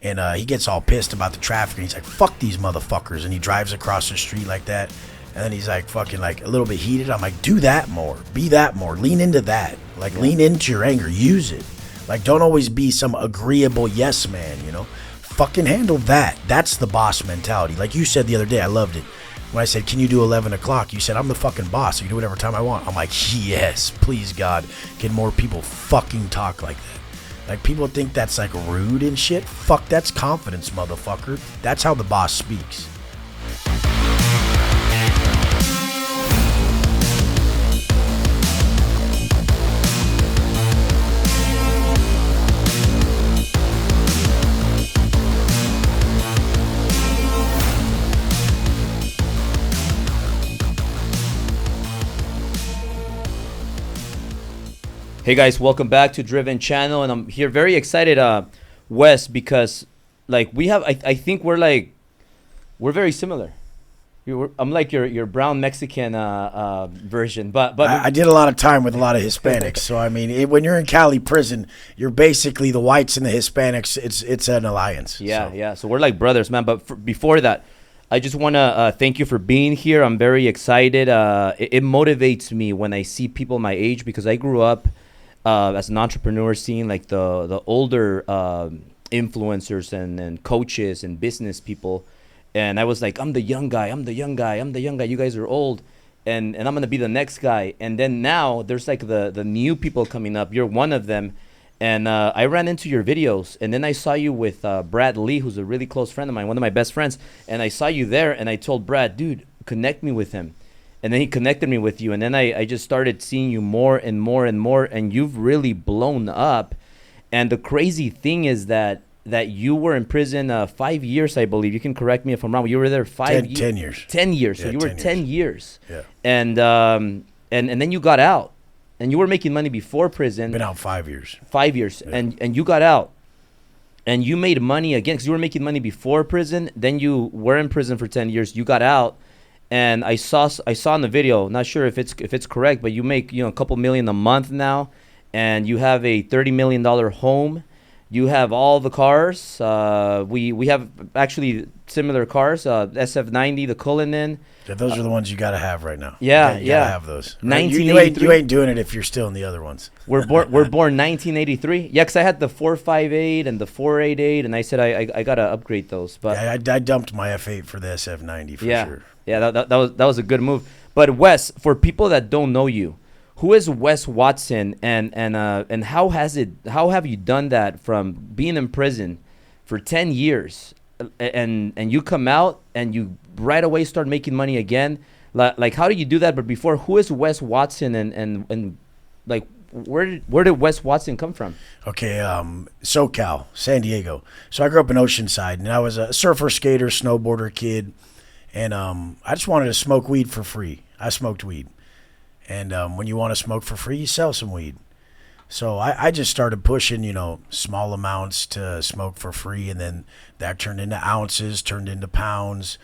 And he gets all pissed about the traffic, and he's like, fuck these motherfuckers, and he drives across the street like that. And then he's like fucking like a little bit heated. I'm like, do that more, be that more, lean into that, like lean into your anger, use it. Like, don't always be some agreeable yes man, you know. Fucking handle that. That's the boss mentality. Like you said the other day, I loved it. When I said, can you do 11 o'clock? You said, I'm the fucking boss. I can do whatever time I want. I'm like, yes, please God, can more people fucking talk like that? Like, people think that's like rude and shit. Fuck, that's confidence, motherfucker. That's how the boss speaks. Hey guys, welcome back to Driven Channel, and I'm here very excited, Wes, because like we have, I think we're very similar. I'm like your brown Mexican version, but I did a lot of time with a lot of Hispanics, so I mean, when you're in Cali prison, you're basically the whites and the Hispanics. It's an alliance. Yeah. So we're like brothers, man. But before that, I just want to thank you for being here. I'm very excited. It motivates me when I see people my age, because I grew up as an entrepreneur, seeing like the older influencers and coaches and business people, and I was like, I'm the young guy. You guys are old, and I'm gonna be the next guy. And then now there's like the new people coming up. You're one of them, and I ran into your videos, and then I saw you with Brad Lee, who's a really close friend of mine, one of my best friends, and I saw you there, and I told Brad, dude, connect me with him. And then he connected me with you, and then I just started seeing you more and more and more, and you've really blown up. And the crazy thing is that you were in prison 5 years, I believe. You can correct me if I'm wrong. You were there 10 years. 10 years. So yeah, you were 10 years. Yeah. And then you got out, and you were making money before prison. Been out 5 years. 5 years, yeah. And you got out, and you made money again, because you were making money before prison. Then you were in prison for 10 years. You got out. And I saw in the video, not sure if it's correct, but you make a couple million a month now, and you have a $30 million home. You have all the cars. We have actually similar cars, SF90, the Cullinan. Yeah, those are the ones you gotta have right now. Yeah, you gotta have those. 1983. You ain't doing it if you're still in the other ones. We're born 1983. Yeah, because I had the 458 and the 488, and I said I gotta upgrade those. But yeah, I dumped my F8 for the SF90 for sure. Yeah, that was a good move. But Wes, for people that don't know you, who is Wes Watson, and how have you done that from being in prison for 10 years, and you come out and you right away start making money again? Like how do you do that? But before, who is Wes Watson, and like where did Wes Watson come from? Okay, SoCal, San Diego. So I grew up in Oceanside, and I was a surfer, skater, snowboarder kid. And I just wanted to smoke weed for free. I smoked weed. And when you want to smoke for free, you sell some weed. So I just started pushing, small amounts to smoke for free. And then that turned into ounces, turned into pounds.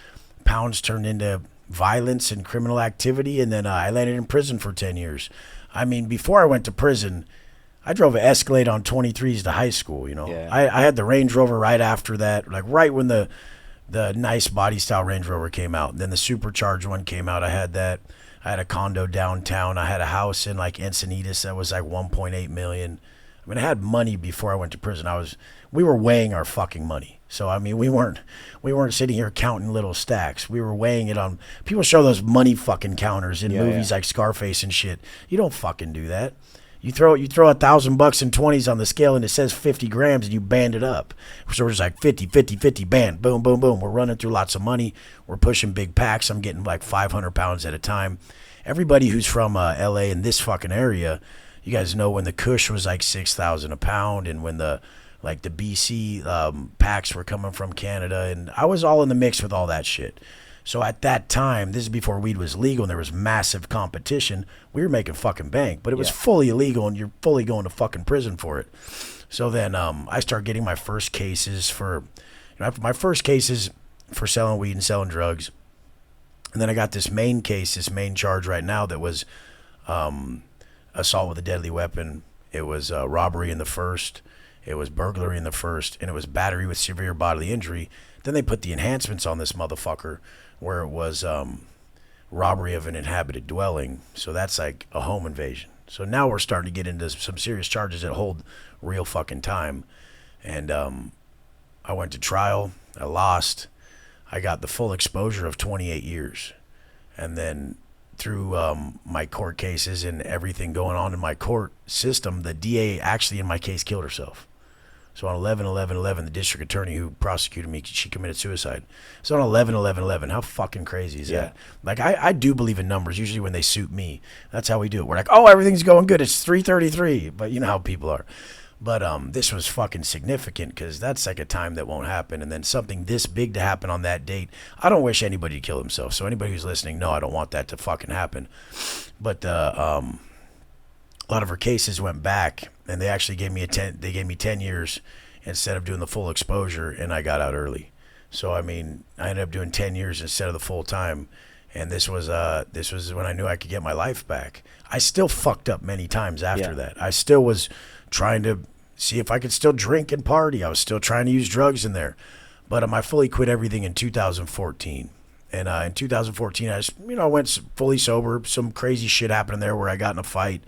Pounds turned into violence and criminal activity. And then I landed in prison for 10 years. I mean, before I went to prison, I drove an Escalade on 23s to high school, Yeah. I had the Range Rover right after that, like right when the nice body style Range Rover came out. And then the supercharged one came out. I had that. I had a condo downtown. I had a house in like Encinitas that was like 1.8 million. I mean, I had money before I went to prison. We were weighing our fucking money. So I mean, we weren't sitting here counting little stacks. We were weighing it on. People show those money fucking counters in movies like Scarface and shit. You don't fucking do that. You throw $1,000 in 20s on the scale and it says 50 grams and you band it up. So we're just like 50, 50, 50, band, boom, boom, boom. We're running through lots of money. We're pushing big packs. I'm getting like 500 pounds at a time. Everybody who's from LA in this fucking area, you guys know when the Kush was like 6,000 a pound, and when the BC packs were coming from Canada, and I was all in the mix with all that shit. So at that time, this is before weed was legal and there was massive competition, we were making fucking bank, but it was fully illegal and you're fully going to fucking prison for it. So then I started getting my first cases for selling weed and selling drugs. And then I got this main charge right now that was assault with a deadly weapon. It was robbery in the first, it was burglary in the first, and it was battery with severe bodily injury. Then they put the enhancements on this motherfucker where it was robbery of an inhabited dwelling. So that's like a home invasion. So now we're starting to get into some serious charges that hold real fucking time. And I went to trial. I lost. I got the full exposure of 28 years. And then through my court cases and everything going on in my court system, the DA actually in my case killed herself. So on 11/11/11, the district attorney who prosecuted me, she committed suicide. So on 11/11/11, how fucking crazy is that? Like, I do believe in numbers. Usually when they suit me, that's how we do it. We're like, oh, everything's going good. It's 3:33. But you know how people are. But this was fucking significant because that's like a time that won't happen. And then something this big to happen on that date. I don't wish anybody to kill themselves. So anybody who's listening, no, I don't want that to fucking happen. But a lot of her cases went back, and they actually gave me 10 years instead of doing the full exposure, and I got out early. So I mean, I ended up doing 10 years instead of the full time, and this was when I knew I could get my life back. I still fucked up many times after that. I still was trying to see if I could still drink and party. I was still trying to use drugs in there, but I fully quit everything in 2014. And in 2014, I just, went fully sober. Some crazy shit happened in there where I got in a fight.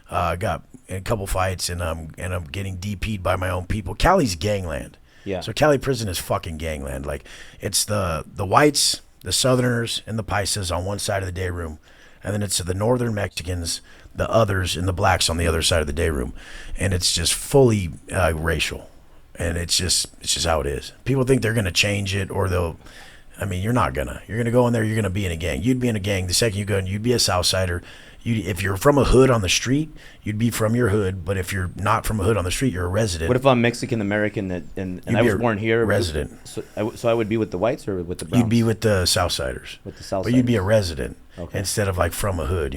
Got in a couple fights, and I'm getting DP'd by my own people. Cali's gangland. Yeah. So Cali prison is fucking gangland. Like, it's the whites, the Southerners, and the Paisas on one side of the day room, and then it's the Northern Mexicans, the others, and the blacks on the other side of the day room, and it's just fully racial, and it's just how it is. People think they're gonna change it, or they'll. I mean, you're not gonna. You're gonna go in there. You're gonna be in a gang. You'd be in a gang the second you go in. You'd be a Southsider. If you're from a hood on the street, you'd be from your hood. But if you're not from a hood on the street, you're a resident. What if I'm Mexican American and I was born here? Resident. So I would be with the whites or with the browns? You'd be with the Southsiders. With the Southsiders. But you'd be a resident instead of like from a hood,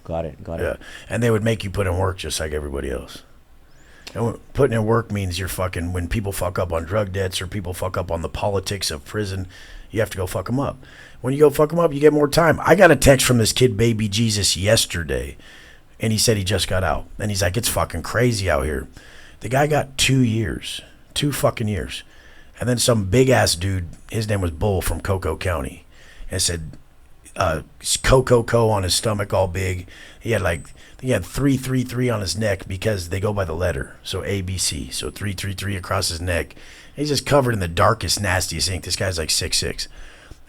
Got it. Yeah. And they would make you put in work just like everybody else. And putting in work means you're fucking, when people fuck up on drug debts or people fuck up on the politics of prison, you have to go fuck them up. When you go fuck them up, you get more time. I got a text from this kid, Baby Jesus, yesterday, and he said he just got out. And he's like, it's fucking crazy out here. The guy got 2 years, 2 fucking years. And then some big-ass dude, his name was Bull from Coco County, and said, Coco on his stomach all big. He had 333 on his neck because they go by the letter. So ABC. So 333 across his neck. He's just covered in the darkest, nastiest ink. This guy's like 6'6".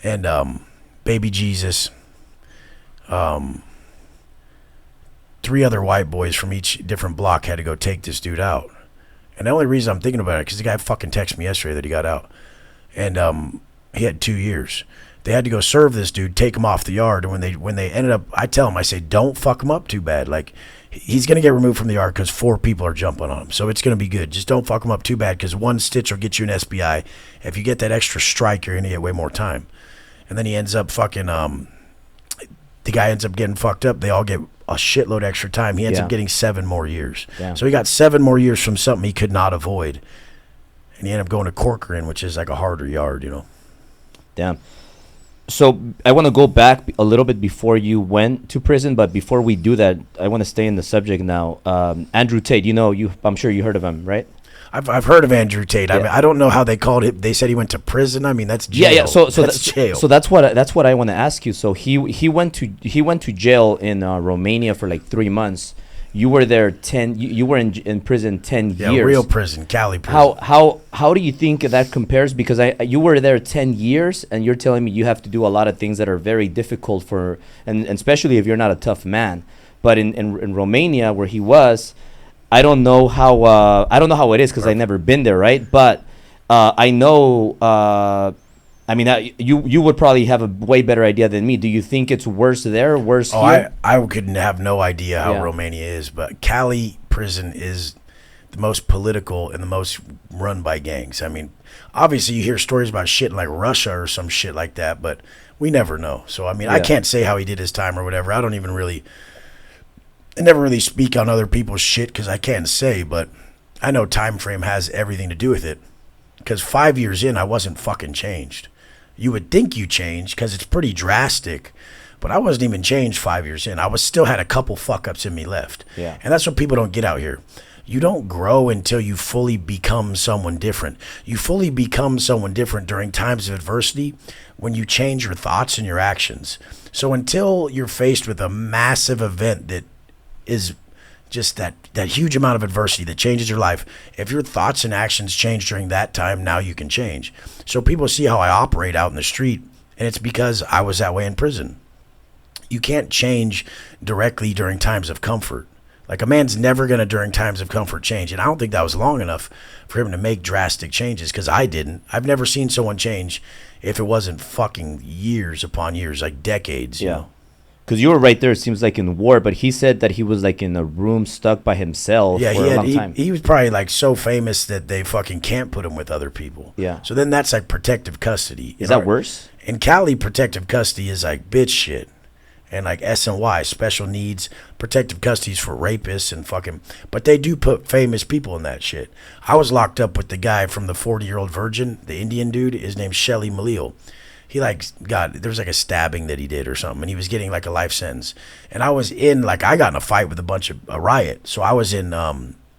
And Baby Jesus, 3 other white boys from each different block had to go take this dude out. And the only reason I'm thinking about it, because the guy fucking texted me yesterday that he got out. And he had 2 years. They had to go serve this dude, take him off the yard. And when they ended up, I tell him, I say, don't fuck him up too bad. Like, he's going to get removed from the yard because 4 people are jumping on him. So it's going to be good. Just don't fuck him up too bad, because 1 stitch will get you an SBI. If you get that extra strike, you're going to get way more time. And then he ends up fucking, the guy ends up getting fucked up. They all get a shitload extra time. He ends up getting 7 more years. Damn. So he got 7 more years from something he could not avoid. And he ended up going to Corcoran, which is like a harder yard, Damn. So I want to go back a little bit before you went to prison, but before we do that, I want to stay in the subject now. Andrew Tate, I'm sure you heard of him, right? I've heard of Andrew Tate. I mean, I don't know how they called it. They said he went to prison. I mean, that's jail. Yeah. So that's jail. So that's what I want to ask you. So he went to jail in Romania for like 3 months. You were there 10. You were in prison 10 years. Yeah, real prison, Cali prison. How do you think that compares? Because you were there 10 years, and you're telling me you have to do a lot of things that are very difficult and especially if you're not a tough man. But in Romania, where he was, I don't know how it is because I've never been there, right? But I know. I mean, you would probably have a way better idea than me. Do you think it's worse there, or worse here? I couldn't have no idea how Romania is, but Cali prison is the most political and the most run by gangs. I mean, obviously you hear stories about shit in like Russia or some shit like that, but we never know. So, I mean, I can't say how he did his time or whatever. I never really speak on other people's shit because I can't say, but I know time frame has everything to do with it. Because 5 years in, I wasn't fucking changed. You would think you changed because it's pretty drastic, but I wasn't even changed 5 years in. I still had a couple fuck ups in me left. Yeah. And that's what people don't get out here. You don't grow until you fully become someone different. You fully become someone different during times of adversity when you change your thoughts and your actions. So until you're faced with a massive event that is just that huge amount of adversity that changes your life, if your thoughts and actions change during that time, now you can change. So people see how I operate out in the street, and it's because I was that way in prison. You can't change directly during times of comfort. Like, a man's never going to, during times of comfort, change. And I don't think that was long enough for him to make drastic changes, because I didn't. I've never seen someone change if it wasn't fucking years upon years, like decades. You know? Because you were right there, it seems like, in war, but he said that he was like in a room stuck by himself for a long time. He was probably like so famous that they fucking can't put him with other people. Yeah. So then that's like protective custody. Is that worse? In Cali, protective custody is like bitch shit. And like S&Y, special needs, protective custody for rapists and fucking, but they do put famous people in that shit. I was locked up with the guy from the 40-year-old virgin, the Indian dude. His name's Shelly Malil. He there was like a stabbing that he did or something, and he was getting like a life sentence. And I was in, like, I got in a fight with a riot. So I was in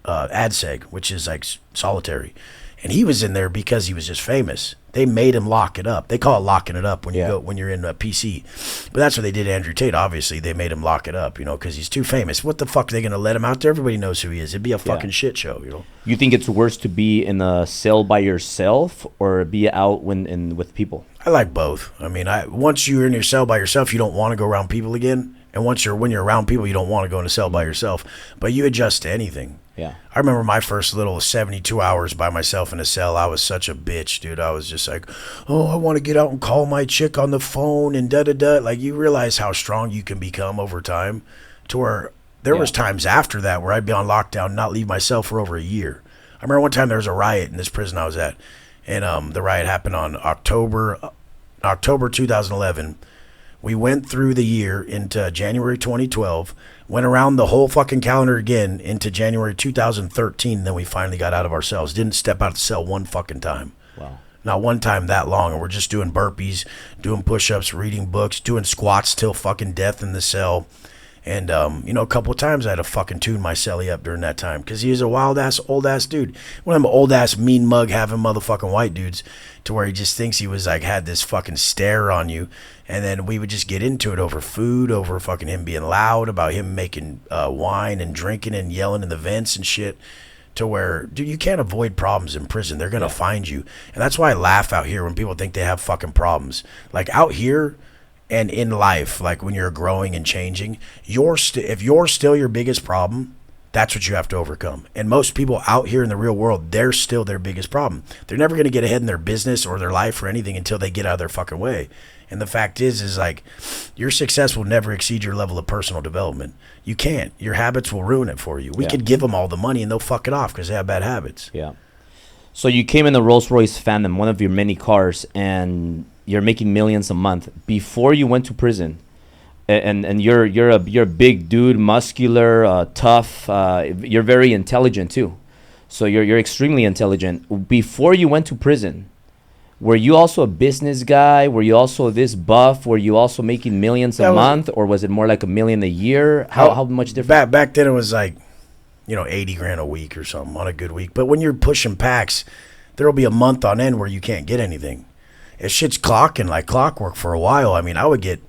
ADSEG, which is like solitary. And he was in there because he was just famous. They made him lock it up. They call it locking it up when you're in a PC. But that's what they did to Andrew Tate. Obviously, they made him lock it up, because he's too famous. What the fuck are they going to let him out there? Everybody knows who he is. It'd be a fucking shit show, You think it's worse to be in a cell by yourself or be out with people? I like both. I mean, once you're in your cell by yourself, you don't want to go around people again. And when you're around people, you don't want to go in a cell by yourself. But you adjust to anything. Yeah. I remember my first little 72 hours by myself in a cell. I was such a bitch, dude. I was just like, I want to get out and call my chick on the phone and da-da-da. Like, you realize how strong you can become over time, to where there was times after that where I'd be on lockdown, not leave my cell for over a year. I remember one time there was a riot in this prison I was at, and the riot happened on October 2011. We went through the year into January 2012, went around the whole fucking calendar again into January 2013, then we finally got out of our cells. Didn't step out of the cell one fucking time. Wow. Not one time that long. And we're just doing burpees, doing push-ups, reading books, doing squats till fucking death in the cell. And, a couple of times I had to fucking tune my cellie up during that time, because he was a wild-ass, old-ass dude. One of them old-ass, mean mug-having motherfucking white dudes, to where he just thinks he was, like, had this fucking stare on you. And then we would just get into it over food, over fucking him being loud, about him making wine and drinking and yelling in the vents and shit, to where, dude, you can't avoid problems in prison. You're going to find you. And that's why I laugh out here when people think they have fucking problems. Like, out here and in life, like when you're growing and changing, if you're still your biggest problem, that's what you have to overcome. And most people out here in the real world, they're still their biggest problem. They're never going to get ahead in their business or their life or anything until they get out of their fucking way. And the fact is like, your success will never exceed your level of personal development. You can't. Your habits will ruin it for you. We could give them all the money and they'll fuck it off because they have bad habits. Yeah. So you came in the RollsRoyce Phantom, one of your many cars, and you're making millions a month. Before you went to prison, and you're a big dude, muscular, tough. You're very intelligent too. So you're extremely intelligent. Before you went to prison, were you also a business guy? Were you also this buff? Were you also making millions a month, or was it more like $1 million a year? How much different? Back then it was like, $80,000 a week or something on a good week. But when you're pushing packs, there'll be a month on end where you can't get anything. If shit's clocking like clockwork for a while, I mean, I would get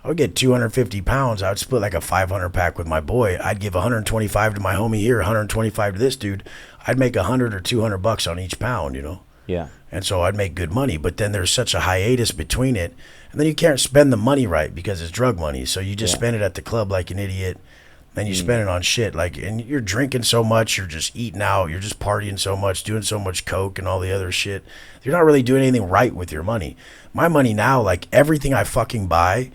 250 pounds. I would split like a 500 pack with my boy. I'd give 125 to my homie here, 125 to this dude. I'd make 100 or 200 bucks on each pound, Yeah. And so I'd make good money. But then there's such a hiatus between it. And then you can't spend the money right because it's drug money. So you just spend it at the club like an idiot. Then you spend it on shit. And you're drinking so much, you're just eating out, you're just partying so much, doing so much coke and all the other shit. You're not really doing anything right with your money. My money now, like everything I fucking buy,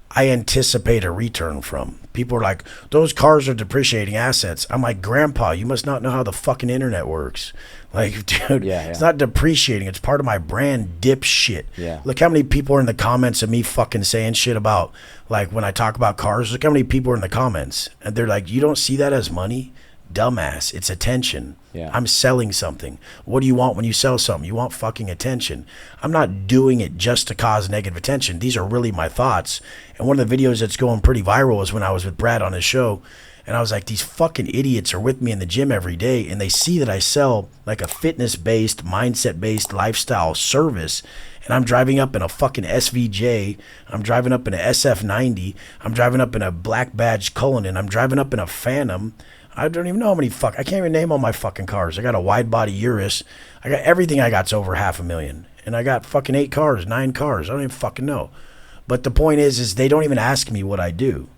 I anticipate a return from. People are like, those cars are depreciating assets. I'm like, Grandpa, you must not know how the fucking internet works. Like, dude, it's not depreciating. It's part of my brand, dipshit. Yeah. Look how many people are in the comments of me fucking saying shit about, like, when I talk about cars, look how many people are in the comments. And they're like, you don't see that as money? Dumbass. It's attention. Yeah. I'm selling something. What do you want when you sell something? You want fucking attention. I'm not doing it just to cause negative attention. These are really my thoughts. And one of the videos that's going pretty viral is when I was with Brad on his show, And I was like, these fucking idiots are with me in the gym every day, and they see that I sell like a fitness-based, mindset-based lifestyle service, and I'm driving up in a fucking SVJ, I'm driving up in a SF90, I'm driving up in a black badge Cullinan, I'm driving up in a Phantom. I don't even know how many I can't even name all my fucking cars. I got a wide body Urus. I got everything I got's over $500,000. And I got fucking 9 cars. I don't even fucking know. But the point is they don't even ask me what I do.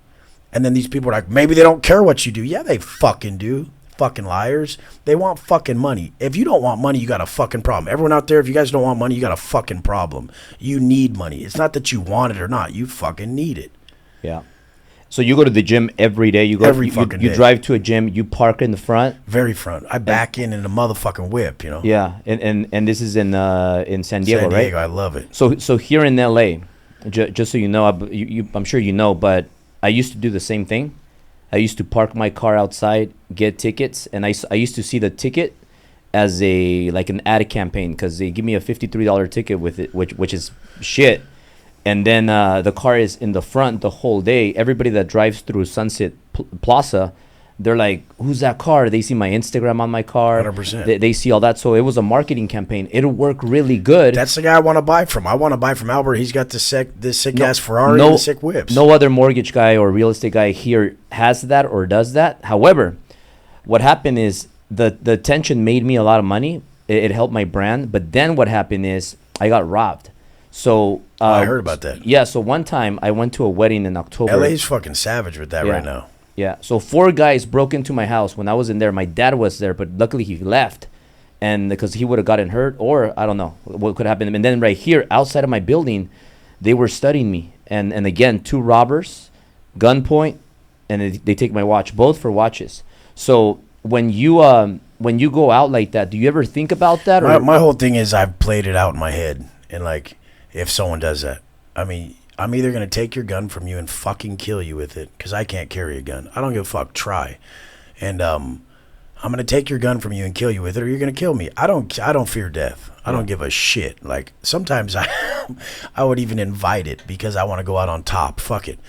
And then these people are like, maybe they don't care what you do. Yeah, they fucking do. Fucking liars. They want fucking money. If you don't want money, you got a fucking problem. Everyone out there, if you guys don't want money, you got a fucking problem. You need money. It's not that you want it or not. You fucking need it. Yeah. So you go to the gym every day. You go every fucking day. You drive to a gym. You park in the front. Very front. I back in the motherfucking whip. You know. Yeah, and this is in San Diego, right? San Diego, I love it. So here in LA, just so you know, I'm sure you know, but I used to do the same thing. I used to park my car outside, get tickets, and I used to see the ticket as an ad campaign, because they give me a $53 ticket with it, which is shit. And then the car is in the front the whole day. Everybody that drives through Sunset Plaza, they're like, who's that car? They see my Instagram on my car. 100%. They see all that. So it was a marketing campaign. It'll work really good. That's the guy I want to buy from. I want to buy from Albert. He's got this sick ass Ferrari and the sick whips. No other mortgage guy or real estate guy here has that or does that. However, what happened is the attention made me a lot of money. It helped my brand. But then what happened is I got robbed. So I heard about that. Yeah. So one time I went to a wedding in October. LA's fucking savage with that right now. Yeah. So 4 guys broke into my house when I was in there. My dad was there, but luckily he left, and because he would have gotten hurt, or I don't know what could happen. And then right here outside of my building, they were studying me, and again 2 robbers, gunpoint, and they take my watch, both for watches. So when you go out like that, do you ever think about that? My whole thing is I've played it out in my head, and like, if someone does that, I mean, I'm either going to take your gun from you and fucking kill you with it, because I can't carry a gun. I don't give a fuck. Try. And I'm going to take your gun from you and kill you with it, or you're going to kill me. I don't fear death. I don't give a shit. Like, sometimes I would even invite it because I want to go out on top. Fuck it.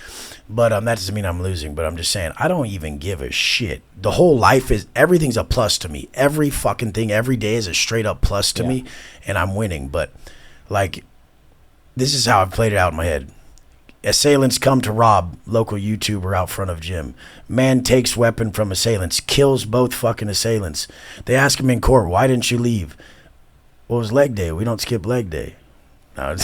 But that doesn't mean I'm losing. But I'm just saying, I don't even give a shit. The whole life everything's a plus to me. Every fucking thing, every day is a straight up plus to me, and I'm winning. But like, this is how I've played it out in my head. Assailants come to rob local YouTuber out front of gym. Man takes weapon from assailants, kills both fucking assailants. They ask him in court, why didn't you leave? Well, it was leg day. We don't skip leg day. No,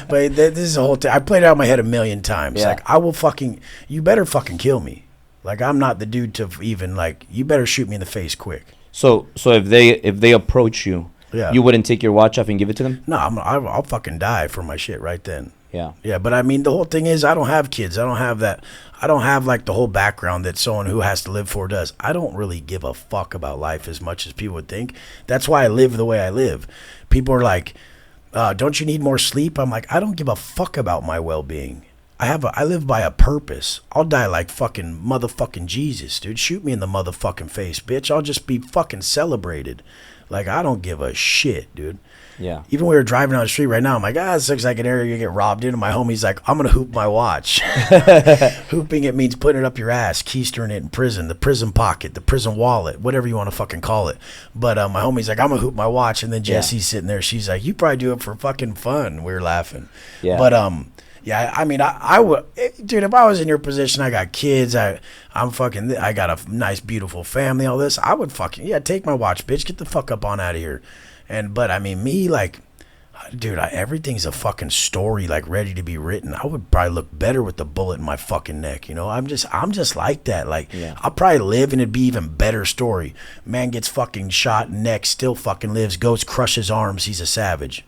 but this is a whole thing. I played it out in my head 1,000,000 times. Yeah. Like, you better fucking kill me. Like, I'm not the dude to even, like, you better shoot me in the face quick. So if they approach you, you wouldn't take your watch off and give it to them? No, I'll fucking die for my shit right then. Yeah. Yeah, but I mean, the whole thing is I don't have kids. I don't have that. I don't have like the whole background that someone who has to live for does. I don't really give a fuck about life as much as people would think. That's why I live the way I live. People are like, don't you need more sleep? I'm like, I don't give a fuck about my well-being. I live by a purpose. I'll die like fucking motherfucking Jesus, dude. Shoot me in the motherfucking face, bitch. I'll just be fucking celebrated. Like, I don't give a shit, dude. Yeah. Even when we were driving down the street right now, I'm like, this looks like an area you get robbed in. And my homie's like, I'm going to hoop my watch. Hooping it means putting it up your ass, keystering it in prison, the prison pocket, the prison wallet, whatever you want to fucking call it. But my homie's like, I'm going to hoop my watch. And then Jesse's sitting there. She's like, you probably do it for fucking fun. We were laughing. Yeah. But, yeah, I mean, I would, dude, if I was in your position, I got kids, I got a nice, beautiful family, all this, I would fucking, take my watch, bitch, get the fuck up on out of here. But I mean, me, like, dude, everything's a fucking story, like, ready to be written. I would probably look better with the bullet in my fucking neck, you know? I'm just like that. Like, I'll probably live and it'd be even better story. Man gets fucking shot, neck, still fucking lives, goes, crushes arms, he's a savage.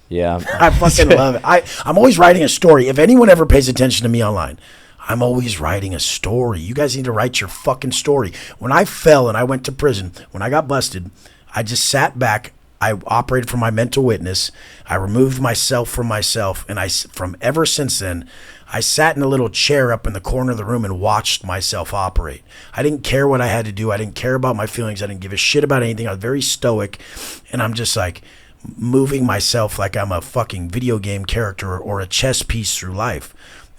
Yeah. I fucking love it. I'm always writing a story. If anyone ever pays attention to me online, I'm always writing a story. You guys need to write your fucking story. When I fell and I went to prison, when I got busted, I just sat back. I operated from my mental witness. I removed myself from myself. And from ever since then, I sat in a little chair up in the corner of the room and watched myself operate. I didn't care what I had to do. I didn't care about my feelings. I didn't give a shit about anything. I was very stoic. And I'm just like moving myself like I'm a fucking video game character or a chess piece through life.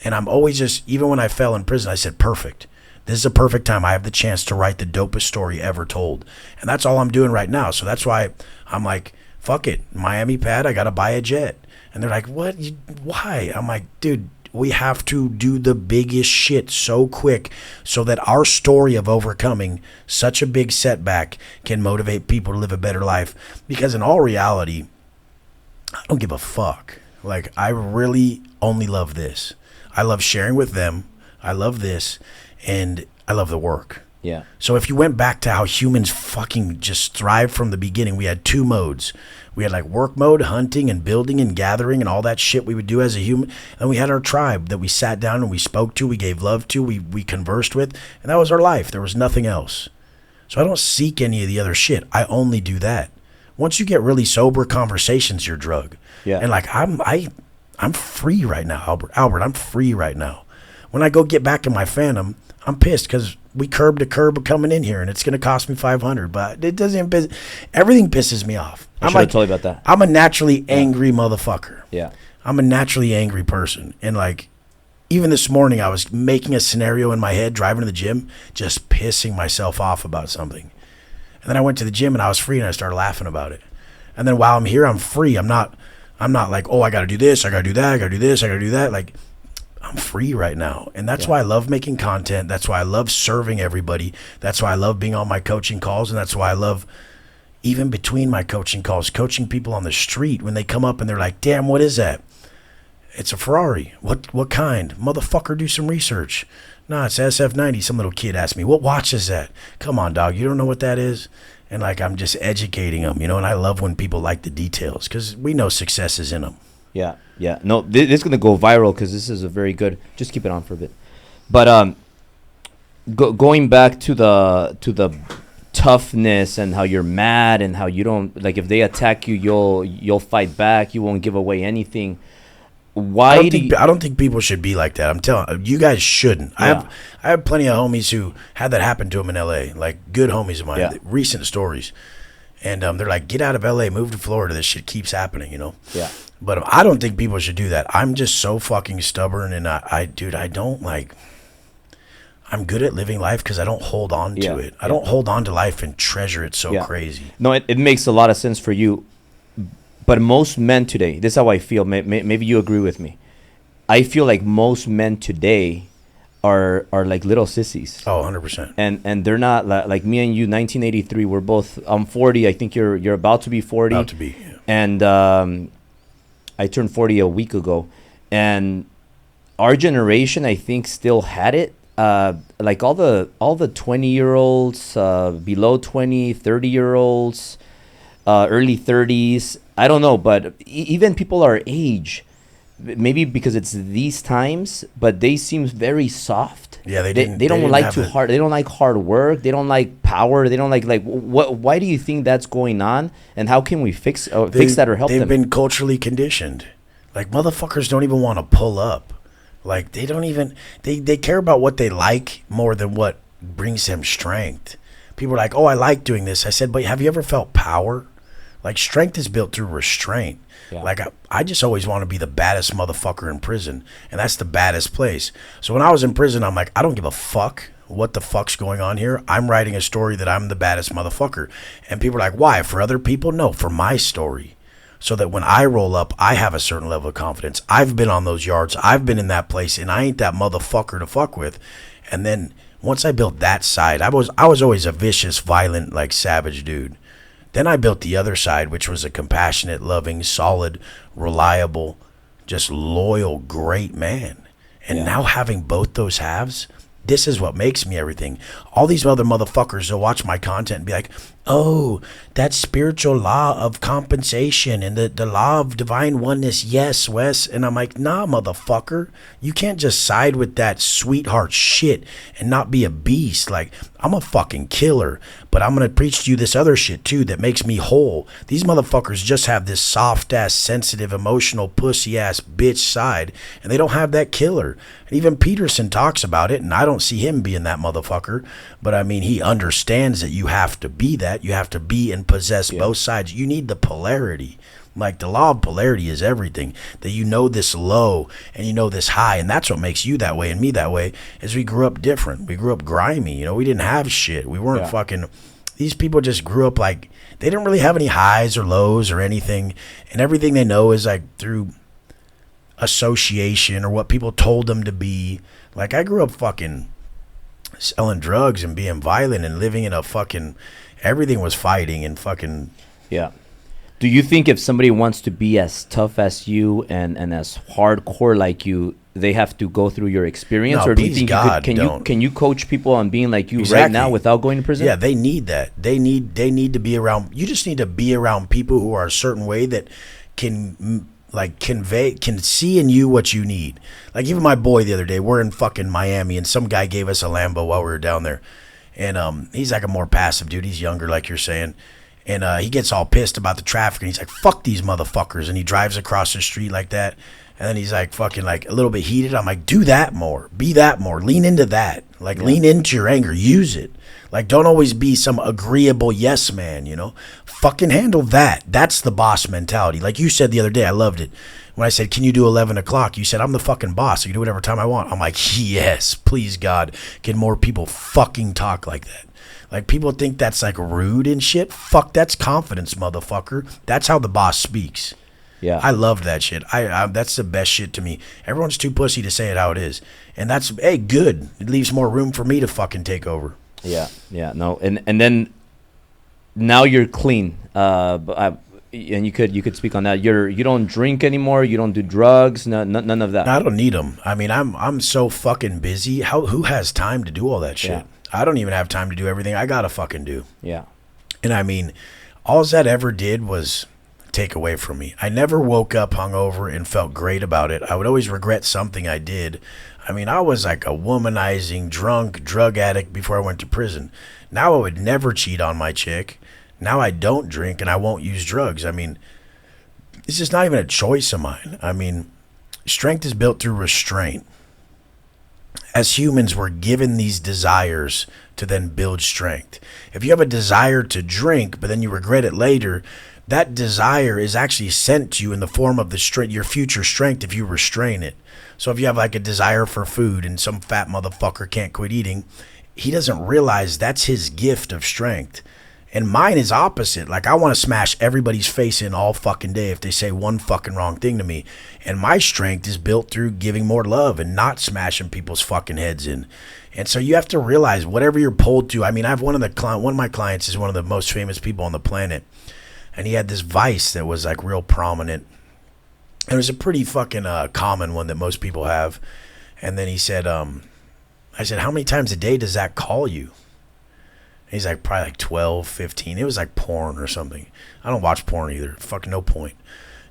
And I'm always just, even when I fell in prison, I said, perfect. This is a perfect time. I have the chance to write the dopest story ever told. And that's all I'm doing right now. So that's why I'm like, fuck it. Miami Pad, I got to buy a jet. And they're like, what? Why? I'm like, dude, we have to do the biggest shit so quick so that our story of overcoming such a big setback can motivate people to live a better life. Because in all reality, I don't give a fuck. Like, I really only love this. I love sharing with them. I love this. And I love the work. Yeah. So if you went back to how humans fucking just thrived from the beginning, we had 2 modes. We had like work mode, hunting and building and gathering and all that shit we would do as a human. And we had our tribe that we sat down and we spoke to, we gave love to, we conversed with. And that was our life. There was nothing else. So I don't seek any of the other shit. I only do that. Once you get really sober, conversation's your drug. Yeah. And like I'm free right now, Albert, I'm free right now. When I go get back in my Phantom, I'm pissed because we curb to curb coming in here and it's going to cost me $500, but it doesn't everything pisses me off. I should have told you about that. I'm a naturally angry motherfucker. Yeah. I'm a naturally angry person. And like, even this morning I was making a scenario in my head, driving to the gym, just pissing myself off about something. And then I went to the gym and I was free and I started laughing about it. And then while I'm here, I'm free. I'm not like, oh, I got to do this, I got to do that, I got to do this, I got to do that. Like, I'm free right now. And that's why I love making content. That's why I love serving everybody. That's why I love being on my coaching calls. And that's why I love, even between my coaching calls, coaching people on the street when they come up and they're like, damn, what is that? It's a Ferrari. What kind? Motherfucker, do some research. No, it's SF90. Some little kid asked me, what watch is that? Come on, dog. You don't know what that is? And like, I'm just educating them, you know, and I love when people like the details because we know success is in them. Yeah, yeah. No, this is gonna go viral because this is a very good. Just keep it on for a bit. But going back to the toughness and how you're mad and how you don't like if they attack you, you'll fight back. You won't give away anything. Why I don't think people should be like that. I'm telling you guys shouldn't. Yeah. I have plenty of homies who had that happen to them in LA, like good homies of mine, recent stories. And they're like, get out of LA, move to Florida. This shit keeps happening, you know? Yeah. But I don't think people should do that. I'm just so fucking stubborn. And I don't like, I'm good at living life because I don't hold on to it. I don't hold on to life and treasure it so crazy. No, it makes a lot of sense for you. But most men today, this is how I feel. Maybe you agree with me. I feel like most men today are like little sissies. Oh, 100%. And they're not like me and you. 1983. We're both. I'm 40. I think you're about to be 40. About to be. Yeah. And I turned 40 a week ago. And our generation, I think, still had it. Like all the 20-year-olds, below 20, 30-year-olds, early 30s. I don't know, but even people our age, maybe because it's these times, but they seem very soft. Yeah, they don't like hard. They don't like hard work. They don't like power. They don't like what. Why do you think that's going on? And how can we fix that or help them? They've been culturally conditioned. Like motherfuckers don't even want to pull up. Like they don't even they care about what they like more than what brings them strength. People are like, oh, I like doing this. I said, but have you ever felt power? Like strength is built through restraint. Yeah. Like I just always want to be the baddest motherfucker in prison, and that's the baddest place. So when I was in prison, I'm like, I don't give a fuck what the fuck's going on here. I'm writing a story that I'm the baddest motherfucker. And people are like, why? For other people? No, for my story. So that when I roll up, I have a certain level of confidence. I've been on those yards. I've been in that place, and I ain't that motherfucker to fuck with. And then once I built that side, I was always a vicious, violent, like savage dude. Then I built the other side, which was a compassionate, loving, solid, reliable, just loyal, great man. And now having both those halves, this is what makes me everything. All these other motherfuckers will watch my content and be like, oh, that spiritual law of compensation and the law of divine oneness. Yes, Wes. And I'm like, nah, motherfucker. You can't just side with that sweetheart shit and not be a beast. Like, I'm a fucking killer, but I'm going to preach to you this other shit too that makes me whole. These motherfuckers just have this soft ass, sensitive, emotional, pussy ass bitch side, and they don't have that killer. And even Peterson talks about it, and I don't see him being that motherfucker, but I mean, he understands that you have to be that. You have to be and possess both sides. You need the polarity. Like, the law of polarity is everything. That you know this low and you know this high, and that's what makes you that way and me that way. Is we grew up different. We grew up grimy. You know, we didn't have shit. We weren't fucking. These people just grew up like they didn't really have any highs or lows or anything, and everything they know is like through association or what people told them to be. Like, I grew up fucking selling drugs and being violent and living in a fucking. Everything was fighting and fucking. Yeah. Do you think if somebody wants to be as tough as you and as hardcore like you, they have to go through your experience? No, or do you please think God, can you coach people on being like you Exactly. right now without going to prison? Yeah, they need that. They need to be around. You just need to be around people who are a certain way that can like can see in you what you need. Like, even my boy the other day, we're in fucking Miami, and some guy gave us a Lambo while we were down there, and he's like a more passive dude. He's younger, like you're saying. And he gets all pissed about the traffic, and he's like, fuck these motherfuckers. And he drives across the street like that. And then he's like fucking like a little bit heated. I'm like, do that more. Be that more. Lean into that. Like, lean into your anger. Use it. Like, don't always be some agreeable yes man, you know? Fucking handle that. That's the boss mentality. Like you said the other day, I loved it. When I said, can you do 11 o'clock? You said, I'm the fucking boss. I can do whatever time I want. I'm like, yes, please God. Can more people fucking talk like that? Like, people think that's like rude and shit. Fuck, that's confidence, motherfucker. That's how the boss speaks. Yeah. I loved that shit. I that's the best shit to me. Everyone's too pussy to say it how it is. And that's, hey, good. It leaves more room for me to fucking take over. Yeah. Yeah. No. And then now you're clean. And you could speak on that. You don't drink anymore. You don't do drugs. None of that. I don't need them. I mean, I'm so fucking busy. Who has time to do all that shit? Yeah. I don't even have time to do everything I gotta fucking do. Yeah. And I mean, all that ever did was take away from me. I never woke up hungover and felt great about it. I would always regret something I did. I mean, I was like a womanizing, drunk, drug addict before I went to prison. Now I would never cheat on my chick. Now I don't drink and I won't use drugs. I mean, it's just not even a choice of mine. I mean, strength is built through restraint. As humans, we're given these desires to then build strength. If you have a desire to drink, but then you regret it later, that desire is actually sent to you in the form of your future strength if you restrain it. So if you have like a desire for food and some fat motherfucker can't quit eating, he doesn't realize that's his gift of strength. And mine is opposite. Like, I want to smash everybody's face in all fucking day if they say one fucking wrong thing to me. And my strength is built through giving more love and not smashing people's fucking heads in. And so you have to realize whatever you're pulled to. I mean, I have one of my clients is one of the most famous people on the planet. And he had this vice that was like real prominent. It was a pretty fucking common one that most people have. And then he said, I said, how many times a day does that call you? He's like, probably like 12, 15. It was like porn or something. I don't watch porn either. Fucking no point.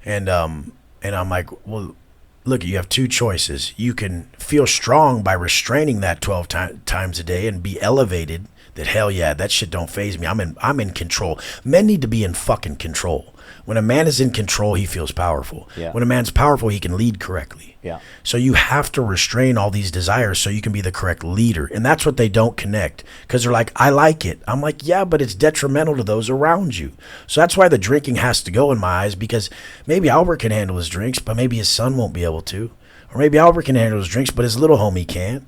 And I'm like, well, look, you have two choices. You can feel strong by restraining that 12 times a day and be elevated. That hell yeah, that shit don't faze me. I'm in control. Men need to be in fucking control. When a man is in control, he feels powerful. Yeah. When a man's powerful, he can lead correctly. Yeah. So you have to restrain all these desires so you can be the correct leader. And that's what they don't connect. Because they're like, I like it. I'm like, yeah, but it's detrimental to those around you. So that's why the drinking has to go in my eyes, because maybe Albert can handle his drinks, but maybe his son won't be able to. Or maybe Albert can handle his drinks, but his little homie can't.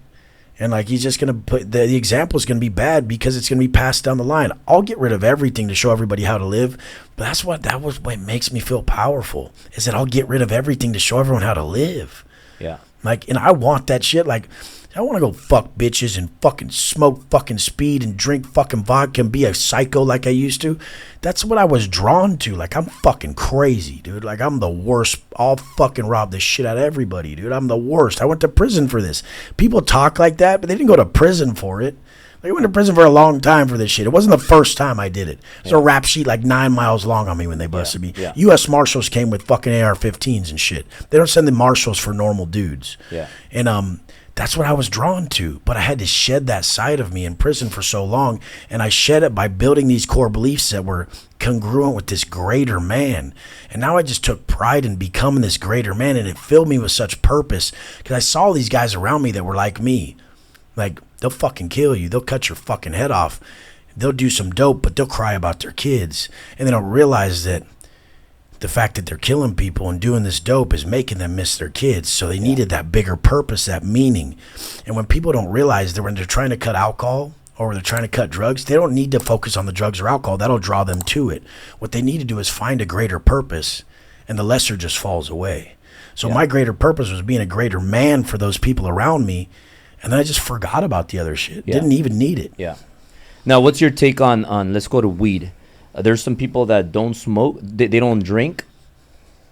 And like, he's just going to put the example is going to be bad because it's going to be passed down the line. I'll get rid of everything to show everybody how to live. But that was what makes me feel powerful, is that I'll get rid of everything to show everyone how to live. Yeah. Like, and I want that shit. Like, I want to go fuck bitches and fucking smoke fucking speed and drink fucking vodka and be a psycho like I used to. That's what I was drawn to. Like, I'm fucking crazy, dude. Like, I'm the worst. I'll fucking rob the shit out of everybody, dude. I'm the worst. I went to prison for this. People talk like that, but they didn't go to prison for it. Like, I went to prison for a long time for this shit. It wasn't the first time I did it. There's a rap sheet like 9 miles long on me when they busted me. Yeah. U.S. Marshals came with fucking AR-15s and shit. They don't send the marshals for normal dudes. Yeah. And that's what I was drawn to. But I had to shed that side of me in prison for so long. And I shed it by building these core beliefs that were congruent with this greater man. And now I just took pride in becoming this greater man. And it filled me with such purpose. Because I saw these guys around me that were like me. Like, they'll fucking kill you. They'll cut your fucking head off. They'll do some dope, but they'll cry about their kids. And they don't realize that the fact that they're killing people and doing this dope is making them miss their kids. So they needed that bigger purpose, that meaning. And when people don't realize that when they're trying to cut alcohol or they're trying to cut drugs, they don't need to focus on the drugs or alcohol. That'll draw them to it. What they need to do is find a greater purpose, and the lesser just falls away. So my greater purpose was being a greater man for those people around me, and then I just forgot about the other shit. Didn't even need it. Yeah. Now, what's your take on let's go to weed? There's some people that don't smoke, they don't drink.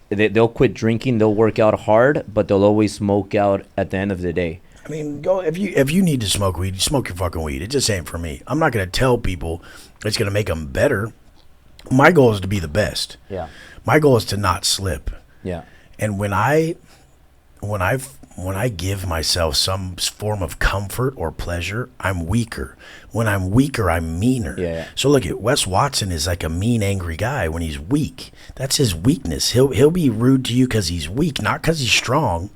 They'll quit drinking, they'll work out hard, but they'll always smoke out at the end of the day. I mean, go if you need to smoke weed, smoke your fucking weed. It just ain't for me. I'm not going to tell people it's going to make them better. My goal is to be the best. Yeah. My goal is to not slip. Yeah. And when I give myself some form of comfort or pleasure, I'm weaker. When I'm weaker, I'm meaner. Yeah. So look at Wes Watson is like a mean, angry guy when he's weak. That's his weakness. He'll be rude to you because he's weak, not because he's strong.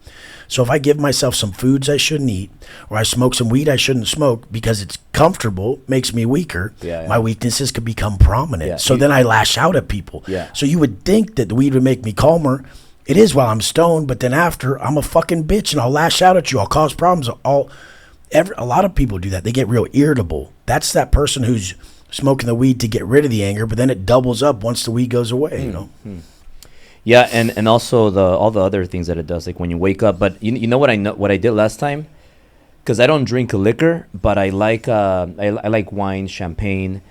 So if I give myself some foods I shouldn't eat, or I smoke some weed I shouldn't smoke because it's comfortable, makes me weaker, my weaknesses could become prominent. Yeah. So then I lash out at people. Yeah. So you would think that the weed would make me calmer. It is while I'm stoned, but then after, I'm a fucking bitch and I'll lash out at you. I'll cause problems. A lot of people do that. They get real irritable. That's that person who's smoking the weed to get rid of the anger, but then it doubles up once the weed goes away, you know? Yeah, and also all the other things that it does, like when you wake up. But you know what I did last time? Because I don't drink liquor, but I like wine, champagne,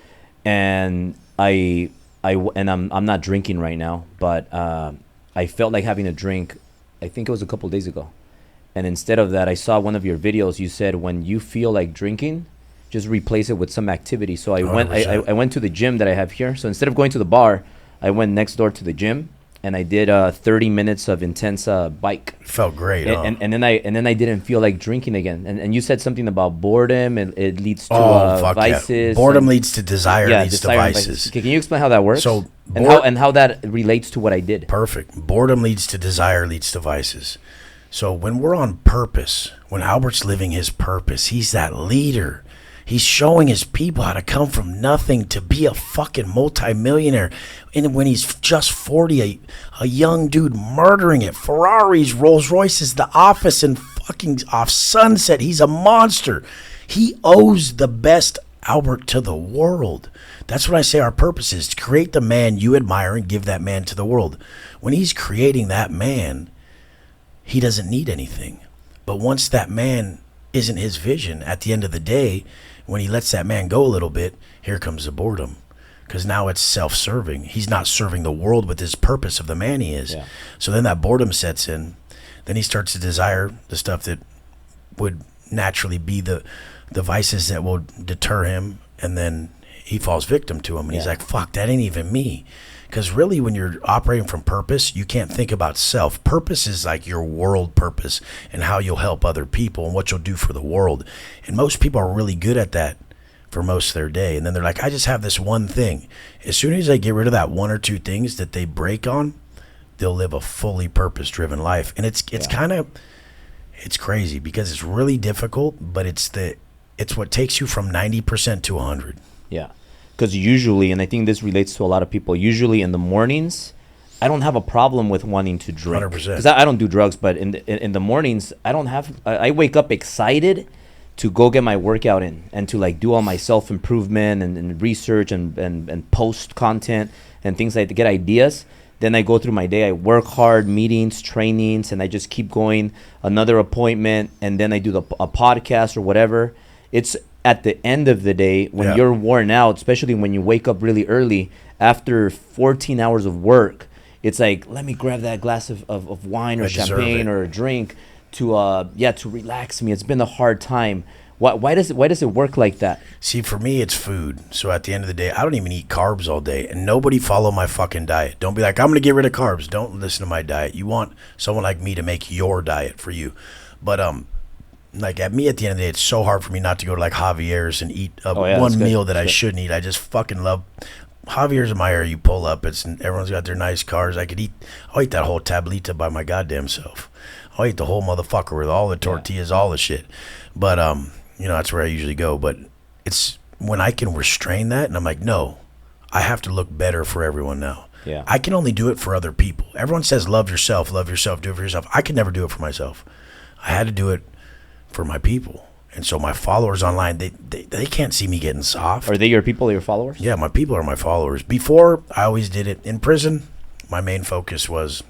and I'm not drinking right now, but I felt like having a drink. I think it was a couple days ago, and instead of that, I saw one of your videos. You said when you feel like drinking, just replace it with some activity. So I went to the gym that I have here. So instead of going to the bar, I went next door to the gym. And I did 30 minutes of intense bike. Felt great, and then I didn't feel like drinking again. And you said something about boredom, and it leads to vices. Yeah. Boredom leads to desire, leads to vices. Can you explain how that works? So and how that relates to what I did? Perfect. Boredom leads to desire, leads to vices. So when we're on purpose, when Albert's living his purpose, he's that leader. He's showing his people how to come from nothing to be a fucking multimillionaire. And when he's just 40, a young dude murdering it. Ferraris, RollsRoyces, the office, and fucking off Sunset. He's a monster. He owes the best Albert to the world. That's what I say our purpose is, to create the man you admire and give that man to the world. When he's creating that man, he doesn't need anything. But once that man isn't his vision, at the end of the day, when he lets that man go a little bit, here comes the boredom. Because now it's self-serving. He's not serving the world with his purpose of the man he is. Yeah. So then that boredom sets in. Then he starts to desire the stuff that would naturally be the vices that will deter him. And then he falls victim to them. And he's like, fuck, that ain't even me. Because really, when you're operating from purpose, you can't think about self. Purpose is like your world purpose and how you'll help other people and what you'll do for the world. And most people are really good at that for most of their day. And then they're like, I just have this one thing. As soon as they get rid of that one or two things that they break on, they'll live a fully purpose-driven life. And it's kind of, it's crazy because it's really difficult, but it's what takes you from 90% to 100. Yeah. Because usually, and I think this relates to a lot of people, usually in the mornings, I don't have a problem with wanting to drink. 100%. Because I don't do drugs, but in the mornings, I wake up excited to go get my workout in and to like do all my self-improvement and research and post content and things like to get ideas. Then I go through my day. I work hard, meetings, trainings, and I just keep going. Another appointment, and then I do a podcast or whatever. It's at the end of the day when you're worn out, especially when you wake up really early after 14 hours of work, it's like, let me grab that glass of wine or champagne or a drink to relax me. It's been a hard time. Why does it work like that? See, for me, it's food. So at the end of the day, I don't even eat carbs all day. And nobody follow my fucking diet. Don't be like, I'm going to get rid of carbs. Don't listen to my diet. You want someone like me to make your diet for you. But like at the end of the day, it's so hard for me not to go to like Javier's and eat one meal that I shouldn't eat. I just fucking love Javier's in my area. You pull up, everyone's got their nice cars. I'll eat that whole tablita by my goddamn self. I'll eat the whole motherfucker with all the tortillas, all the shit. But that's where I usually go. But it's when I can restrain that, and I'm like, no, I have to look better for everyone now. Yeah. I can only do it for other people. Everyone says love yourself, do it for yourself. I could never do it for myself. I had to do it for my people. And so my followers online, they can't see me getting soft. Are they your people or your followers? Yeah, my people are my followers. Before, I always did it in prison. My main focus was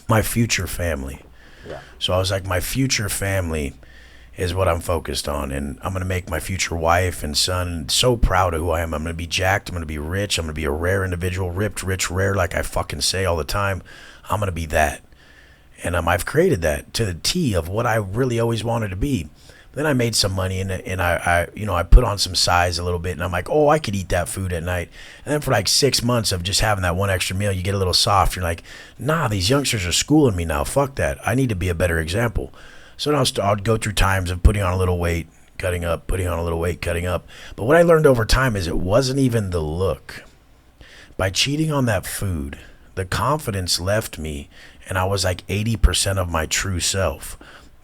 my future family. Yeah. So I was like, my future family is what I'm focused on. And I'm going to make my future wife and son so proud of who I am. I'm going to be jacked. I'm going to be rich. I'm going to be a rare individual, ripped, rich, rare, like I fucking say all the time. I'm going to be that. And I've created that to the T of what I really always wanted to be. Then I made some money and I put on some size a little bit and I'm like, oh, I could eat that food at night. And then for like 6 months of just having that one extra meal, you get a little soft. You're like, nah, these youngsters are schooling me now. Fuck that. I need to be a better example. So now I'd go through times of putting on a little weight, cutting up, putting on a little weight, cutting up. But what I learned over time is it wasn't even the look. By cheating on that food, the confidence left me and I was like 80% of my true self.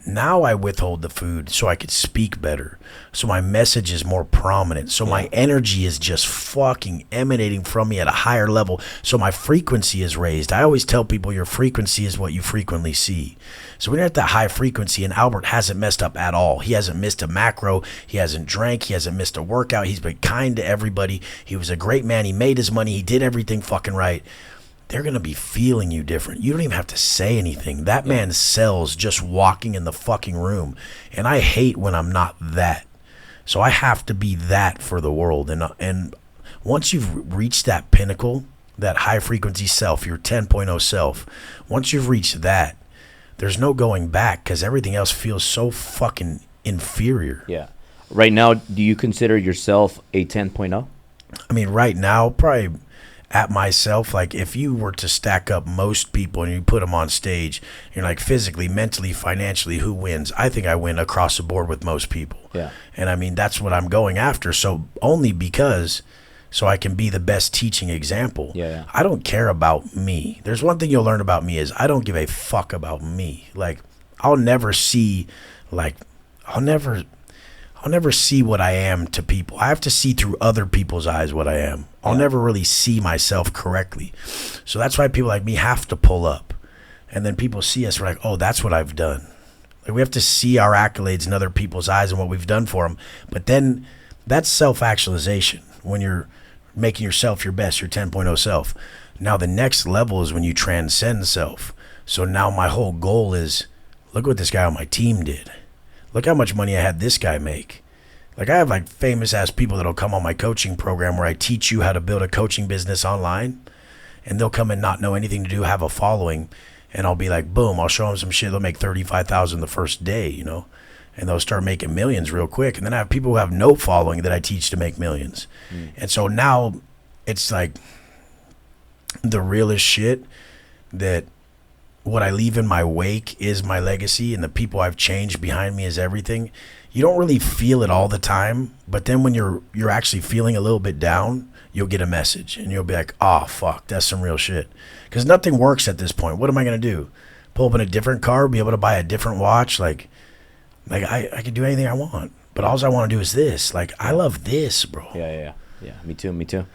Now I withhold the food so I could speak better. So my message is more prominent. So my energy is just fucking emanating from me at a higher level. So my frequency is raised. I always tell people your frequency is what you frequently see. So when you're at that high frequency, and Albert hasn't messed up at all. He hasn't missed a macro. He hasn't drank. He hasn't missed a workout. He's been kind to everybody. He was a great man. He made his money. He did everything fucking right. They're going to be feeling you different. You don't even have to say anything. That man sells just walking in the fucking room. And I hate when I'm not that. So I have to be that for the world. And once you've reached that pinnacle, that high frequency self, your 10.0 self, once you've reached that, there's no going back because everything else feels so fucking inferior. Yeah. Right now, do you consider yourself a 10.0? I mean, right now, probably at myself, like if you were to stack up most people and you put them on stage, you're like physically, mentally, financially, who wins? I think I win across the board with most people. Yeah. And I mean, that's what I'm going after. So only because, so I can be the best teaching example. Yeah. I don't care about me. There's one thing you'll learn about me is I don't give a fuck about me. Like I'll never see what I am to people. I have to see through other people's eyes what I am. I'll never really see myself correctly. So that's why people like me have to pull up. And then people see us, we're like, oh, that's what I've done. Like we have to see our accolades in other people's eyes and what we've done for them. But then that's self-actualization. When you're making yourself your best, your 10.0 self. Now the next level is when you transcend self. So now my whole goal is, look what this guy on my team did. Look how much money I had this guy make. Like I have like famous ass people that'll come on my coaching program where I teach you how to build a coaching business online, and they'll come and not know anything to do, have a following, and I'll be like, boom, I'll show them some shit. They'll make 35,000 the first day, you know, and they'll start making millions real quick. And then I have people who have no following that I teach to make millions. And so now it's like the realest shit that what I leave in my wake is my legacy, and the people I've changed behind me is everything. You don't really feel it all the time, but then when you're actually feeling a little bit down, you'll get a message and you'll be like, oh fuck, that's some real shit. Because nothing works at this point. What am I gonna do? Pull up in a different car, be able to buy a different watch? Like I can do anything I want, but all I want to do is this. Like I love this, bro. Yeah. Me too.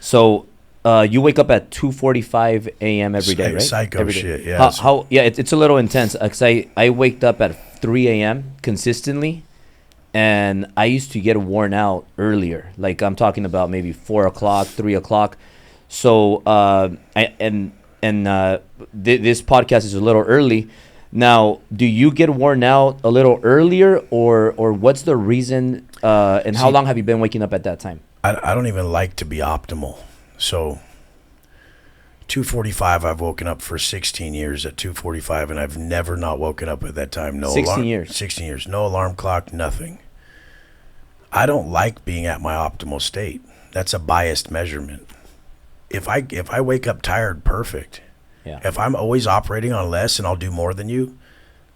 So you wake up at 2:45 a.m. every day, right? Psycho every day. shit, yeah. It's a little intense because I waked up at 3 a.m. consistently, and I used to get worn out earlier. Like I'm talking about maybe 4 o'clock, 3 o'clock. So this podcast is a little early. Now, do you get worn out a little earlier, or what's the reason? And how long have you been waking up at that time? I don't even like to be optimal. So 2:45, I've woken up for 16 years at 2:45, and I've never not woken up at that time. No 16 years. 16 years. No alarm clock, nothing. I don't like being at my optimal state. That's a biased measurement. If I wake up tired, perfect. Yeah. If I'm always operating on less and I'll do more than you,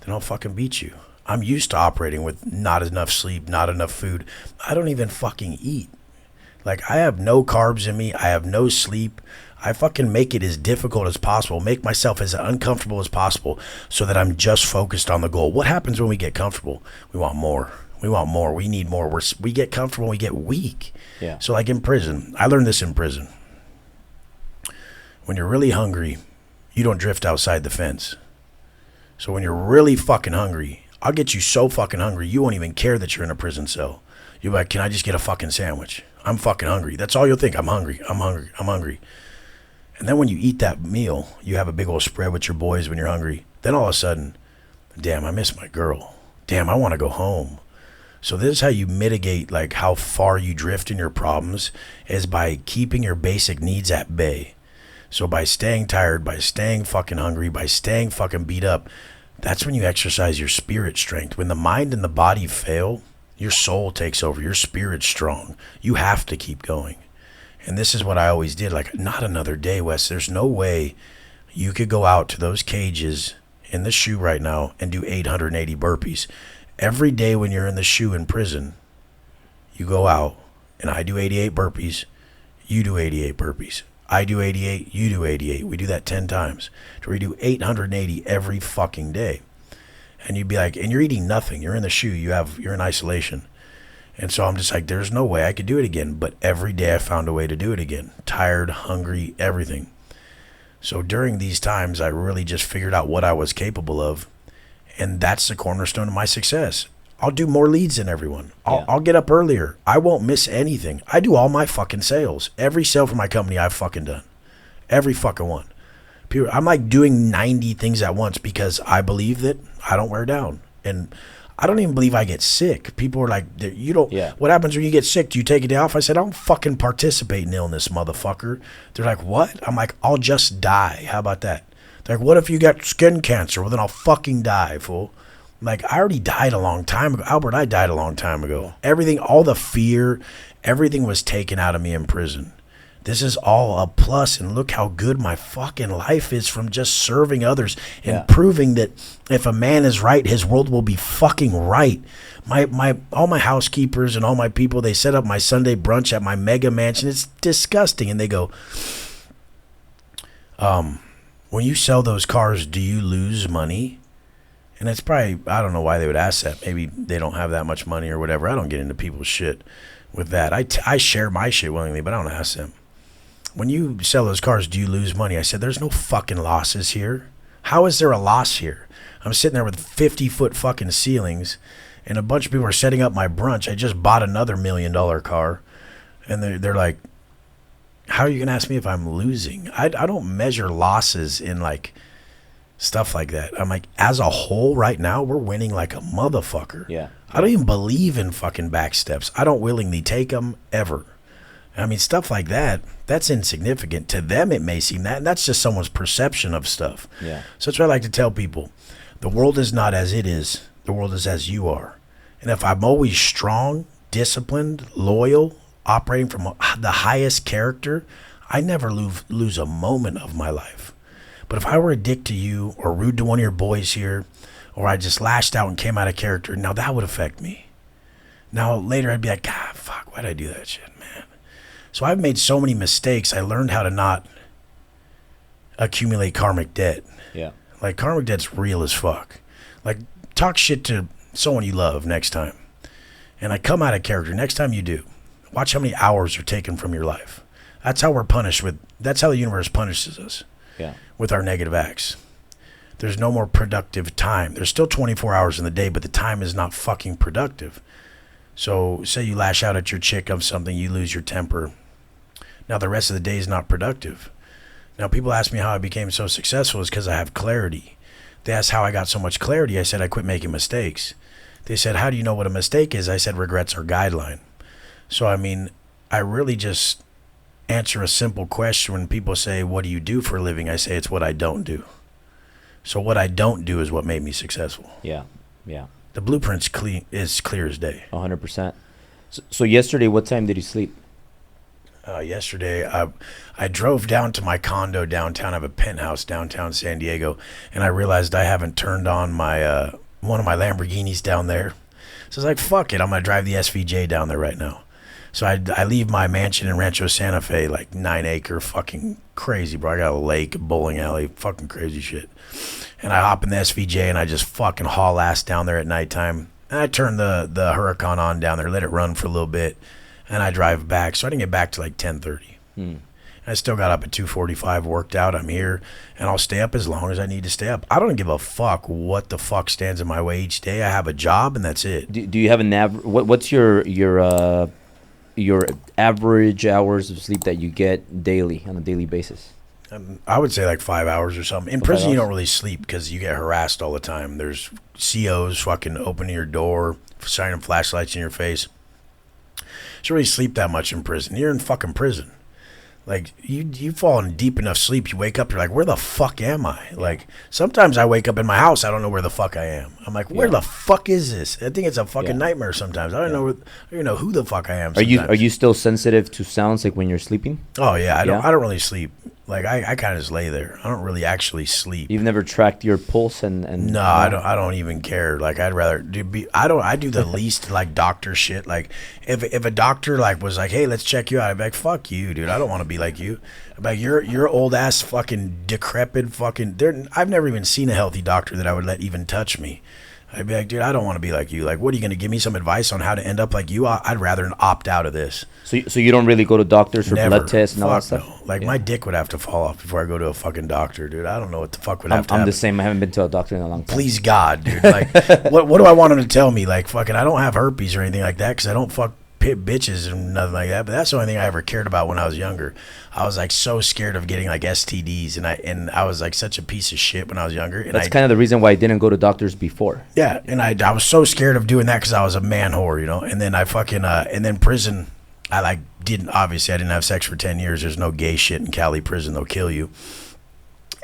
then I'll fucking beat you. I'm used to operating with not enough sleep, not enough food. I don't even fucking eat. Like, I have no carbs in me. I have no sleep. I fucking make it as difficult as possible, make myself as uncomfortable as possible so that I'm just focused on the goal. What happens when we get comfortable? We want more. We want more. We need more. We get comfortable. We get weak. Yeah. So like in prison, I learned this in prison. when you're really hungry, you don't drift outside the fence. So when you're really fucking hungry, I'll get you so fucking hungry, you won't even care that you're in a prison cell. You're like, can I just get a fucking sandwich? I'm fucking hungry. That's all you'll think. I'm hungry. I'm hungry. I'm hungry. And then when you eat that meal, you have a big old spread with your boys when you're hungry. Then all of a sudden, damn, I miss my girl. Damn, I want to go home. So this is how you mitigate like how far you drift in your problems, is by keeping your basic needs at bay. So by staying tired, by staying fucking hungry, by staying fucking beat up, that's when you exercise your spirit strength. When the mind and the body fail, your soul takes over. Your spirit's strong. You have to keep going. And this is what I always did. Like, not another day, Wes. There's no way you could go out to those cages in the shoe right now and do 880 burpees. Every day when you're in the shoe in prison, you go out and I do 88 burpees. You do 88 burpees. I do 88, you do 88. We do that 10 times. So we do 880 every fucking day. And you'd be like, and you're eating nothing. You're in the shoe. You're in isolation. And so I'm just like, there's no way I could do it again. But every day I found a way to do it again. Tired, hungry, everything. So during these times, I really just figured out what I was capable of. And that's the cornerstone of my success. I'll do more leads than everyone. I'll get up earlier. I won't miss anything. I do all my fucking sales. Every sale for my company I've fucking done. Every fucking one. I'm like doing 90 things at once because I believe that I don't wear down. And I don't even believe I get sick. People are like, you don't, what happens when you get sick? Do you take a day off? I said, I don't fucking participate in illness, motherfucker. They're like, what? I'm like, I'll just die. How about that? They're like, what if you got skin cancer? Well, then I'll fucking die, fool. Like, I already died a long time ago. Albert, I died a long time ago. Everything, all the fear, everything was taken out of me in prison. This is all a plus, and look how good my fucking life is from just serving others and proving that if a man is right, his world will be fucking right. All my housekeepers and all my people, they set up my Sunday brunch at my mega mansion. It's disgusting. And they go, when you sell those cars, do you lose money? And it's probably, I don't know why they would ask that. Maybe they don't have that much money or whatever. I don't get into people's shit with that. I share my shit willingly, but I don't ask them. When you sell those cars, do you lose money? I said, there's no fucking losses here. How is there a loss here? I'm sitting there with 50-foot fucking ceilings, and a bunch of people are setting up my brunch. I just bought another $1 million car, and they're like, how are you going to ask me if I'm losing? I don't measure losses in like stuff like that. I'm like, as a whole right now, we're winning like a motherfucker. Yeah. I don't even believe in fucking backsteps. I don't willingly take them ever. I mean, stuff like that, that's insignificant. To them, it may seem that, and that's just someone's perception of stuff. Yeah. So that's what I like to tell people. The world is not as it is. The world is as you are. And if I'm always strong, disciplined, loyal, operating from the highest character, I never lose a moment of my life. But if I were a dick to you or rude to one of your boys here, or I just lashed out and came out of character, now that would affect me. Now later I'd be like, God, fuck, why'd I do that shit, man? So I've made so many mistakes. I learned how to not accumulate karmic debt. Yeah. Like, karmic debt's real as fuck. Like, talk shit to someone you love next time. And I come out of character. Next time you do, watch how many hours are taken from your life. That's how we're punished that's how the universe punishes us. Yeah. With our negative acts. There's no more productive time. There's still 24 hours in the day, but the time is not fucking productive. So say you lash out at your chick of something, you lose your temper. Now the rest of the day is not productive. Now people ask me how I became so successful is because I have clarity. They asked how I got so much clarity. I said I quit making mistakes. They said, how do you know what a mistake is? I said, regrets are guideline. So I mean, I really just answer a simple question when people say, what do you do for a living? I say, it's what I don't do. So what I don't do is what made me successful. Yeah. Yeah. The blueprint's is clear as day. 100%. So yesterday, what time did you sleep? Yesterday, I drove down to my condo downtown. I have a penthouse downtown San Diego, and I realized I haven't turned on my one of my Lamborghinis down there. So I was like, fuck it, I'm going to drive the SVJ down there right now. So I leave my mansion in Rancho Santa Fe, like 9-acre, fucking crazy, bro. I got a lake, a bowling alley, fucking crazy shit. And I hop in the SVJ and I just fucking haul ass down there at nighttime. And I turn the Huracan on down there, let it run for a little bit, and I drive back. So I didn't get back to like 10:30. And I still got up at 2:45, worked out. I'm here, and I'll stay up as long as I need to stay up. I don't give a fuck what the fuck stands in my way each day. I have a job, and that's it. Do you have an what's your average hours of sleep that you get daily on a daily basis? I would say like 5 hours or something. In prison, you don't really sleep because you get harassed all the time. There's COs fucking opening your door, shining flashlights in your face. You don't really sleep that much in prison. You're in fucking prison. Like, you fall in deep enough sleep, you wake up, you're like, where the fuck am I? Like, sometimes I wake up in my house, I don't know where the fuck I am. I'm like, where the fuck is this? I think it's a fucking nightmare sometimes. I don't even know who the fuck I am sometimes. Are you still sensitive to sounds like when you're sleeping? Oh, yeah. I don't really sleep. Like, I kind of just lay there. I don't really actually sleep. You've never tracked your pulse and no, I don't even care. Like, I'd rather I do the least like doctor shit. Like, if a doctor like was like, hey, let's check you out, I'd be like, fuck you, dude. I don't want to be like you. I'm like, you're old ass fucking decrepit fucking. I've never even seen a healthy doctor that I would let even touch me. I'd be like, dude, I don't want to be like you. Like, what are you going to give me some advice on how to end up like you? I'd rather opt out of this. So you don't really go to doctors for Never. blood tests and all that Fuck stuff? no. Like, my dick would have to fall off before I go to a fucking doctor, dude. I don't know what the fuck would have to happen. I'm the same. I haven't been to a doctor in a long time. Please, God, dude. Like, what do I want him to tell me? Like, fucking, I don't have herpes or anything like that because I don't fuck bitches and nothing like that. But that's the only thing I ever cared about when I was younger. I was like so scared of getting like STDs, and I was like such a piece of shit when I was younger. And that's kind of the reason why I didn't go to doctors before. Yeah, and I was so scared of doing that because I was a man whore, you know. And then I fucking and then prison, I didn't have sex for 10 years. There's no gay shit in Cali prison. They'll kill you.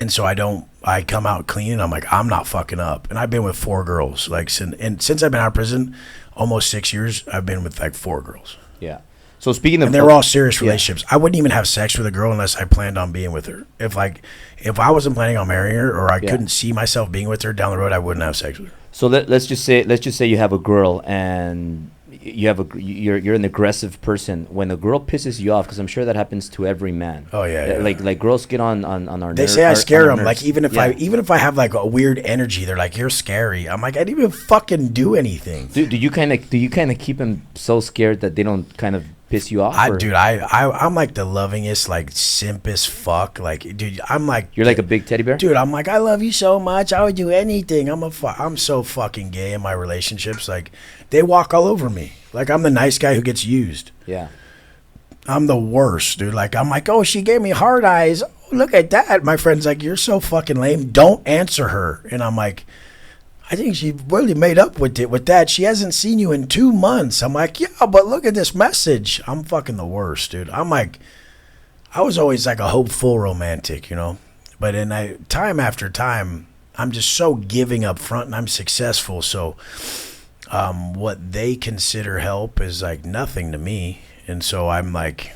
And so I come out clean, and I'm like, I'm not fucking up. And I've been with 4 girls. Like, since I've been out of prison, almost 6 years, I've been with like 4 girls. Yeah. So speaking of, and they were all serious relationships. I wouldn't even have sex with a girl unless I planned on being with her. If I wasn't planning on marrying her, or I couldn't see myself being with her down the road, I wouldn't have sex with her. So let's just say you have a girl and you're an aggressive person. When a girl pisses you off, because I'm sure that happens to every man. Oh yeah. Like girls get on our. They say I scare them. Like even if I have like a weird energy, they're like, you're scary. I'm like, I didn't even fucking do anything. Do you kind of keep them so scared that they don't kind of piss you off? I'm like the lovingest, like simpest fuck. Like, dude, I'm like, you're like a big teddy bear. Dude, I'm like, I love you so much. I would do anything. I'm so fucking gay in my relationships. Like, they walk all over me. Like, I'm the nice guy who gets used. Yeah. I'm the worst, dude. Like, I'm like, oh, she gave me hard eyes. Oh, look at that. My friend's like, you're so fucking lame. Don't answer her. And I'm like, I think she really made up with that. She hasn't seen you in 2 months. I'm like, yeah, but look at this message. I'm fucking the worst, dude. I'm like, I was always like a hopeful romantic, you know. But time after time, I'm just so giving up front, and I'm successful. So what they consider help is like nothing to me. And so I'm like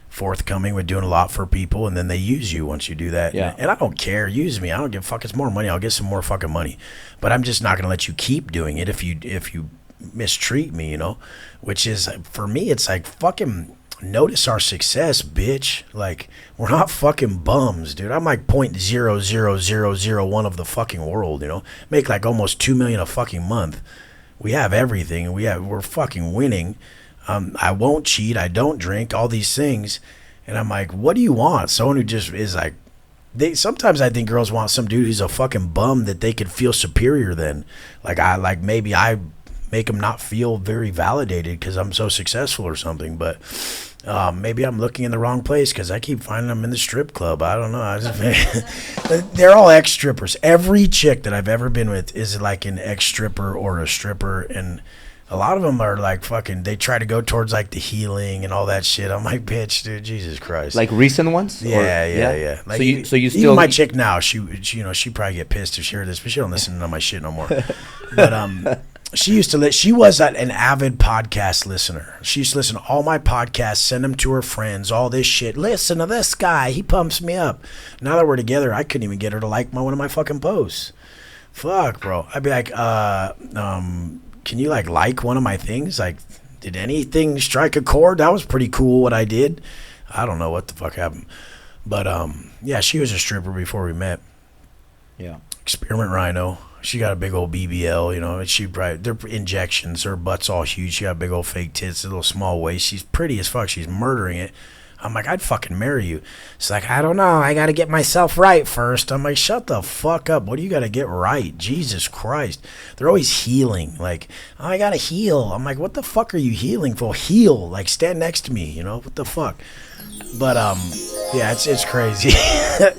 forthcoming with doing a lot for people, and then they use you once you do that. Yeah. And I don't care. Use me. I don't give a fuck. It's more money. I'll get some more fucking money. But I'm just not going to let you keep doing it if you mistreat me, you know? Which is, for me, it's like, fucking notice our success, bitch. Like, we're not fucking bums, dude. I'm like 0.00001 of the fucking world, you know? Make like almost $2 million a fucking month. We have everything, and we're fucking winning. I won't cheat. I don't drink. All these things, and I'm like, what do you want? Someone who just is like, sometimes I think girls want some dude who's a fucking bum that they could feel superior than. Maybe I make them not feel very validated because I'm so successful or something. But maybe I'm looking in the wrong place because I keep finding them in the strip club. I don't know. They're all ex-strippers. Every chick that I've ever been with is like an ex-stripper or a stripper, and a lot of them are like fucking, they try to go towards like the healing and all that shit. I'm like, bitch, dude, Jesus Christ. Like recent ones? Yeah. Like, so you still, even my chick now, she probably get pissed if she heard this, but she don't listen to my shit no more. But she used to she was an avid podcast listener. She used to listen to all my podcasts, send them to her friends, all this shit. Listen to this guy, he pumps me up. Now that we're together, I couldn't even get her to like one of my fucking posts. Fuck, bro. I'd be like, can you like one of my things? Like, did anything strike a chord? That was pretty cool what I did. I don't know what the fuck happened. But yeah, she was a stripper before we met. Yeah. Experiment Rhino. She got a big old BBL, you know. They're injections. Her butt's all huge. She got big old fake tits, a little small waist. She's pretty as fuck. She's murdering it. I'm like, I'd fucking marry you. She's like, I don't know. I got to get myself right first. I'm like, shut the fuck up. What do you got to get right? Jesus Christ. They're always healing. Like, oh, I got to heal. I'm like, what the fuck are you healing for? Heal. Like, stand next to me. You know, what the fuck? But, yeah, it's crazy.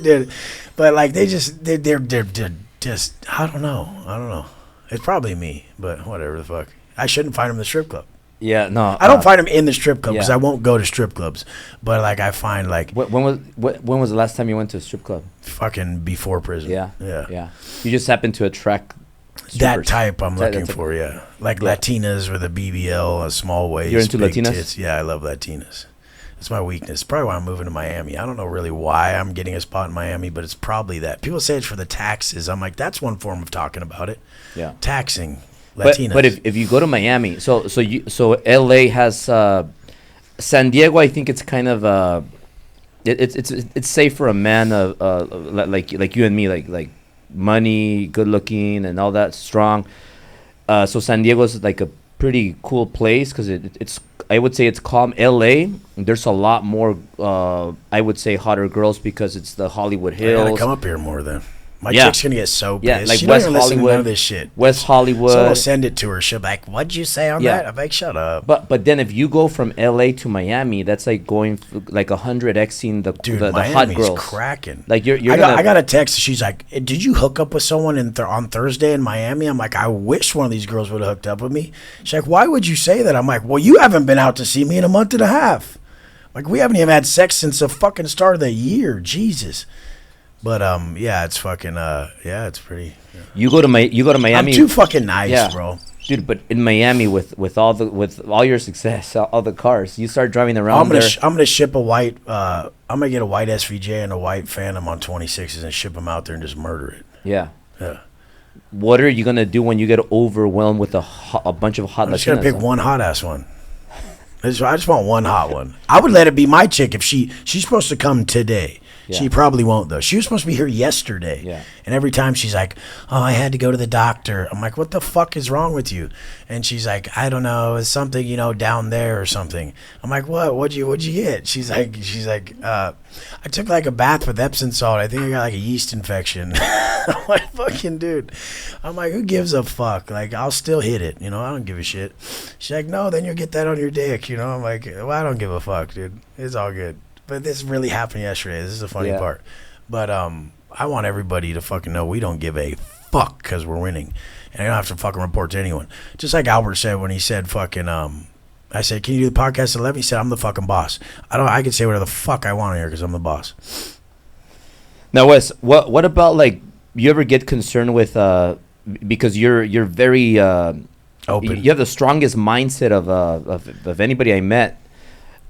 Dude. But, like, they're just, I don't know. It's probably me, but whatever the fuck. I shouldn't find them in the strip club. Yeah, no. I don't find them in the strip club because I won't go to strip clubs. But like I find like when was the last time you went to a strip club? Fucking before prison. Yeah. You just happen to attract strippers. That type I'm looking for. Yeah, like Latinas with a BBL, a small waist. You're into big Latinas? Tits. Yeah, I love Latinas. That's my weakness. Probably why I'm moving to Miami. I don't know really why I'm getting a spot in Miami, but it's probably that. People say it's for the taxes. I'm like, that's one form of talking about it. Yeah, taxing. Latinas. But if you go to Miami, so LA has San Diego. I think it's kind of it's safe for a man like you and me, like money, good looking, and all that strong. So San Diego is like a pretty cool place because it's I would say it's calm. LA, there's a lot more I would say hotter girls because it's the Hollywood Hills. I gotta come up here more then. My chick's gonna get so pissed. Yeah, like she West don't even listen to none of Hollywood. this shit. West Hollywood. So I'll send it to her. She'll be like, "What'd you say on that?" I'm like, "Shut up." But then if you go from LA to Miami, that's like going like 100xing the hot girls. Cracking. Like I got a text. She's like, "Did you hook up with someone on Thursday in Miami?" I'm like, "I wish one of these girls would have hooked up with me." She's like, "Why would you say that?" I'm like, "Well, you haven't been out to see me in a month and a half. Like we haven't even had sex since the fucking start of the year. Jesus." But yeah, it's fucking yeah, it's pretty. Yeah. You go to Miami. I'm too fucking nice, bro. Dude, but in Miami with all your success, all the cars, you start driving around. I'm gonna ship a white. I'm gonna get a white SVJ and a white Phantom on 26s and ship them out there and just murder it. Yeah. Yeah. What are you gonna do when you get overwhelmed with a bunch of hot? I'm just gonna pick one hot ass one. I just want one hot one. I would let it be my chick if she's supposed to come today. Yeah. She probably won't though. She was supposed to be here yesterday. Yeah. And every time she's like, "Oh, I had to go to the doctor." I'm like, "What the fuck is wrong with you?" And she's like, "I don't know. It's something, down there or something." I'm like, "What? What'd you get?" She's like, I took like a bath with Epsom salt. I think I got like a yeast infection. I'm like, fucking dude. I'm like, who gives a fuck? Like, I'll still hit it. I don't give a shit. She's like, "No, then you'll get that on your dick." I'm like, well, I don't give a fuck, dude. It's all good. But this really happened yesterday. This is the funny part. But I want everybody to fucking know we don't give a fuck because we're winning. And I don't have to fucking report to anyone. Just like Albert said when he said fucking, I said, "Can you do the podcast at 11?" He said, "I'm the fucking boss. I can say whatever the fuck I want here because I'm the boss." Now, Wes, what about like, you ever get concerned with, because you're very open. You have the strongest mindset of anybody I met.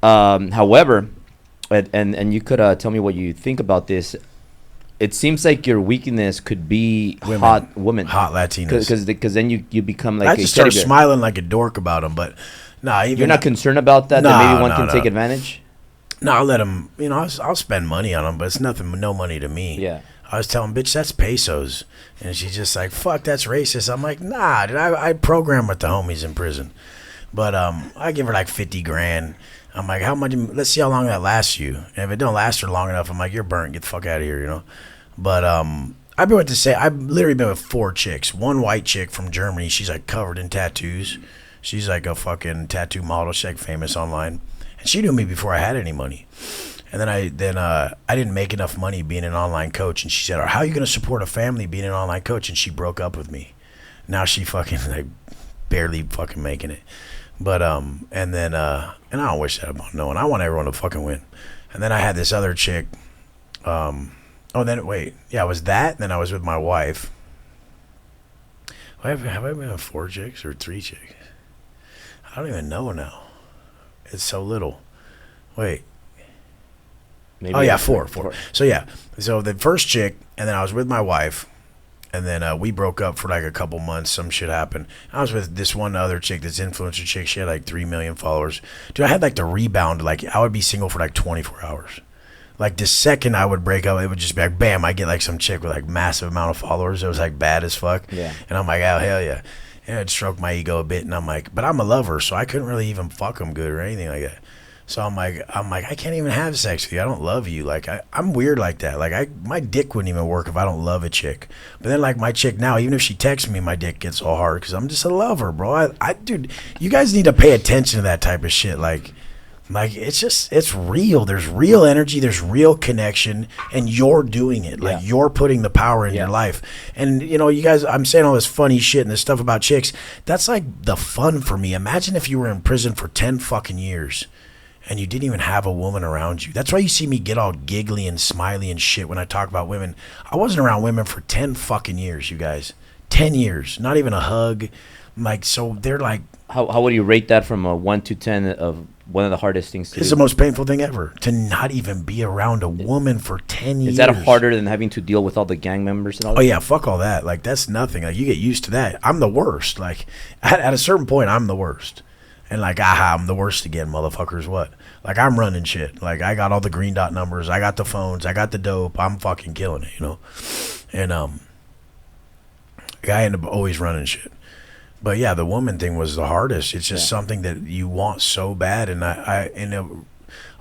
However, and you could tell me what you think about this. It seems like your weakness could be hot women, hot Latinas, because then you become like I just start smiling like a dork about them. But nah, you're not concerned about that. That maybe one can take advantage. No, I'll let them. I'll spend money on them, but it's no money to me. Yeah. I was telling bitch that's pesos, and she's just like, "Fuck, that's racist." I'm like, "Nah, dude, I program with the homies in prison, but I give her like 50 grand. I'm like, how much? Let's see how long that lasts you. And if it don't last her long enough, I'm like, you're burnt. Get the fuck out of here, But I've literally been with 4 chicks. One white chick from Germany. She's like covered in tattoos. She's like a fucking tattoo model. She's like famous online, and she knew me before I had any money. And then I didn't make enough money being an online coach, and she said, "How are you gonna support a family being an online coach?" And she broke up with me. Now she fucking like barely fucking making it. But and I don't wish that about no one. I want everyone to fucking win. And then I had this other chick. It was that. And then I was with my wife. Have I been with 4 chicks or 3 chicks? I don't even know now. It's so little. Wait. Maybe 4. So yeah. So the first chick, and then I was with my wife. And then we broke up for like a couple months. Some shit happened. I was with this one other chick, this influencer chick. She had like 3 million followers. Dude, I had like the rebound. Like I would be single for like 24 hours. Like the second I would break up, it would just be like, bam, I get like some chick with like massive amount of followers. It was like bad as fuck. Yeah. And I'm like, oh, hell yeah. And it stroked my ego a bit. And I'm like, but I'm a lover, so I couldn't really even fuck them good or anything like that. So I'm like, I can't even have sex with you. I don't love you. Like I'm weird like that. Like my dick wouldn't even work if I don't love a chick. But then like my chick now, even if she texts me, my dick gets all hard because I'm just a lover, bro. Dude, you guys need to pay attention to that type of shit. Like it's real. There's real energy. There's real connection, and you're doing it. Like you're putting the power in your life. And you know, you guys, I'm saying all this funny shit and this stuff about chicks. That's like the fun for me. Imagine if you were in prison for 10 fucking years. And you didn't even have a woman around you. That's why you see me get all giggly and smiley and shit when I talk about women. I wasn't around women for 10 fucking years, you guys. 10 years. Not even a hug. Like, so they're like... How would you rate that from a 1 to 10 of one of the hardest things to do? It's the most painful thing ever. To not even be around a woman for 10 years. Is that harder than having to deal with all the gang members and all that? Oh, yeah. Fuck all that. Like, that's nothing. Like, you get used to that. I'm the worst. Like, at a certain point, I'm the worst. And like, I'm the worst again, motherfuckers. What? Like, I'm running shit. Like, I got all the green dot numbers. I got the phones. I got the dope. I'm fucking killing it, you know? And I end up always running shit. But yeah, the woman thing was the hardest. It's just something that you want so bad. And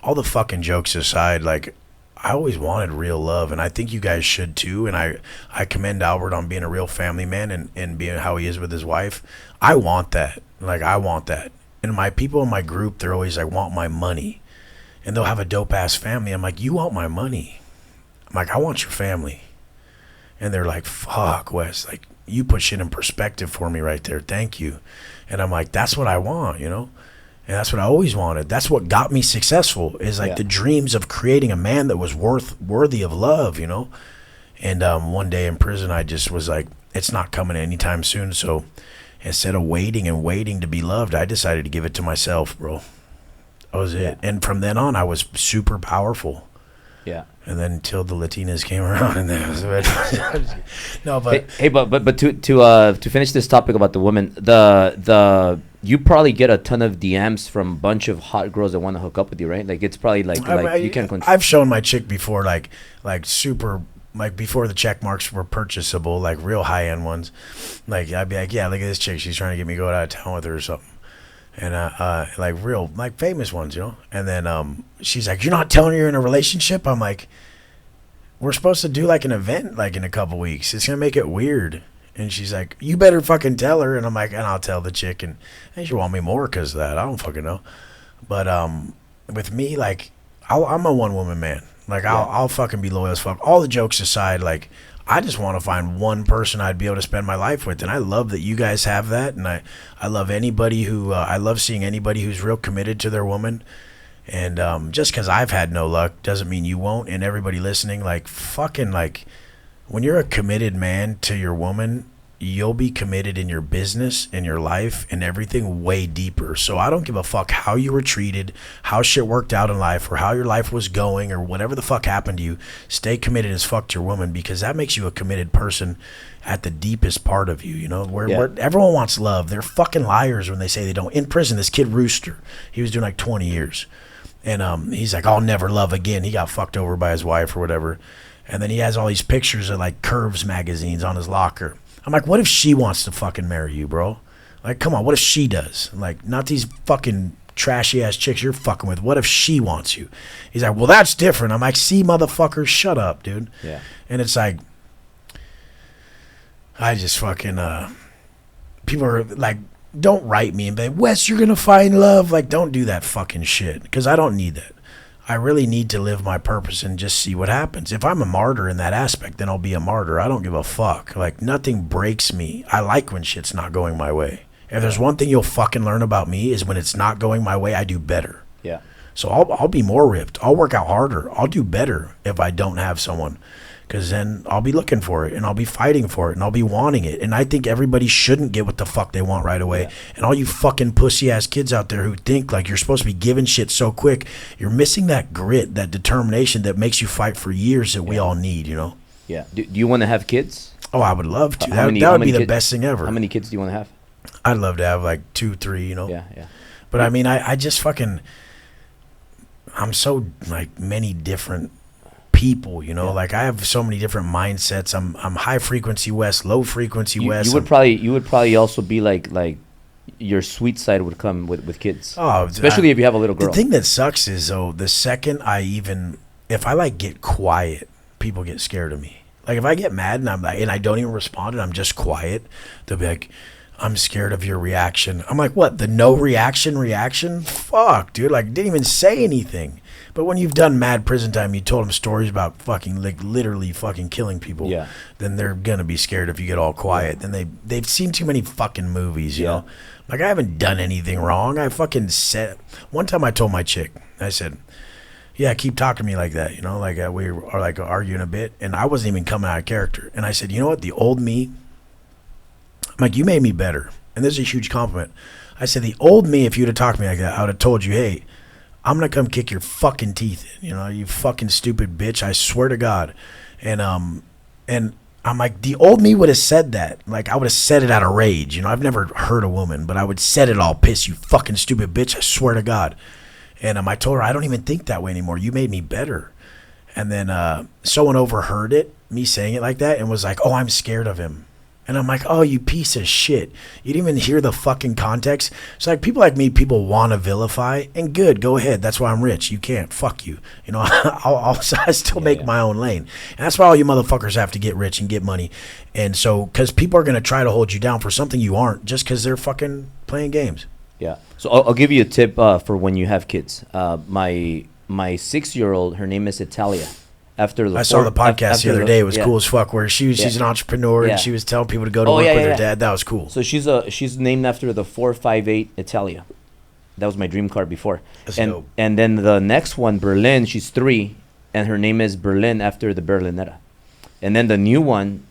all the fucking jokes aside, like, I always wanted real love. And I think you guys should too. And I commend Albert on being a real family man and being how he is with his wife. I want that. Like, I want that. And my people in my group, they're always like, want my money. And they'll have a dope-ass family. I'm like, you want my money? I'm like, I want your family. And they're like, fuck, Wes. Like, you put shit in perspective for me right there. Thank you. And I'm like, that's what I want, you know? And that's what I always wanted. That's what got me successful is like the dreams of creating a man that was worthy of love, you know? And one day in prison, I just was like, it's not coming anytime soon, so... Instead of waiting to be loved, I decided to give it to myself, bro. That was it. And from then on, I was super powerful. Yeah. And then until the Latinas came around, and then it was no, but but to finish this topic about the women, you probably get a ton of DMs from a bunch of hot girls that want to hook up with you, right? Like it's probably you can't control. I've shown my chick before, like super. Like before the check marks were purchasable, like real high end ones. Like I'd be like, yeah, look at this chick. She's trying to get me to go out of town with her or something. And like real, like famous ones, you know. And then she's like, you're not telling her you're in a relationship? I'm like, we're supposed to do like an event like in a couple weeks. It's gonna make it weird. And she's like, you better fucking tell her. And I'm like, and I'll tell the chick. And she want me more because of that. I don't fucking know. But with me, like, I'm a one woman man. Like, I'll fucking be loyal as fuck. All the jokes aside, like, I just want to find one person I'd be able to spend my life with. And I love that you guys have that. And I love anybody who, I love seeing anybody who's real committed to their woman. And just because I've had no luck doesn't mean you won't. And everybody listening, like, fucking, like, when you're a committed man to your woman, you'll be committed in your business, in your life, and everything way deeper. So I don't give a fuck how you were treated, how shit worked out in life, or how your life was going, or whatever the fuck happened to you. Stay committed as fuck to your woman, because that makes you a committed person at the deepest part of you, you know? Where everyone wants love. They're fucking liars when they say they don't. In prison, this kid Rooster, he was doing like 20 years. And he's like, I'll never love again. He got fucked over by his wife or whatever. And then he has all these pictures of like Curves magazines on his locker. I'm like, what if she wants to fucking marry you, bro? Like, come on, what if she does? Like, not these fucking trashy ass chicks you're fucking with. What if she wants you? He's like, well, that's different. I'm like, see, motherfucker, shut up, dude. Yeah. And it's like, I just fucking, people are like, don't write me and be like, Wes, you're gonna find love. Like, don't do that fucking shit, because I don't need that. I really need to live my purpose and just see what happens. If I'm a martyr in that aspect, then I'll be a martyr. I don't give a fuck. Like, nothing breaks me. I like when shit's not going my way. If there's one thing you'll fucking learn about me is when it's not going my way, I do better. Yeah. So I'll be more ripped. I'll work out harder. I'll do better if I don't have someone. Because then I'll be looking for it, and I'll be fighting for it, and I'll be wanting it. And I think everybody shouldn't get what the fuck they want right away. Yeah. And all you fucking pussy-ass kids out there who think like you're supposed to be giving shit so quick, you're missing that grit, that determination that makes you fight for years that we all need, you know? Yeah. Do you want to have kids? Oh, I would love to. That would be the best thing ever. How many kids do you want to have? I'd love to have like 2, 3, you know? Yeah, yeah. But I mean, I just fucking, I'm so like many different people, you know, like I have so many different mindsets. I'm high frequency Wes, low frequency Wes. You would probably also be like your sweet side would come with kids. Oh, Especially if you have a little girl. The thing that sucks is though, the second if I like get quiet, people get scared of me. Like if I get mad and I don't even respond and I'm just quiet, they'll be like, I'm scared of your reaction. I'm like, what? The no reaction? Fuck, dude. Like, didn't even say anything. But when you've done mad prison time, you told them stories about fucking, like, literally fucking killing people. Yeah. Then they're gonna be scared if you get all quiet. Then they've seen too many fucking movies, you know. Like I haven't done anything wrong. I fucking said one time I told my chick, I said, yeah, keep talking to me like that, you know, like we are like arguing a bit, and I wasn't even coming out of character. And I said, you know what, the old me. I'm like, you made me better. And this is a huge compliment. I said, the old me, if you'd have talked to me like that, I would have told you, hey, I'm going to come kick your fucking teeth in, you know, you fucking stupid bitch. I swear to God. And I'm like, the old me would have said that. Like, I would have said it out of rage. You know, I've never hurt a woman, but I would said it all pissed, you fucking stupid bitch. I swear to God. And I told her, I don't even think that way anymore. You made me better. And then someone overheard it, me saying it like that, and was like, oh, I'm scared of him. And I'm like, oh, you piece of shit. You didn't even hear the fucking context. So, like, people like me, people want to vilify. And good, go ahead. That's why I'm rich. You can't. Fuck you. You know, I still make my own lane. And that's why all you motherfuckers have to get rich and get money. And so, because people are going to try to hold you down for something you aren't just because they're fucking playing games. Yeah. So, I'll give you a tip for when you have kids. My 6-year-old, her name is Italia. I saw the podcast the other day. It was cool as fuck. Where she's an entrepreneur and she was telling people to go to work with her dad. That was cool. So she's named after the 458 Italia. That was my dream car before. That's dope. And then the next one, Berlin. She's 3, and her name is Berlin after the Berlinetta. And then the new one,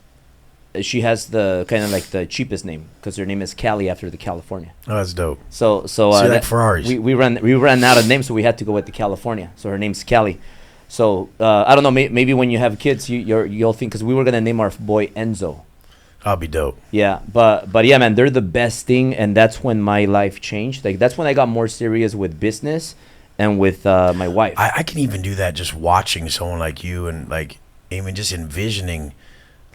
she has the kind of like the cheapest name because her name is Cali after the California. Oh, that's dope. So like Ferraris. We ran out of names, so we had to go with the California. So her name's Cali. So I don't know. Maybe when you have kids, you'll think, because we were gonna name our boy Enzo. I'll be dope. Yeah, but yeah, man, they're the best thing, and that's when my life changed. Like that's when I got more serious with business and with my wife. I can even do that just watching someone like you, and like even just envisioning,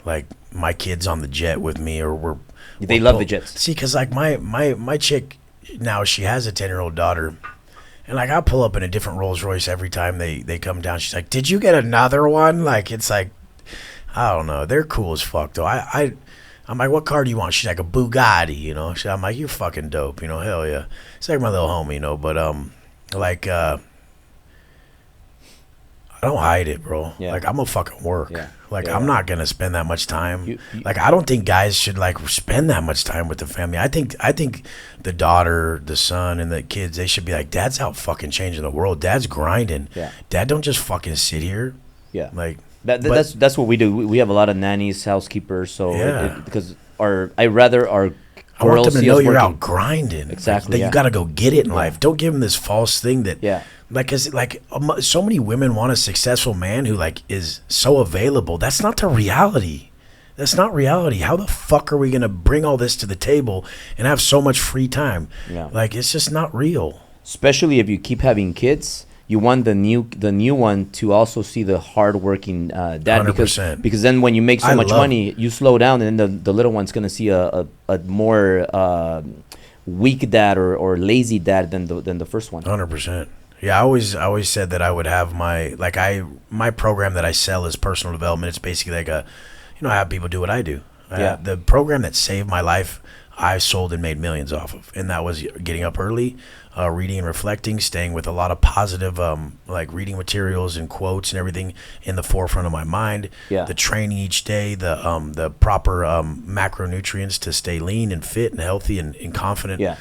like my kids on the jet with me, or they love the jets. See, because like my chick now, she has a 10-year-old daughter. And, like, I pull up in a different RollsRoyce every time they come down. She's like, did you get another one? Like, it's like, I don't know. They're cool as fuck, though. I'm like, what car do you want? She's like, a Bugatti, you know? I'm like, you're fucking dope, you know? Hell yeah. It's like my little homie, you know? But, like, I don't hide it, bro. Yeah. Like, I'm gonna fucking work. Yeah. Like, I'm not gonna spend that much time. Like, I don't think guys should like spend that much time with the family. I think the daughter, the son, and the kids, they should be like, Dad's out fucking changing the world. Dad's grinding. Yeah. Dad don't just fucking sit here. Yeah. Like that's what we do. We have a lot of nannies, housekeepers. So because I rather our I want them to know you're out grinding. Exactly. Like, that you got to go get it in life. Don't give them this false thing that, like, cause like so many women want a successful man who like is so available. That's not the reality. That's not reality. How the fuck are we gonna bring all this to the table and have so much free time? Yeah. Like, it's just not real. Especially if you keep having kids. You want the new one to also see the hardworking dad 100%. because then when you make so much money, you slow down, and then the little one's gonna see a more weak dad or lazy dad than the first one. 100%. Yeah, I always said that I would have my program that I sell is personal development. It's basically like I have people do what I do. The program that saved my life, I sold and made millions off of, and that was getting up early, reading and reflecting, staying with a lot of positive, like reading materials and quotes and everything in the forefront of my mind. Yeah. The training each day, the proper macronutrients to stay lean and fit and healthy and confident. Yeah.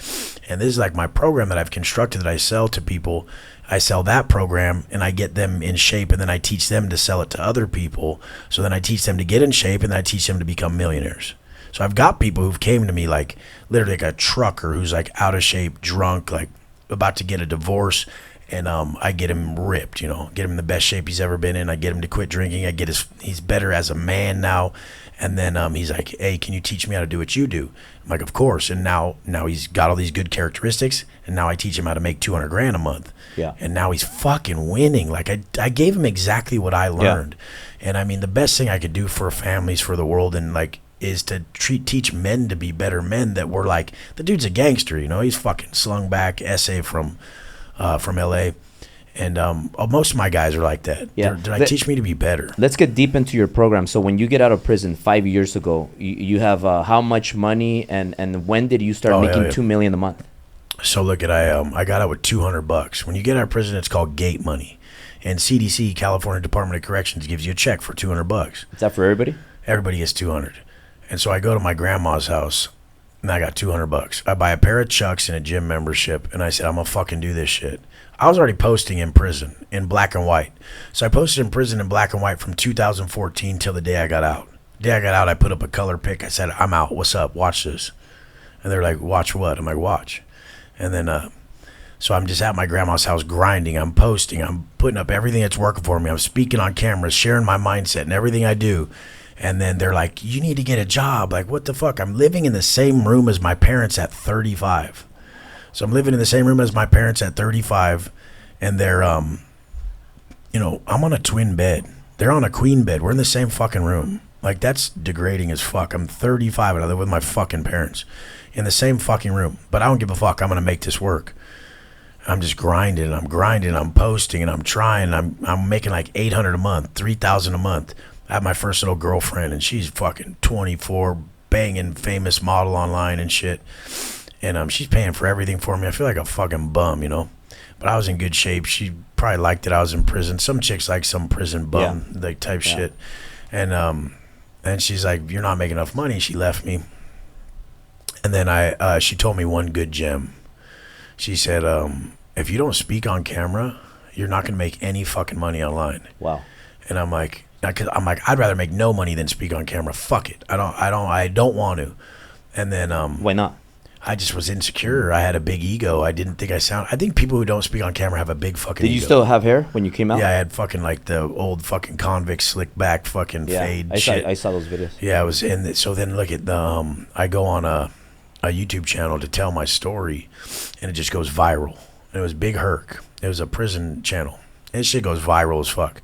And this is like my program that I've constructed that I sell to people. I sell that program and I get them in shape, and then I teach them to sell it to other people. So then I teach them to get in shape, and then I teach them to become millionaires. So I've got people who've came to me like literally like a trucker who's like out of shape, drunk, like about to get a divorce, and I get him ripped, get him in the best shape he's ever been in. I get him to quit drinking. He's better as a man now. And then he's like, hey, can you teach me how to do what you do? I'm like, of course. And now he's got all these good characteristics, and now I teach him how to make $200,000 a month. Yeah. And now he's fucking winning. Like I gave him exactly what I learned. Yeah. And I mean, the best thing I could do for families, for the world, and like is to teach men to be better men. That were like, the dude's a gangster, you know. He's fucking slung back, essay from LA. And most of my guys are like that. Yeah. They're like, teach me to be better. Let's get deep into your program. So when you get out of prison 5 years ago, you have how much money, and when did you start making $2 million a month? So look at I got out with $200. When you get out of prison, it's called gate money, and CDC, California Department of Corrections, gives you a check for $200. Is that for everybody? Everybody gets 200. And so I go to my grandma's house, and I got $200. I buy a pair of Chucks and a gym membership, and I said, I'm gonna fucking do this shit. I was already posting in prison in black and white. So I posted in prison in black and white from 2014 till the day I got out. The day I got out, I put up a color pic. I said, I'm out. What's up? Watch this. And they're like, watch what? I'm like, watch. And then, so I'm just at my grandma's house grinding. I'm posting. I'm putting up everything that's working for me. I'm speaking on camera, sharing my mindset and everything I do. And then they're like, you need to get a job. Like, what the fuck? I'm living in the same room as my parents at 35. So I'm living in the same room as my parents at 35. And they're, you know, I'm on a twin bed. They're on a queen bed. We're in the same fucking room. Like, that's degrading as fuck. I'm 35 and I live with my fucking parents in the same fucking room. But I don't give a fuck. I'm going to make this work. I'm just grinding. I'm posting, and I'm trying. I'm making like $800 a month, $3,000 a month. I have my first little girlfriend, and she's fucking 24, banging famous model online and shit. And she's paying for everything for me. I feel like a fucking bum, you know. But I was in good shape. She probably liked that I was in prison. Some chicks like some prison bum, like type shit. And she's like, you're not making enough money. She left me. And then she told me one good gem. She said, if you don't speak on camera, you're not gonna make any fucking money online. Wow. And I'm like, I'd rather make no money than speak on camera. Fuck it. I don't want to. And then why not? I just was insecure. I had a big ego. I didn't think I think people who don't speak on camera have a big fucking ego. Did you still have hair when you came out? Yeah, I had fucking like the old fucking convict slick back fucking fade shit. I saw those videos. Yeah, I was in it. So then look at the I go on a YouTube channel to tell my story, and it just goes viral. And it was Big Herc. It was a prison channel. And this shit goes viral as fuck.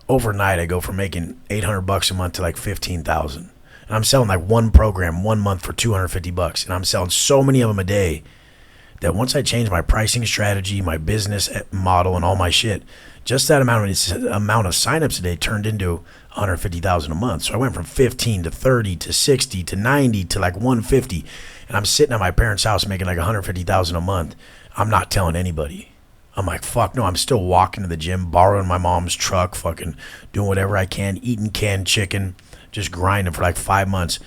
Overnight, I go from making $800 a month to like 15,000. And I'm selling like one program 1 month for $250. And I'm selling so many of them a day that once I changed my pricing strategy, my business model, and all my shit, just that amount of signups a day turned into $150,000 a month. So I went from 15 to 30 to 60 to 90 to like 150. And I'm sitting at my parents' house making like $150,000 a month. I'm not telling anybody. I'm like, fuck no. I'm still walking to the gym, borrowing my mom's truck, fucking doing whatever I can, eating canned chicken, just grinding for like 5 months.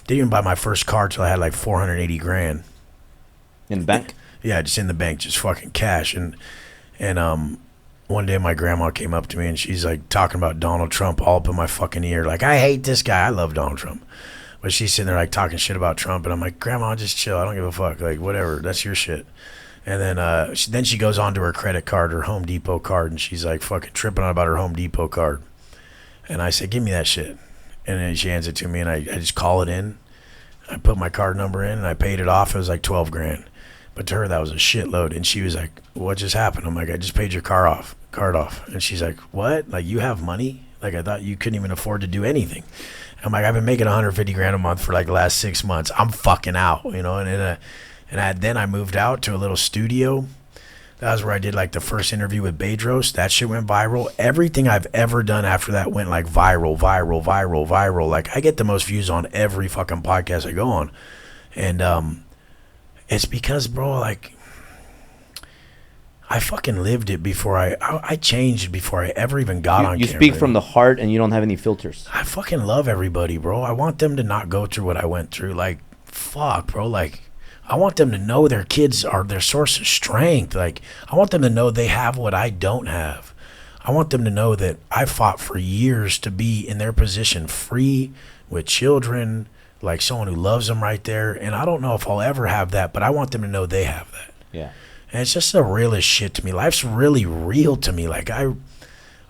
Didn't even buy my first car till I had like 480 grand. In the bank? Yeah, just in the bank, just fucking cash. And one day my grandma came up to me and she's like talking about Donald Trump all up in my fucking ear. Like, I hate this guy. I love Donald Trump. But she's sitting there like talking shit about Trump. And I'm like, Grandma, just chill. I don't give a fuck. Like, whatever. That's your shit. And then she goes on to her credit card, her Home Depot card, and she's like fucking tripping on about her Home Depot card. And I said, give me that shit. And then she hands it to me, and I just call it in. I put my card number in, and I paid it off. It was like 12 grand. But to her, that was a shitload. And she was like, what just happened? I'm like, I just paid your card off. And she's like, what? Like, you have money? Like, I thought you couldn't even afford to do anything. I'm like, I've been making 150 grand a month for like the last 6 months. I'm fucking out, you know? Then I moved out to a little studio. That was where I did like the first interview with Bedros. That shit went viral. Everything I've ever done after that went like viral. Like, I get the most views on every fucking podcast I go on. And it's because, bro, like, I fucking lived it before I changed before I ever even got on camera. You speak from the heart and you don't have any filters. I fucking love everybody, bro. I want them to not go through what I went through. Like, fuck, bro. Like, I want them to know their kids are their source of strength. Like, I want them to know they have what I don't have. I want them to know that I fought for years to be in their position, free, with children, like someone who loves them right there. And I don't know if I'll ever have that, but I want them to know they have that. Yeah. And it's just the realest shit to me. Life's really real to me. Like, I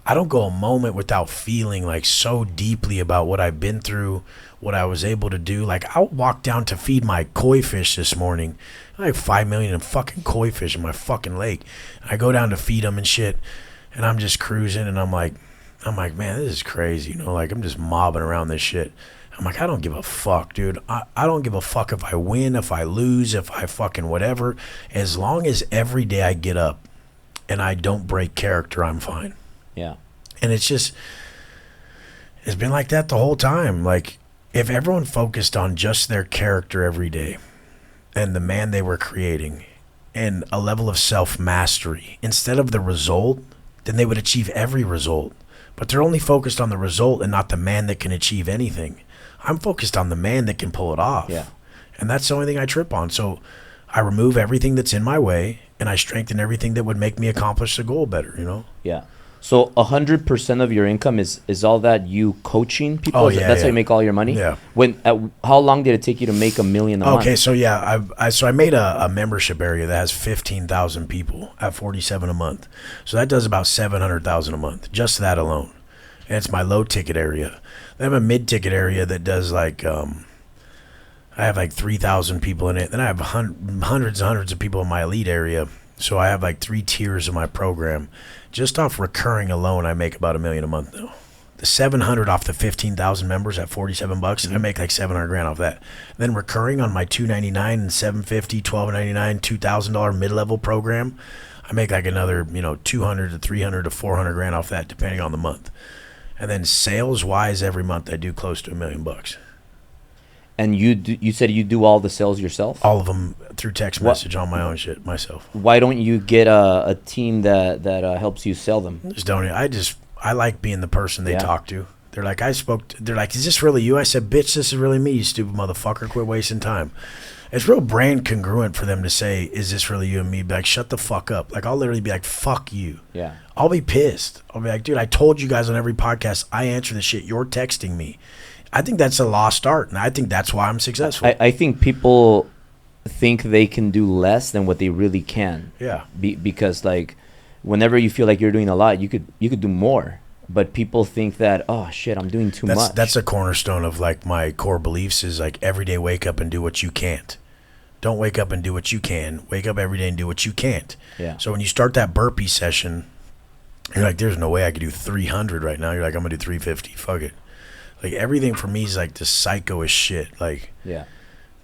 don't go a moment without feeling like so deeply about what I've been through, what I was able to do. Like, I'll walk down to feed my koi fish this morning. I have 5 million in fucking koi fish in my fucking lake. I go down to feed them and shit, and I'm just cruising, and I'm like, man, this is crazy, you know? Like, I'm just mobbing around this shit. I'm like, I don't give a fuck, dude. I don't give a fuck if I win, if I lose, if I fucking whatever. As long as every day I get up and I don't break character, I'm fine. Yeah. And it's been like that the whole time. Like, if everyone focused on just their character every day and the man they were creating and a level of self-mastery instead of the result, then they would achieve every result. But they're only focused on the result and not the man that can achieve anything. I'm focused on the man that can pull it off. Yeah. And that's the only thing I trip on. So I remove everything that's in my way and I strengthen everything that would make me accomplish the goal better, you know? Yeah. So 100% of your income is all that you coaching people? Oh, yeah, That's yeah. how you make all your money? Yeah. How long did it take you to make $1 million a month? Okay, so yeah, I made a membership area that has 15,000 people at $47 a month. So that does about $700,000 a month, just that alone. And it's my low ticket area. I have a mid ticket area that does like I have like 3,000 people in it. Then I have hundreds and hundreds of people in my elite area. So I have like 3 tiers of my program. Just off recurring alone, I make about $1 million a month though. The 700 off the 15,000 members at $47, I make like $700,000 off that. Then recurring on my $299 and $750, $1,299, $2,000 mid-level program, I make like another, $200 to $300 to $400,000 off that, depending on the month. And then sales-wise, every month I do close to $1 million. And you said you do all the sales yourself? All of them through text message on my own shit myself. Why don't you get a team that helps you sell them? Just don't. I like being the person they talk to. They're like, they're like, is this really you? I said, bitch, this is really me, you stupid motherfucker. Quit wasting time. It's real brand congruent for them to say, is this really you? And me be like, shut the fuck up. Like, I'll literally be like, fuck you. Yeah. I'll be pissed. I'll be like, dude, I told you guys on every podcast, I answer the shit. You're texting me. I think that's a lost art, and I think that's why I'm successful. I think people think they can do less than what they really can. Yeah. Because like, whenever you feel like you're doing a lot, you could do more. But people think that, oh shit, I'm doing too much. That's a cornerstone of like my core beliefs is like every day wake up and do what you can't. Don't wake up and do what you can. Wake up every day and do what you can't. Yeah. So when you start that burpee session, you're like, there's no way I could do 300 right now. You're like, I'm gonna do 350. Fuck it. Like everything for me is like the psycho-ish shit. Like, yeah,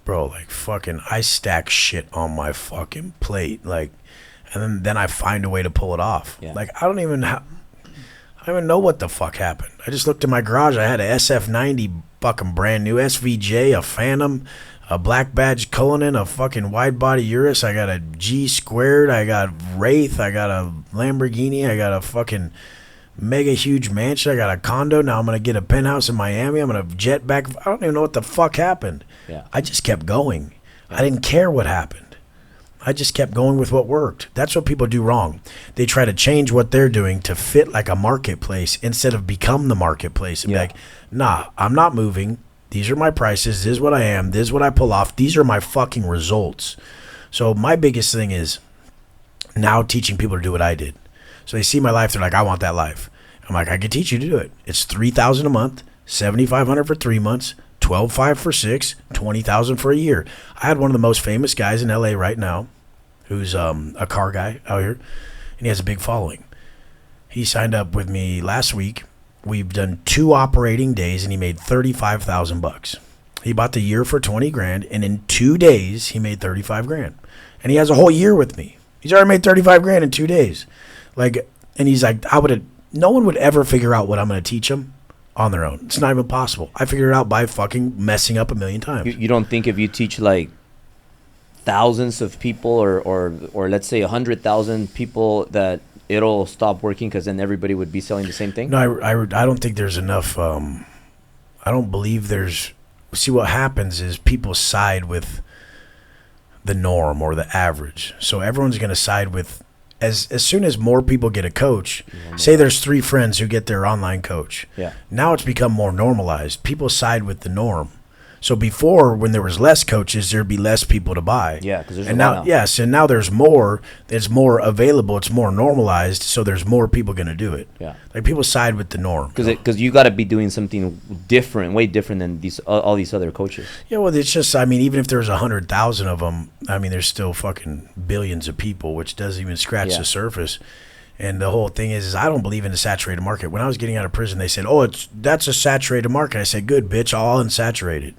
bro, like fucking, I stack shit on my fucking plate. Like, and then I find a way to pull it off. Yeah. Like I don't even know what the fuck happened. I just looked in my garage. I had a SF90 fucking brand new SVJ, a Phantom, a Black Badge Cullinan, a fucking wide body Urus. I got a G squared. I got Wraith. I got a Lamborghini. I got a fucking mega huge mansion. I got a condo. Now I'm going to get a penthouse in Miami. I'm going to jet back. I don't even know what the fuck happened. Yeah. I just kept going. I didn't care what happened. I just kept going with what worked. That's what people do wrong. They try to change what they're doing to fit like a marketplace instead of become the marketplace and be like, nah, I'm not moving. These are my prices. This is what I am. This is what I pull off. These are my fucking results. So my biggest thing is now teaching people to do what I did. So they see my life. They're like, I want that life. I'm like, I can teach you to do it. It's $3,000 a month, $7,500 for 3 months, $12,500 for 6, $20,000 for a year. I had one of the most famous guys in LA right now, who's a car guy out here, and he has a big following. He signed up with me last week. We've done 2 operating days, and he made $35,000. He bought the year for $20,000, and in 2 days, he made $35,000. And he has a whole year with me. He's already made $35,000 in 2 days. Like, and he's like, no one would ever figure out what I'm going to teach them on their own. It's not even possible. I figured it out by fucking messing up 1,000,000 times. You don't think if you teach like thousands of people or let's say 100,000 people that it'll stop working because then everybody would be selling the same thing? No, I don't think there's enough. I don't believe there's. See, what happens is people side with the norm or the average. So everyone's going to side with. As soon as more people get a coach, say there's 3 friends who get their online coach. Yeah. Now it's become more normalized. People side with the norm. So before, when there was less coaches, there'd be less people to buy. Yeah, because there's and a lot now, now. yes, and now there's more. It's more available. It's more normalized. So there's more people going to do it. Yeah. Like people side with the norm. Because you got to be doing something different, way different than these all these other coaches. Yeah, well, it's just, I mean, even if there's 100,000 of them, I mean, there's still fucking billions of people, which doesn't even scratch the surface. And the whole thing is I don't believe in the saturated market. When I was getting out of prison, they said, "Oh, that's a saturated market." I said, "Good, bitch, I'll unsaturate it."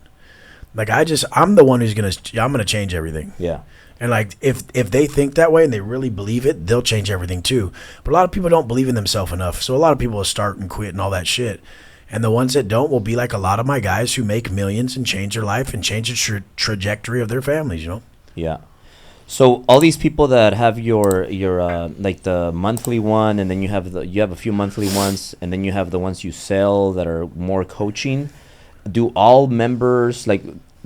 Like I'm the one I'm gonna change everything. Yeah. And like if they think that way and they really believe it, they'll change everything too. But a lot of people don't believe in themselves enough. So a lot of people will start and quit and all that shit. And the ones that don't will be like a lot of my guys who make millions and change their life and change the trajectory of their families, you know? Yeah. So all these people that have your like the monthly one, and then you have a few monthly ones, and then you have the ones you sell that are more coaching. Do all members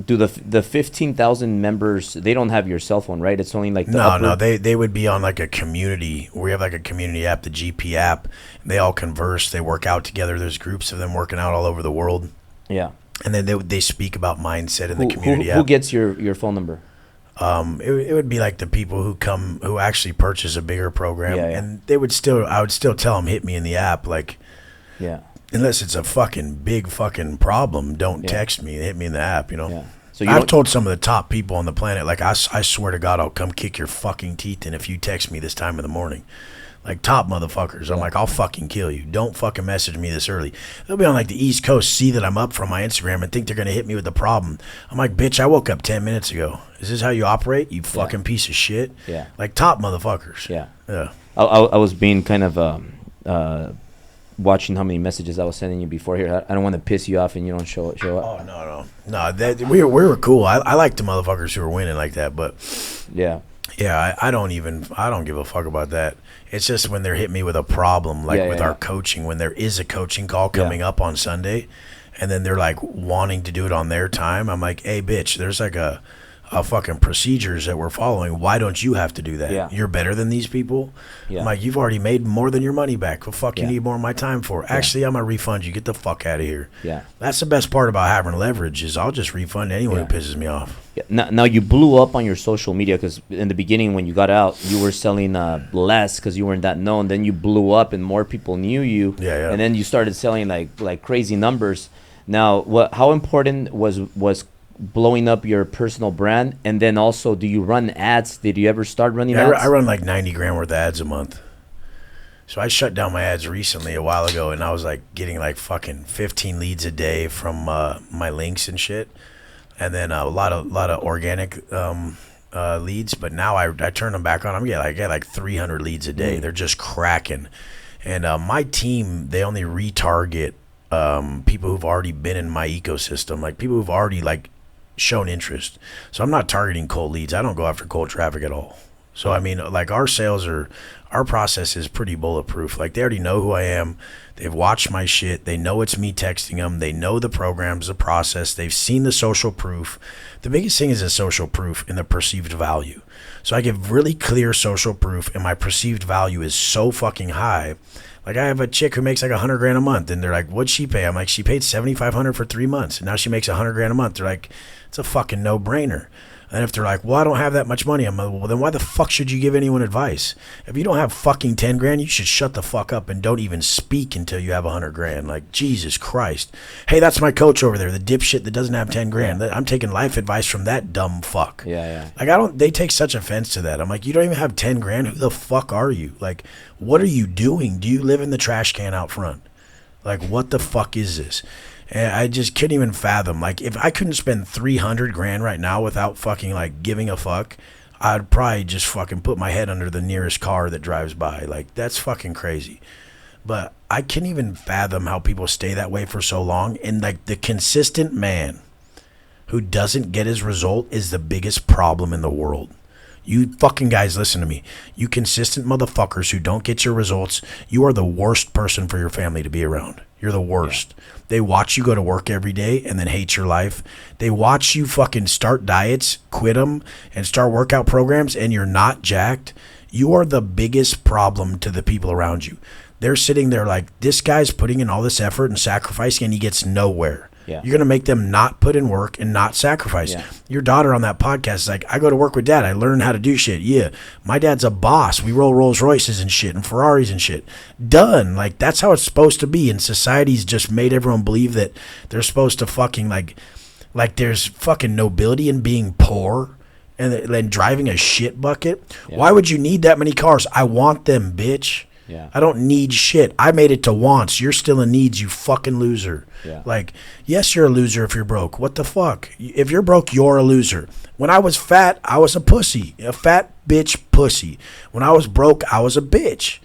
do the 15,000 members? They don't have your cell phone, right? It's only like no. They would be on like a community. We have like a community app, the GP app. They all converse. They work out together. There's groups of them working out all over the world. Yeah. And then they speak about mindset in the community app. Who gets your phone number? It would be like the people who actually purchase a bigger program, and I would still tell them, hit me in the app, like, unless it's a fucking big fucking problem, don't text me, hit me in the app, you know. Yeah. So I've told some of the top people on the planet, like, I swear to God, I'll come kick your fucking teeth in if you text me this time of the morning. Like, top motherfuckers. I'm like, I'll fucking kill you. Don't fucking message me this early. They'll be on, like, the East Coast, see that I'm up from my Instagram and think they're going to hit me with the problem. I'm like, bitch, I woke up 10 minutes ago. Is this how you operate, you fucking piece of shit? Yeah. Like, top motherfuckers. Yeah. Yeah. I was being kind of watching how many messages I was sending you before here. I don't want to piss you off and you don't show up. Oh, no. We were cool. I like the motherfuckers who are winning like that, but... Yeah, I don't give a fuck about that. It's just when they're hitting me with a problem, like with our coaching, when there is a coaching call coming up on Sunday, and then they're like wanting to do it on their time. I'm like, hey, bitch, there's like a fucking procedures that we're following. Why don't you have to do that? Yeah. You're better than these people. Yeah. I'm like, you've already made more than your money back. What the fuck you need more of my time for? Actually, I'm gonna refund you. Get the fuck out of here. Yeah. That's the best part about having leverage is I'll just refund anyone who pisses me off. Yeah. Now you blew up on your social media because in the beginning when you got out, you were selling less because you weren't that known. Then you blew up and more people knew you. Yeah. And then you started selling like crazy numbers. Now, how important was blowing up your personal brand? And then also, do you run ads? Did you ever start running ads? I run like 90 grand worth of ads a month. So I shut down my ads recently a while ago, and I was like getting like fucking 15 leads a day from my links and shit, and then a lot of organic leads. But now I turn them back on. I get like 300 leads a day. They're just cracking. And my team, they only retarget people who've already been in my ecosystem, like people who've already like shown interest. So I'm not targeting cold leads. I don't go after cold traffic at all. So I mean, like our process is pretty bulletproof. Like they already know who I am. They've watched my shit. They know it's me texting them. They know the programs, the process. They've seen the social proof. The biggest thing is the social proof and the perceived value. So I give really clear social proof, and my perceived value is so fucking high. Like I have a chick who makes like 100 grand a month, and they're like, "What'd she pay?" I'm like, "She paid 7,500 for 3 months, and now she makes 100 grand a month." They're like, "It's a fucking no brainer." And if they're like, "Well, I don't have that much money," I'm like, "Well, then why the fuck should you give anyone advice? If you don't have fucking 10 grand, you should shut the fuck up and don't even speak until you have 100 grand. Like, Jesus Christ. Hey, that's my coach over there, the dipshit that doesn't have 10 grand. I'm taking life advice from that dumb fuck. Yeah. Like, they take such offense to that. I'm like, you don't even have 10 grand? Who the fuck are you? Like, what are you doing? Do you live in the trash can out front? Like, what the fuck is this? And I just couldn't even fathom. Like, if I couldn't spend 300 grand right now without fucking, like, giving a fuck, I'd probably just fucking put my head under the nearest car that drives by. Like, that's fucking crazy. But I can't even fathom how people stay that way for so long. And, like, the consistent man who doesn't get his result is the biggest problem in the world. You fucking guys, listen to me. You consistent motherfuckers who don't get your results, you are the worst person for your family to be around. You're the worst. Yeah. They watch you go to work every day and then hate your life. They watch you fucking start diets, quit them, and start workout programs, and you're not jacked. You are the biggest problem to the people around you. They're sitting there like, this guy's putting in all this effort and sacrificing, and he gets nowhere. Yeah. You're going to make them not put in work and not sacrifice. Yeah. Your daughter on that podcast is like, I go to work with dad. I learn how to do shit. Yeah. My dad's a boss. We roll RollsRoyces and shit and Ferraris and shit. Done. Like, that's how it's supposed to be. And society's just made everyone believe that they're supposed to fucking like there's fucking nobility in being poor and then driving a shit bucket. Yeah. Why would you need that many cars? I want them, bitch. Yeah. I don't need shit. I made it to wants. You're still in needs, you fucking loser. Yeah. Like, yes, you're a loser if you're broke. What the fuck? If you're broke, you're a loser. When I was fat, I was a pussy. A fat bitch pussy. When I was broke, I was a bitch.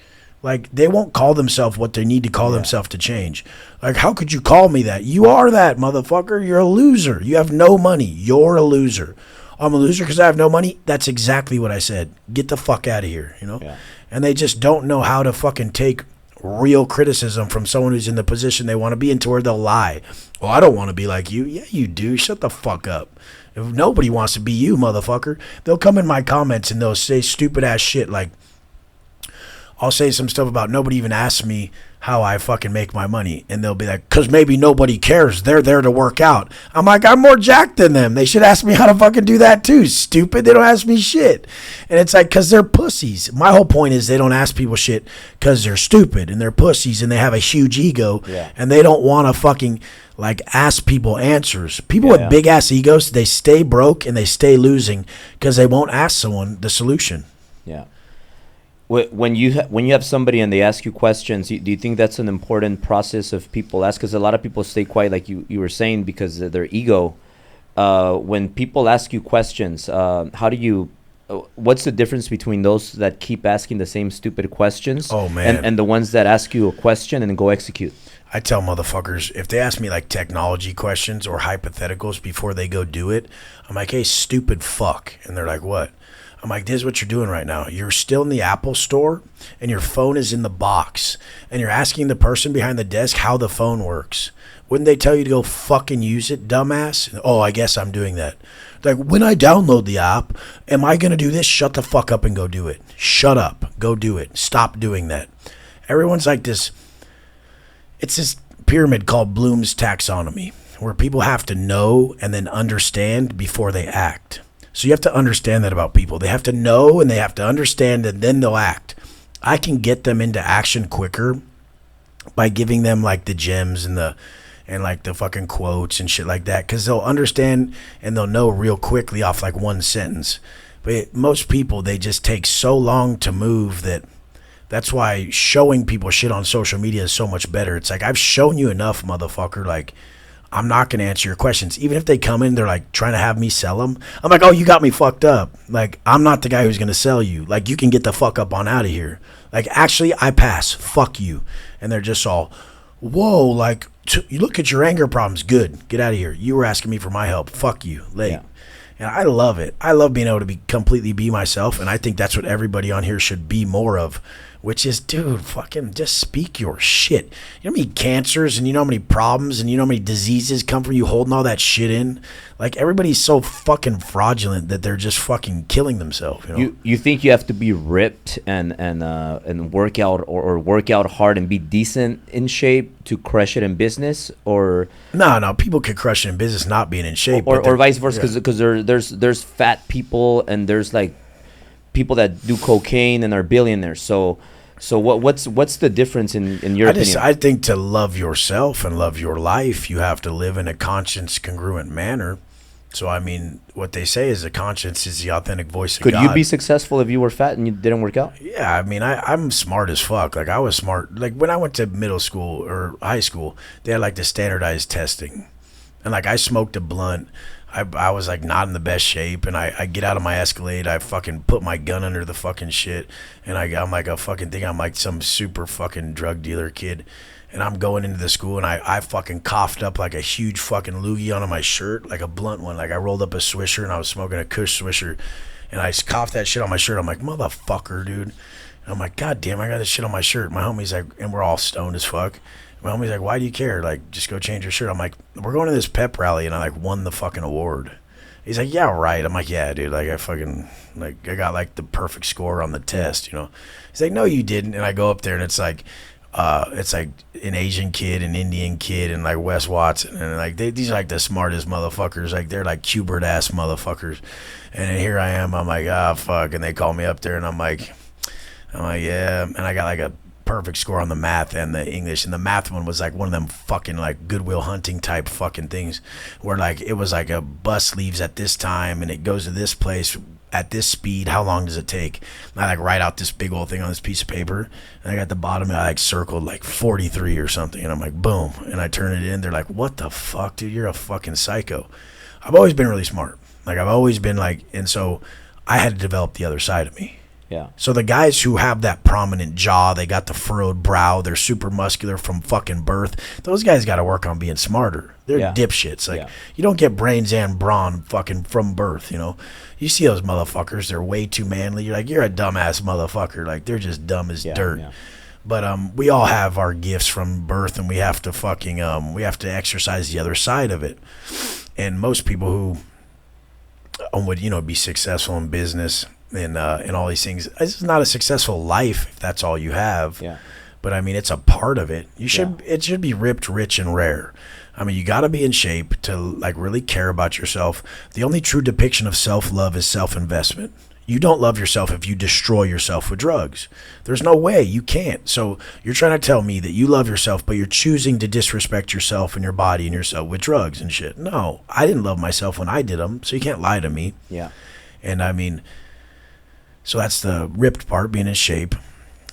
Like, they won't call themselves what they need to call themselves to change. Like, how could you call me that? You are that, motherfucker. You're a loser. You have no money. You're a loser. I'm a loser because I have no money. That's exactly what I said. Get the fuck out of here, you know? Yeah. And they just don't know how to fucking take real criticism from someone who's in the position they want to be in, to where they'll lie. Well, I don't want to be like you. Yeah, you do. Shut the fuck up. If nobody wants to be you, motherfucker, they'll come in my comments and they'll say stupid ass shit like, I'll say some stuff about nobody even asks me how I fucking make my money. And they'll be like, because maybe nobody cares. They're there to work out. I'm like, I'm more jacked than them. They should ask me how to fucking do that too. Stupid. They don't ask me shit. And it's like, because they're pussies. My whole point is they don't ask people shit because they're stupid and they're pussies and they have a huge ego. Yeah. And they don't want to fucking like ask people answers. People with big ass egos, they stay broke and they stay losing because they won't ask someone the solution. Yeah. When you have somebody and they ask you questions, do you think that's an important process of people ask? Because a lot of people stay quiet, like you were saying, because of their ego. When people ask you questions, how do you? What's the difference between those that keep asking the same stupid questions? Oh, man. And the ones that ask you a question and then go execute? I tell motherfuckers, if they ask me like technology questions or hypotheticals before they go do it, I'm like, hey, stupid fuck. And they're like, what? I'm like, this is what you're doing right now. You're still in the Apple store and your phone is in the box and you're asking the person behind the desk how the phone works. Wouldn't they tell you to go fucking use it, dumbass? Oh, I guess I'm doing that. Like, when I download the app, am I going to do this? Shut the fuck up and go do it. Shut up. Go do it. Stop doing that. Everyone's like this. It's this pyramid called Bloom's taxonomy, where people have to know and then understand before they act. So you have to understand that about people. They have to know and they have to understand and then they'll act. I can get them into action quicker by giving them like the gems and like the fucking quotes and shit like that, because they'll understand and they'll know real quickly off like one sentence. But most people, they just take so long to move that's why showing people shit on social media is so much better. It's like, I've shown you enough, motherfucker. Like, I'm not going to answer your questions. Even if they come in, they're like trying to have me sell them. I'm like, oh, you got me fucked up. Like, I'm not the guy who's going to sell you. Like, you can get the fuck up on out of here. Like, actually, I pass. Fuck you. And they're just all, whoa, like, you look at your anger problems. Good. Get out of here. You were asking me for my help. Fuck you. Late. Yeah. And I love it. I love being able to completely be myself. And I think that's what everybody on here should be more of. Which is, dude, fucking just speak your shit. You know how many cancers and you know how many problems and you know how many diseases come from you holding all that shit in? Like, everybody's so fucking fraudulent that they're just fucking killing themselves. You know? You think you have to be ripped and work out or work out hard and be decent in shape to crush it in business, or no, people could crush it in business not being in shape, or vice versa, because there's fat people and there's like people that do cocaine and are billionaires. So what's the difference in your opinion? I think to love yourself and love your life, you have to live in a conscience congruent manner. So, I mean, what they say is the conscience is the authentic voice of God. Could you be successful if you were fat and you didn't work out? Yeah, I mean, I'm smart as fuck. Like, I was smart. Like, when I went to middle school or high school, they had, like, the standardized testing. And, like, I smoked a blunt. I was, like, not in the best shape. And I get out of my Escalade. I fucking put my gun under the fucking shit. And I'm, like, a fucking thing. I'm, like, some super fucking drug dealer kid. And I'm going into the school, and I fucking coughed up like a huge fucking loogie onto my shirt, like a blunt one. Like, I rolled up a Swisher, and I was smoking a Kush Swisher, and I coughed that shit on my shirt. I'm like, motherfucker, dude. And I'm like, God damn, I got this shit on my shirt. My homie's like, and we're all stoned as fuck. My homie's like, why do you care? Like, just go change your shirt. I'm like, we're going to this pep rally, and I, like, won the fucking award. He's like, yeah, right. I'm like, yeah, dude. Like, I got, like, the perfect score on the test, you know. He's like, no, you didn't. And I go up there, and it's like an Asian kid, an Indian kid, and like Wes Watson, and like these are like the smartest motherfuckers. Like, they're like Cubert ass motherfuckers. And here I am. I'm like, fuck. And they call me up there, and I'm like, yeah. And I got like a perfect score on the math and the English, and the math one was like one of them fucking like Goodwill Hunting type fucking things, where like it was like a bus leaves at this time and it goes to this place at this speed, how long does it take? And I like write out this big old thing on this piece of paper, and I got the bottom, I like circled like 43 or something, and I'm like, boom, and I turn it in. They're like, what the fuck, dude? You're a fucking psycho. I've always been really smart. Like, I've always been like, and so I had to develop the other side of me. Yeah. So the guys who have that prominent jaw, they got the furrowed brow, they're super muscular from fucking birth. Those guys got to work on being smarter. They're dipshits. Like, you don't get brains and brawn fucking from birth, you know? You see those motherfuckers, they're way too manly. You're like, you're a dumbass motherfucker. Like, they're just dumb as dirt. Yeah. But we all have our gifts from birth, and we have to fucking we have to exercise the other side of it. And most people who would, you know, be successful in business and all these things, it's not a successful life if that's all you have. Yeah. But I mean, it's a part of it. You should it should be ripped, rich, and rare. I mean, you got to be in shape to like really care about yourself. The only true depiction of self-love is self-investment. You don't love yourself if you destroy yourself with drugs. There's no way. You can't. So you're trying to tell me that you love yourself, but you're choosing to disrespect yourself and your body and yourself with drugs and shit. No, I didn't love myself when I did them, so you can't lie to me. Yeah. And I mean, so that's the ripped part, being in shape.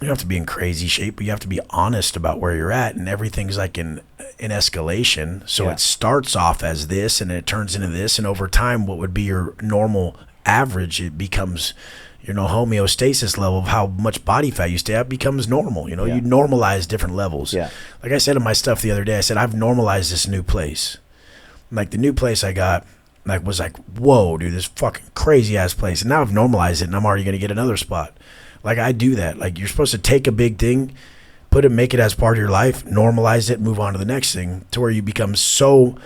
You don't have to be in crazy shape, but you have to be honest about where you're at, and everything's like in escalation. So it starts off as this, and it turns into this, and over time, what would be your normal average, it becomes, you know, homeostasis level of how much body fat you stay at becomes normal. You know, you normalize different levels. Yeah. Like I said in my stuff the other day, I said, I've normalized this new place. Like the new place I got, like was like, whoa, dude, this fucking crazy ass place. And now I've normalized it, and I'm already going to get another spot. Like I do that. Like you're supposed to take a big thing, make it as part of your life, normalize it, move on to the next thing, to where you become so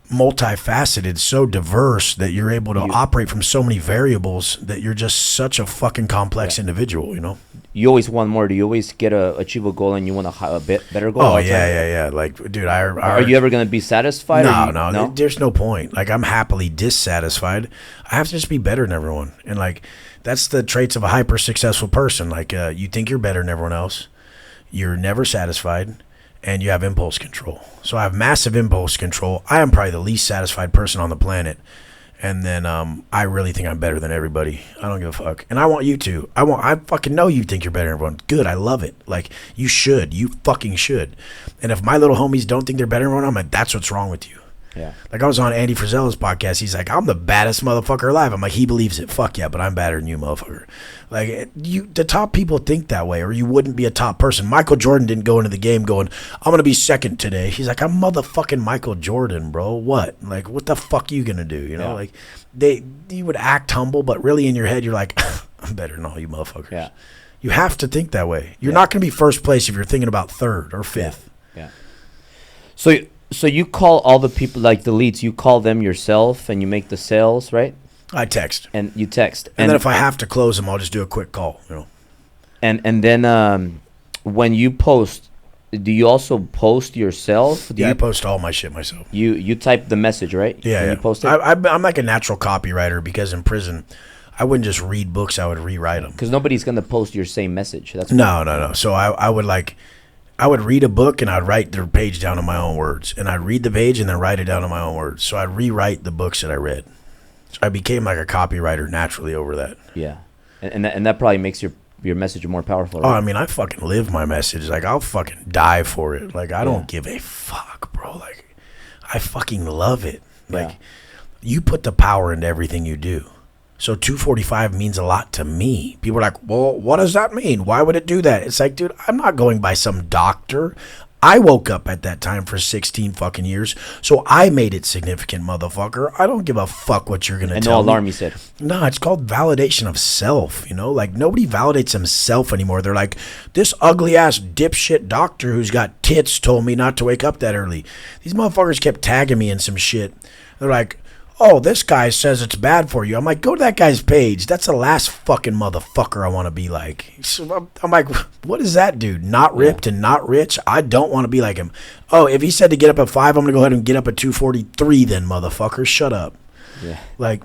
multifaceted, so diverse that you're able to operate from so many variables that you're just such a fucking complex individual, you know? You always want more. Do you always achieve a goal and you want a bit better goal? Oh, yeah. Like, dude, are you ever going to be satisfied? No, there's no point. Like, I'm happily dissatisfied. I have to just be better than everyone. And, like, that's the traits of a hyper successful person. Like, you think you're better than everyone else. You're never satisfied. And you have impulse control. So I have massive impulse control. I am probably the least satisfied person on the planet. And then I really think I'm better than everybody. I don't give a fuck. And I want you to. I fucking know you think you're better than everyone. Good, I love it. Like, you should. You fucking should. And if my little homies don't think they're better than everyone, I'm like, that's what's wrong with you. Yeah. Like, I was on Andy Frisella's podcast. He's like, I'm the baddest motherfucker alive. I'm like, he believes it. Fuck yeah, but I'm badder than you, motherfucker. Like, the top people think that way, or you wouldn't be a top person. Michael Jordan didn't go into the game going, I'm going to be second today. He's like, I'm motherfucking Michael Jordan, bro. What? Like, what the fuck you going to do? You know, like, you would act humble, but really in your head, you're like, I'm better than all you motherfuckers. Yeah. You have to think that way. You're not going to be first place if you're thinking about third or fifth. Yeah. So you call all the people, like the leads, you call them yourself and you make the sales, right? I text. And you text. And then if I have to close them, I'll just do a quick call, you know. And then when you post, do you also post yourself? I post all my shit myself. You type the message, right? Yeah. You post it? I'm like a natural copywriter, because in prison, I wouldn't just read books, I would rewrite them. Because nobody's going to post your same message. That's No. So I would read a book and I'd write the page down in my own words. And I'd read the page and then write it down in my own words. So I'd rewrite the books that I read. So I became like a copywriter naturally over that. Yeah. And that probably makes your message more powerful, right? Oh, I mean, I fucking live my message. Like, I'll fucking die for it. Like, I don't give a fuck, bro. Like, I fucking love it. Like, you put the power into everything you do. So 245 means a lot to me. People are like, well, what does that mean? Why would it do that? It's like, dude, I'm not going by some doctor. I woke up at that time for 16 fucking years, so I made it significant, motherfucker. I don't give a fuck what you're going to tell me. And no alarm, you said. No, it's called validation of self, you know? Like, nobody validates himself anymore. They're like, this ugly-ass dipshit doctor who's got tits told me not to wake up that early. These motherfuckers kept tagging me in some shit. They're like, oh, this guy says it's bad for you. I'm like, go to that guy's page. That's the last fucking motherfucker I want to be like. So I'm like, what is that dude? Not ripped and not rich? I don't want to be like him. Oh, if he said to get up at 5, I'm going to go ahead and get up at 2:43 then, motherfucker. Shut up. Yeah. Like,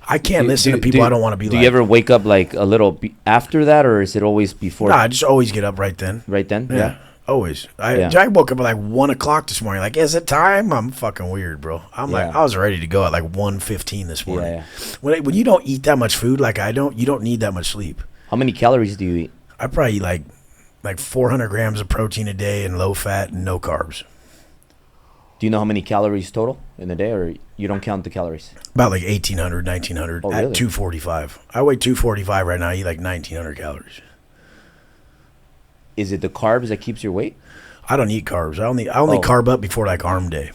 I can't listen to people I don't want to be like. Do you ever wake up like a little after that, or is it always before? Nah, I just always get up right then. Right then? Yeah. Always. Yeah. I woke up at like 1 o'clock this morning. Like, is it time? I'm fucking weird, bro. I'm like, I was ready to go at like 1:15 this morning. Yeah. When you don't eat that much food, like I don't, you don't need that much sleep. How many calories do you eat? I probably eat like 400 grams of protein a day and low fat and no carbs. Do you know how many calories total in a day, or you don't count the calories? About like 1,800, 1,900 Oh, really? at 245. I weigh 245 right now. I eat like 1,900 calories. Is it the carbs that keeps your weight? I don't eat carbs. I only carb up before like arm day.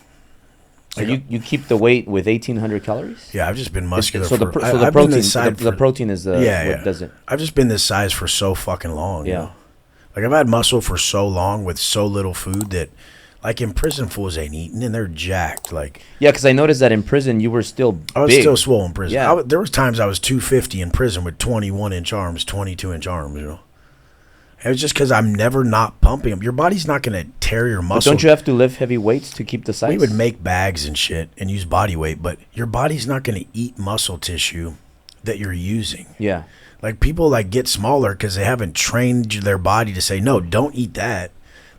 So you keep the weight with 1,800 calories? Yeah, I've just been muscular. So the protein is what does it. I've just been this size for so fucking long. Yeah. You know? Like I've had muscle for so long with so little food that, like in prison, fools ain't eating and they're jacked. Like yeah, because I noticed that in prison you were still big. I was still swole in prison. Yeah. There was times I was 250 in prison with 21-inch arms, 22-inch arms. You know. It was just because I'm never not pumping them. Your body's not going to tear your muscle. But don't you have to lift heavy weights to keep the size? We would make bags and shit and use body weight, but your body's not going to eat muscle tissue that you're using. Yeah. Like people like get smaller because they haven't trained their body to say, no, don't eat that.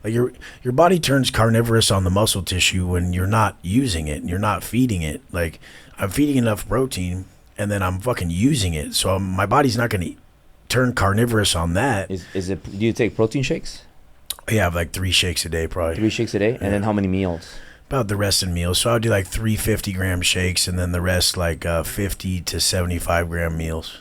Like your body turns carnivorous on the muscle tissue when you're not using it and you're not feeding it. Like I'm feeding enough protein and then I'm fucking using it. So my body's not going to turn carnivorous on that. Is it? Do you take protein shakes? Yeah, I have like 3 shakes a day probably. 3 shakes a day? And then how many meals? About the rest in meals. So I'll do like 3 50-gram shakes and then the rest like 50 to 75-gram meals.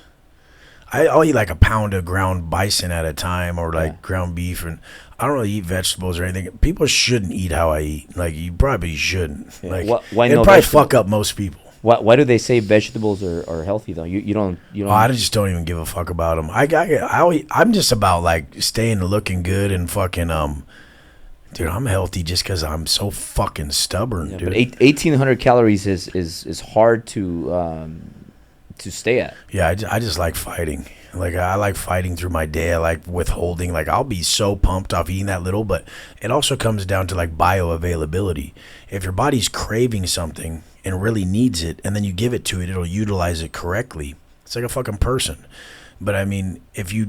I'll eat like a pound of ground bison at a time or like ground beef, and I don't really eat vegetables or anything. People shouldn't eat how I eat. Like you probably shouldn't. Yeah. Like Why it'd no probably vegetable? fuck up most people. Why do they say vegetables are healthy though? You don't. Oh, I just don't even give a fuck about them. I'm just about like staying looking good and fucking dude. I'm healthy just because I'm so fucking stubborn, dude. But 1,800 calories is hard to stay at. Yeah, I just like fighting. Like I like fighting through my day. I like withholding. Like I'll be so pumped off eating that little, but it also comes down to like bioavailability. If your body's craving something and really needs it, and then you give it to it, it'll utilize it correctly. It's like a fucking person. But I mean, if you're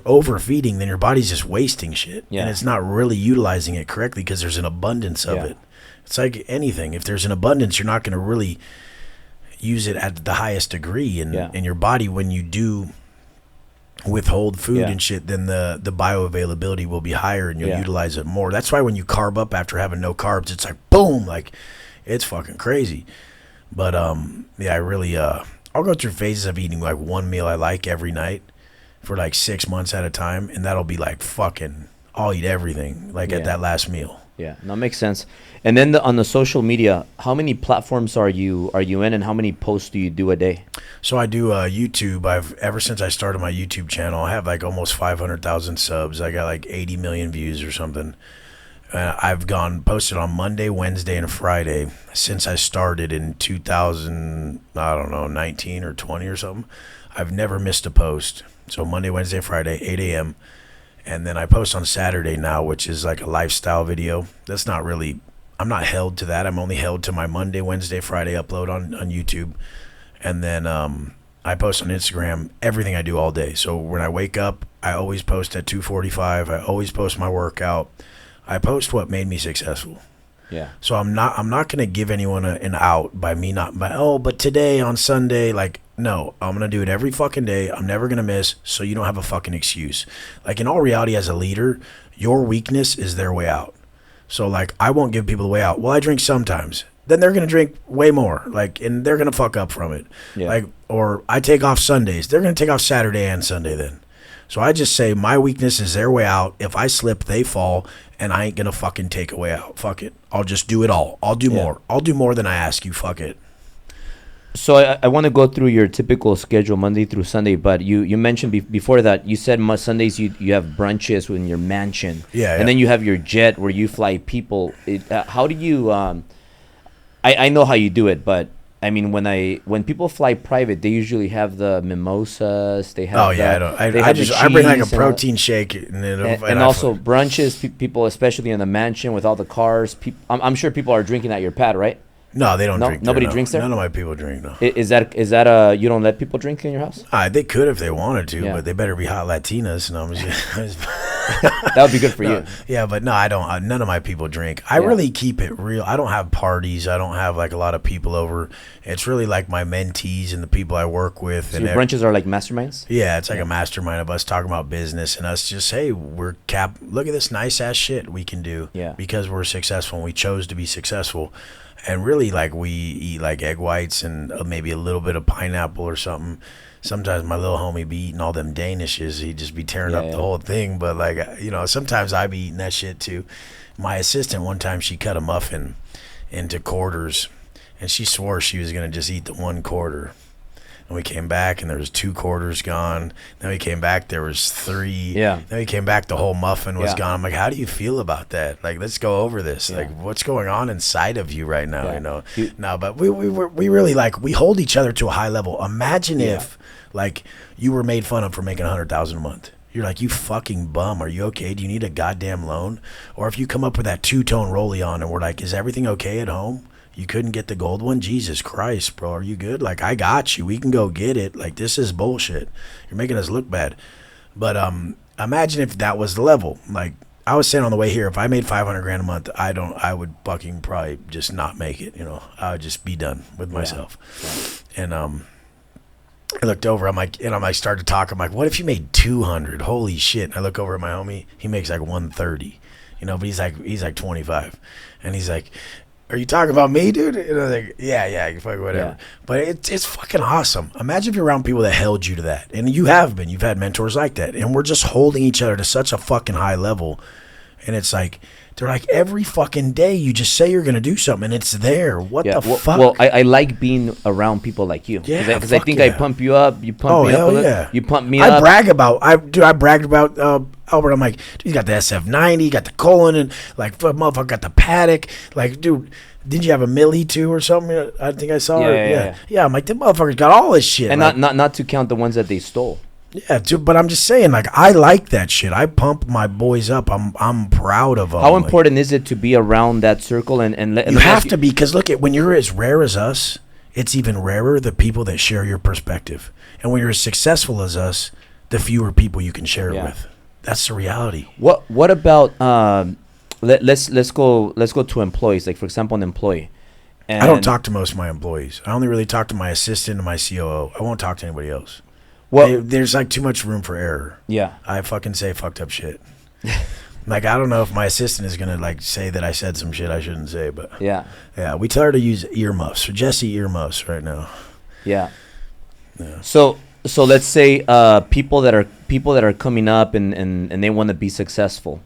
overfeeding, then your body's just wasting shit, and it's not really utilizing it correctly because there's an abundance of it. It's like anything. If there's an abundance, you're not going to really use it at the highest degree, and your body, when you do withhold food and shit, then the bioavailability will be higher and you'll utilize it more. That's why when you carb up after having no carbs, it's like boom, like it's fucking crazy. But I really I'll go through phases of eating like one meal I like every night for like 6 months at a time, and that'll be like fucking I'll eat everything like at that last meal. Yeah, that makes sense. And then on the social media, how many platforms are you in, and how many posts do you do a day? So I do YouTube. Ever since I started my YouTube channel, I have like almost 500,000 subs. I got like 80 million views or something. I've posted on Monday, Wednesday, and Friday since I started in 19 or 20 or something. I've never missed a post. So Monday, Wednesday, Friday, 8 a.m. And then I post on Saturday now, which is like a lifestyle video. That's not really, I'm not held to that. I'm only held to my Monday, Wednesday, Friday upload on YouTube. And then I post on Instagram everything I do all day. So when I wake up, I always post at 2:45. I always post my workout. I post what made me successful. Yeah. So I'm not going to give anyone an out by me but today on Sunday, like, no, I'm going to do it every fucking day. I'm never going to miss, so you don't have a fucking excuse. Like, in all reality, as a leader, your weakness is their way out. So, like, I won't give people the way out. Well, I drink sometimes. Then they're going to drink way more, like, and they're going to fuck up from it. Yeah. Like, or I take off Sundays. They're going to take off Saturday and Sunday then. So I just say my weakness is their way out. If I slip, they fall, and I ain't going to fucking take a way out. Fuck it. I'll just do it all. I'll do more. I'll do more than I ask you. Fuck it. So I want to go through your typical schedule Monday through Sunday, but you mentioned before that, you said Sundays you have brunches in your mansion. Yeah. And then you have your jet where you fly people. How do you I know how you do it, but I mean, when people fly private, they usually have the mimosas. They have I bring like a protein shake and also brunches. People, especially in the mansion with all the cars. I'm sure people are drinking at your pad, right? No, they don't drink. Nobody drinks there. None of my people drink. No. Is that you don't let people drink in your house? They could if they wanted to, Yeah. but they better be hot Latinas. No, I'm just That would be good for you. Yeah, but no, I don't. None of my people drink. I really keep it real. I don't have parties. I don't have like a lot of people over. It's really like my mentees and the people I work with. So and your brunches are like masterminds? Yeah, it's like a mastermind of us talking about business and us just, hey, look at this nice ass shit we can do because we're successful and we chose to be successful. And really, like, we eat like egg whites and maybe a little bit of pineapple or something. Sometimes my little homie be eating all them Danishes. He'd just be tearing up the whole thing. But, like, sometimes I be eating that shit too. My assistant, one time, she cut a muffin into quarters. And she swore she was going to just eat the 1 quarter. And we came back, and there was 2 quarters gone. Then we came back, there was 3. Yeah. Then we came back, the whole muffin was gone. I'm like, how do you feel about that? Like, let's go over this. Like, what's going on inside of you right now? No, but we really, like, we hold each other to a high level. Imagine if, like, you were made fun of for making $100,000 a month. You're like, you fucking bum. Are you okay? Do you need a goddamn loan? Or if you come up with that 2-tone rollie on, and we're like, is everything okay at home? You couldn't get the gold one? Jesus Christ, bro. Are you good? Like, I got you. We can go get it. Like, this is bullshit. You're making us look bad. But imagine if that was the level. Like, I was saying on the way here, if I made $500,000 a month, I would fucking probably just not make it. I would just be done with myself. Yeah. And I looked over. I'm like, started to talk. I'm like, what if you made 200? Holy shit! And I look over at my homie. He makes like 130. But he's like 25, and he's like, are you talking about me, dude? And I was like, yeah, fuck whatever. Yeah. But it's fucking awesome. Imagine if you're around people that held you to that. And you have been. You've had mentors like that. And we're just holding each other to such a fucking high level. And it's like, they're like, every fucking day you just say you're going to do something and it's there. What the fuck? Well, I like being around people like you. Yeah, because I think I pump you up. You pump me up. You pump me up. I bragged about Albert. I'm like, dude, you got the SF90, you got the colon, and like, motherfucker got the paddock. Like, dude, didn't you have a Millie too or something? I think I saw her. Yeah. I'm like, the motherfucker's got all this shit. And like, not to count the ones that they stole. Yeah, dude, but I'm just saying, like, I like that shit. I pump my boys up. I'm proud of them. How important is it to be around that circle? And you have to be, because look, when you're as rare as us, it's even rarer the people that share your perspective. And when you're as successful as us, the fewer people you can share it with. That's the reality. What about let's go to employees. Like, for example, an employee. And I don't talk to most of my employees. I only really talk to my assistant and my COO. I won't talk to anybody else. Well, there's like too much room for error. Yeah, I fucking say fucked up shit. Like, I don't know if my assistant is gonna like say that I said some shit I shouldn't say, but yeah, we tell her to use earmuffs. So Jesse earmuffs right now. Yeah. So let's say people that are coming up and they want to be successful,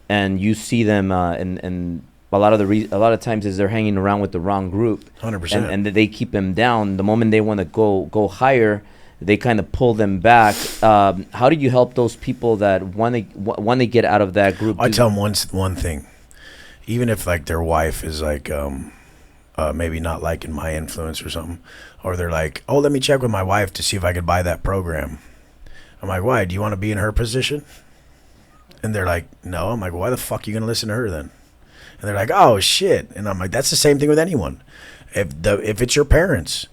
and you see them and a lot of times is they're hanging around with the wrong group. 100%. And they keep them down. The moment they want to go higher, they kind of pull them back. How do you help those people that want to get out of that group? I tell them one thing. Even if like their wife is like maybe not liking my influence or something, or they're like, oh, let me check with my wife to see if I could buy that program. I'm like, why? Do you want to be in her position? And they're like, no. I'm like, well, why the fuck are you gonna listen to her then? And they're like, oh shit. And I'm like, that's the same thing with anyone. If it's your parents,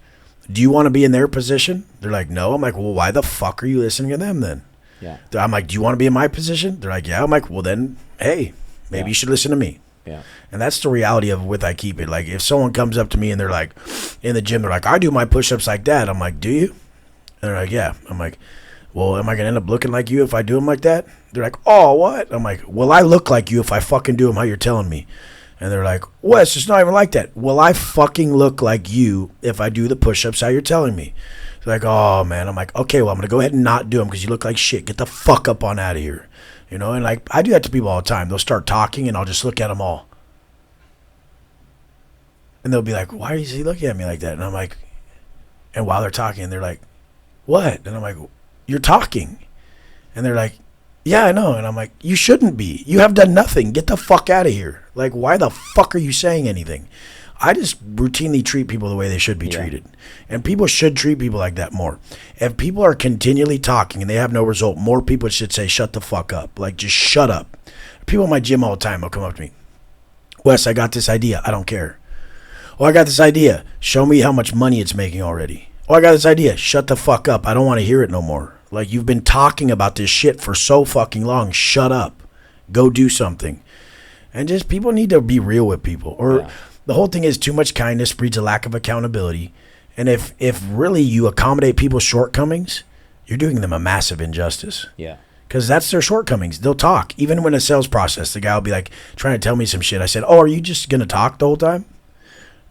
do you want to be in their position? They're like, no. I'm like, well, why the fuck are you listening to them then? Yeah. I'm like, do you want to be in my position? They're like, yeah. I'm like, well then, hey, maybe you should listen to me. Yeah. And that's the reality of with I Keep It. Like, if someone comes up to me and they're like, in the gym, they're like, I do my push-ups like that. I'm like, do you? And they're like, yeah. I'm like, well, am I going to end up looking like you if I do them like that? They're like, oh, what? I'm like, well, I look like you if I fucking do them how you're telling me. And they're like, Wes, it's not even like that. Well, I fucking look like you if I do the push-ups how you're telling me. They're like, oh, man. I'm like, okay, well, I'm going to go ahead and not do them because you look like shit. Get the fuck up on out of here. And like, I do that to people all the time. They'll start talking and I'll just look at them all. And they'll be like, why is he looking at me like that? And I'm like, and while they're talking, they're like, what? And I'm like, you're talking. And they're like, yeah, I know. And I'm like, you shouldn't be. You have done nothing. Get the fuck out of here. Like, why the fuck are you saying anything? I just routinely treat people the way they should be treated. And people should treat people like that more. If people are continually talking and they have no result, more people should say, shut the fuck up. Like, just shut up. People in my gym all the time will come up to me. Wes, I got this idea. I don't care. Oh, I got this idea. Show me how much money it's making already. Oh, I got this idea. Shut the fuck up. I don't want to hear it no more. Like, you've been talking about this shit for so fucking long. Shut up. Go do something. And just people need to be real with people. Or the whole thing is too much kindness breeds a lack of accountability. And if really you accommodate people's shortcomings, you're doing them a massive injustice. Yeah. Because that's their shortcomings. They'll talk. Even when a sales process, the guy will be like trying to tell me some shit. I said, oh, are you just going to talk the whole time?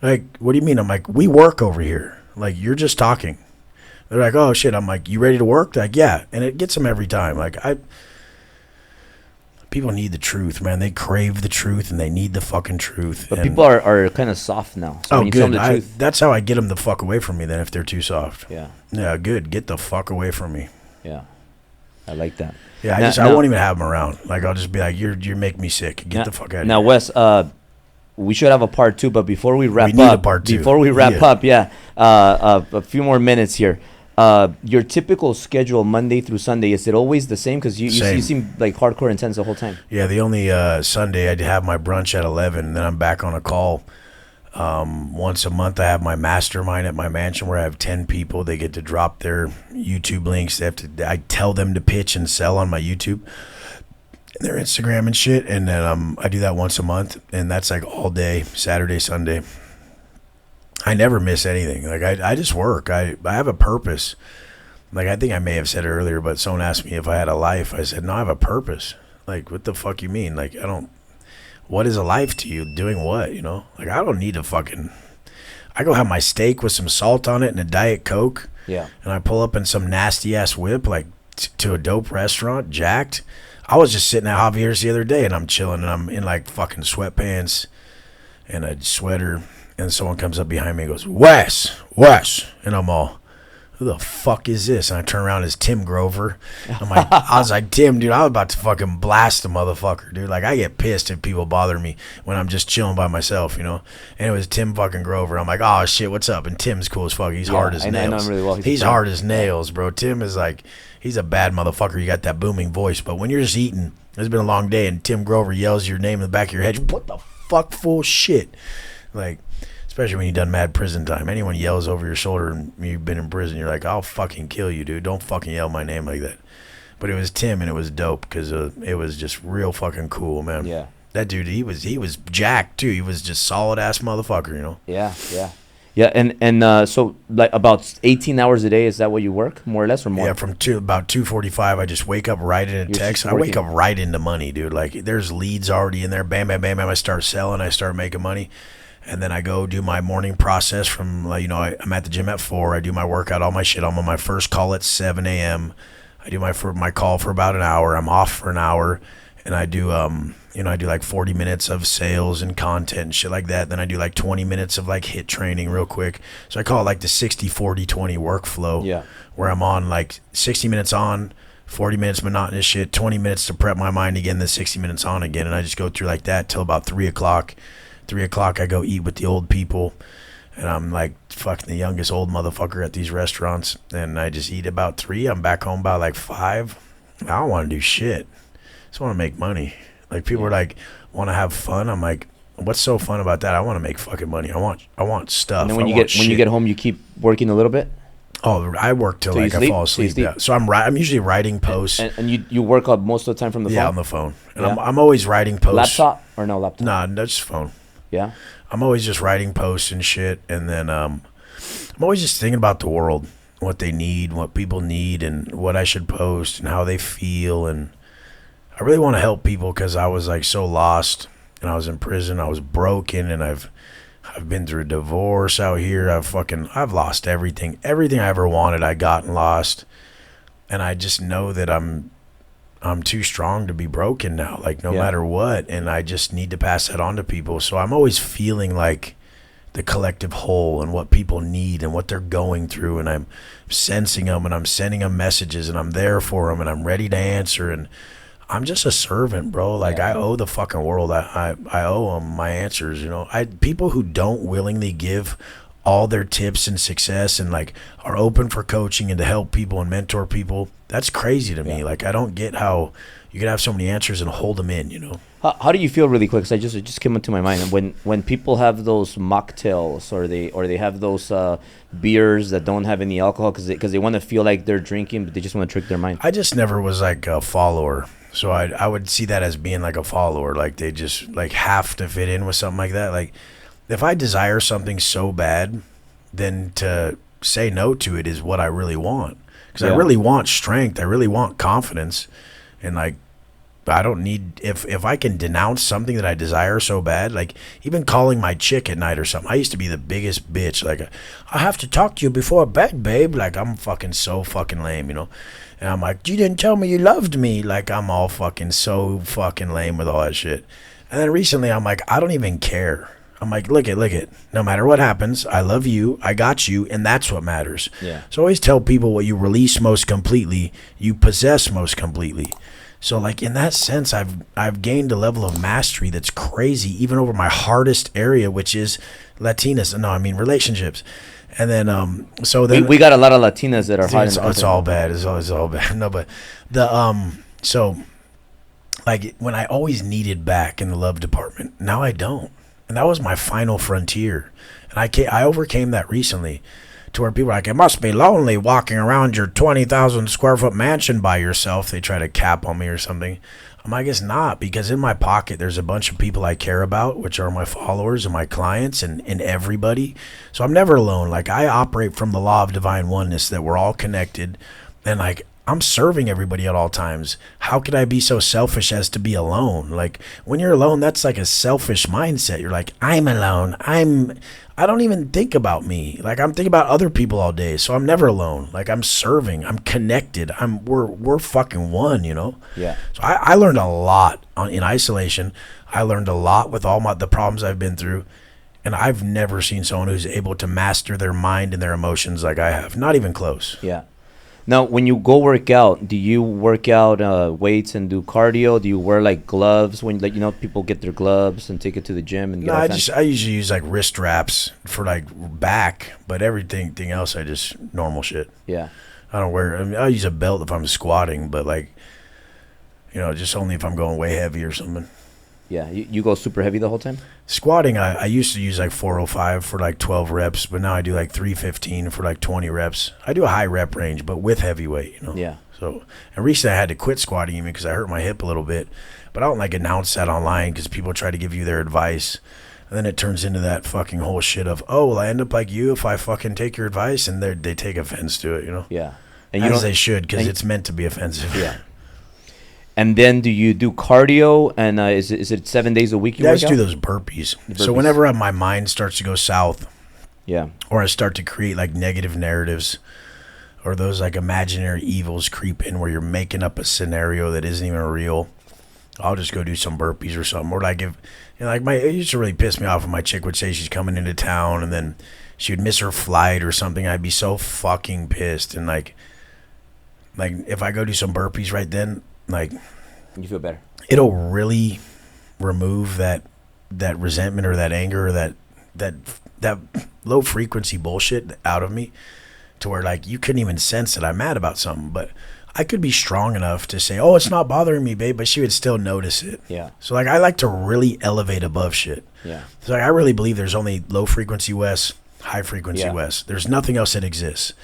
Like, what do you mean? I'm like, we work over here. Like, you're just talking. They're like, oh, shit. I'm like, you ready to work? They're like, yeah. And it gets them every time. Like, people need the truth, man. They crave the truth, and they need the fucking truth. But people are kind of soft now. So oh, when you tell good. them the truth, that's how I get them the fuck away from me then if they're too soft. Yeah. Yeah, good. Get the fuck away from me. Yeah. I like that. Yeah, I won't even have them around. Like, I'll just be like, you're making me sick. Get the fuck out of here. Now, Wes, we should have a part 2, but before we wrap need a part 2. Before we wrap up, a few more minutes here. Your typical schedule Monday through Sunday, is it always the same? Because you seem like hardcore intense the whole time. Yeah, the only Sunday I have my brunch at 11, and then I'm back on a call. Once a month I have my mastermind at my mansion where I have 10 people. They get to drop their YouTube links. I tell them to pitch and sell on my YouTube, their Instagram and shit. And then I do that once a month, and that's like all day, Saturday, Sunday. I never miss anything. Like I just work. I have a purpose. Like I think I may have said it earlier, but someone asked me if I had a life. I said, no, I have a purpose. Like, what the fuck you mean? Like, what is a life to you? Doing what, you know? Like, I don't need to I go have my steak with some salt on it and a Diet Coke. Yeah. And I pull up in some nasty-ass whip, like, to a dope restaurant, jacked. I was just sitting at Javier's the other day, and I'm chilling, and I'm in, like, fucking sweatpants and a sweater, and someone comes up behind me and goes, Wes. And I'm all, who the fuck is this? And I turn around, it's Tim Grover. I'm like, I was like, Tim, dude, I was about to fucking blast the motherfucker, dude. Like, I get pissed if people bother me when I'm just chilling by myself, you know? And it was Tim fucking Grover. I'm like, oh, shit, what's up? And Tim's cool as fuck. He's hard as nails. I know him really well. He's hard as nails, bro. Tim is like, he's a bad motherfucker. You got that booming voice. But when you're just eating, it's been a long day, and Tim Grover yells your name in the back of your head, what the fuck, full shit? Like, especially when you've done mad prison time. Anyone yells over your shoulder and you've been in prison, you're like, I'll fucking kill you, dude. Don't fucking yell my name like that. But it was Tim, and it was dope because it was just real fucking cool, man. Yeah. That dude, he was jacked, too. He was just solid-ass motherfucker, you know? Yeah. And so, like, about 18 hours a day, is that what you work, more or less, or more? Yeah, from about 2:45, I just wake up right into text. I wake up right into money, dude. Like, there's leads already in there. Bam, bam, bam, bam. I start selling. I start making money. And then I go do my morning process from, like, you know, I'm at the gym at 4. I do my workout, all my shit. I'm on my first call at 7 a.m. I do my call for about an hour. I'm off for an hour. And I do, I do like 40 minutes of sales and content and shit like that. Then I do like 20 minutes of like hit training real quick. So I call it like the 60-40-20 workflow. Yeah. Where I'm on like 60 minutes on, 40 minutes monotonous shit, 20 minutes to prep my mind again, then 60 minutes on again. And I just go through like that till about 3 o'clock. 3 o'clock, I go eat with the old people, and I'm like fucking the youngest old motherfucker at these restaurants, and I just eat about 3. I'm back home about like 5. I don't want to do shit. I just want to make money. Like, people are like, want to have fun. I'm like, what's so fun about that? I want to make fucking money. I want stuff. And then when you get home, you keep working a little bit. Oh, I work till like I fall asleep. Yeah. So I'm usually writing posts. And you work up most of the time from the phone? Yeah, on the phone. And I'm always writing posts. Laptop or no laptop? Nah, that's just phone. Yeah. I'm always just writing posts and shit, and then I'm always just thinking about the world, what they need, what people need, and what I should post and how they feel. And I really want to help people because I was like so lost, and I was in prison. I was broken, and I've been through a divorce out here. I've lost everything. Everything I ever wanted, I got and lost. And I just know that I'm too strong to be broken now, like no matter what. And I just need to pass that on to people. So I'm always feeling like the collective whole and what people need and what they're going through. And I'm sensing them, and I'm sending them messages, and I'm there for them, and I'm ready to answer. And I'm just a servant, bro. Like, I owe the fucking world. I owe them my answers, you know. People who don't willingly give all their tips and success and like are open for coaching and to help people and mentor people. That's crazy to me. Like I don't get how you could have so many answers and hold them in, you know. How do you feel really quick? Because it just came into my mind when people have those mocktails or they have those beers that don't have any alcohol because they want to feel like they're drinking, but they just want to trick their mind. I just never was like a follower, so I would see that as being like a follower. Like they just like have to fit in with something like that. Like if I desire something so bad, then to say no to it is what I really want. Because I really want strength. I really want confidence, and like. I don't need if I can denounce something that I desire so bad, like even calling my chick at night or something. I used to be the biggest bitch. Like I have to talk to you before bed, babe. Like I'm fucking so fucking lame, you know. And I'm like, you didn't tell me you loved me. Like I'm all fucking so fucking lame with all that shit. And then recently I'm like, I don't even care. I'm like, look it. No matter what happens, I love you. I got you, and that's what matters. Yeah. So I always tell people what you release most completely, you possess most completely. So like in that sense, I've gained a level of mastery that's crazy, even over my hardest area, which is Latinas. No, I mean relationships. And then so then we got a lot of Latinas that are hard. It's all bad. It's all bad. No, but the so like when I always needed back in the love department, now I don't, and that was my final frontier, and I overcame that recently. To where people are like, it must be lonely walking around your 20,000 square foot mansion by yourself. They try to cap on me or something. I'm like, it's not, because in my pocket there's a bunch of people I care about, which are my followers and my clients and everybody. So I'm never alone. Like I operate from the law of divine oneness, that we're all connected, and like I'm serving everybody at all times. How could I be so selfish as to be alone? Like when you're alone, that's like a selfish mindset. You're like, I'm alone. I don't even think about me. Like I'm thinking about other people all day. So I'm never alone. Like I'm serving. I'm connected. We're fucking one, you know? Yeah. So I learned a lot in isolation. I learned a lot with all the problems I've been through. And I've never seen someone who's able to master their mind and their emotions like I have. Not even close. Yeah. Now, when you go work out, do you work out weights and do cardio? Do you wear like gloves when, like, you know, people get their gloves and take it to the gym and get I usually use like wrist wraps for like back, but everything else I just normal shit. Yeah. I don't wear. I mean, I use a belt if I'm squatting, but like, you know, just only if I'm going way heavy or something. Yeah, you go super heavy the whole time? Squatting, I used to use like 405 for like 12 reps, but now I do like 315 for like 20 reps. I do a high rep range, but with heavyweight, you know? Yeah. So, and recently I had to quit squatting even because I hurt my hip a little bit, but I don't like announce that online because people try to give you their advice. And then it turns into that fucking whole shit of, oh, will I end up like you if I fucking take your advice? And they take offense to it, you know? Yeah. And as they should, because it's meant to be offensive. Yeah. And then do you do cardio? And is it 7 days a week you work out? I just do those burpees. So whenever my mind starts to go south, or I start to create like negative narratives, or those like imaginary evils creep in where you're making up a scenario that isn't even real, I'll just go do some burpees or something. Or like if, you know, like it used to really piss me off when my chick would say she's coming into town and then she would miss her flight or something. I'd be so fucking pissed. And like if I go do some burpees right then, like you feel better. It'll really remove that resentment or that anger or that low frequency bullshit out of me, to where like you couldn't even sense that I'm mad about something, but I could be strong enough to say, oh, it's not bothering me, babe, but she would still notice it. Yeah. So like I like to really elevate above shit. Yeah. So like I really believe there's only low frequency Wes, high frequency Wes. There's nothing else that exists.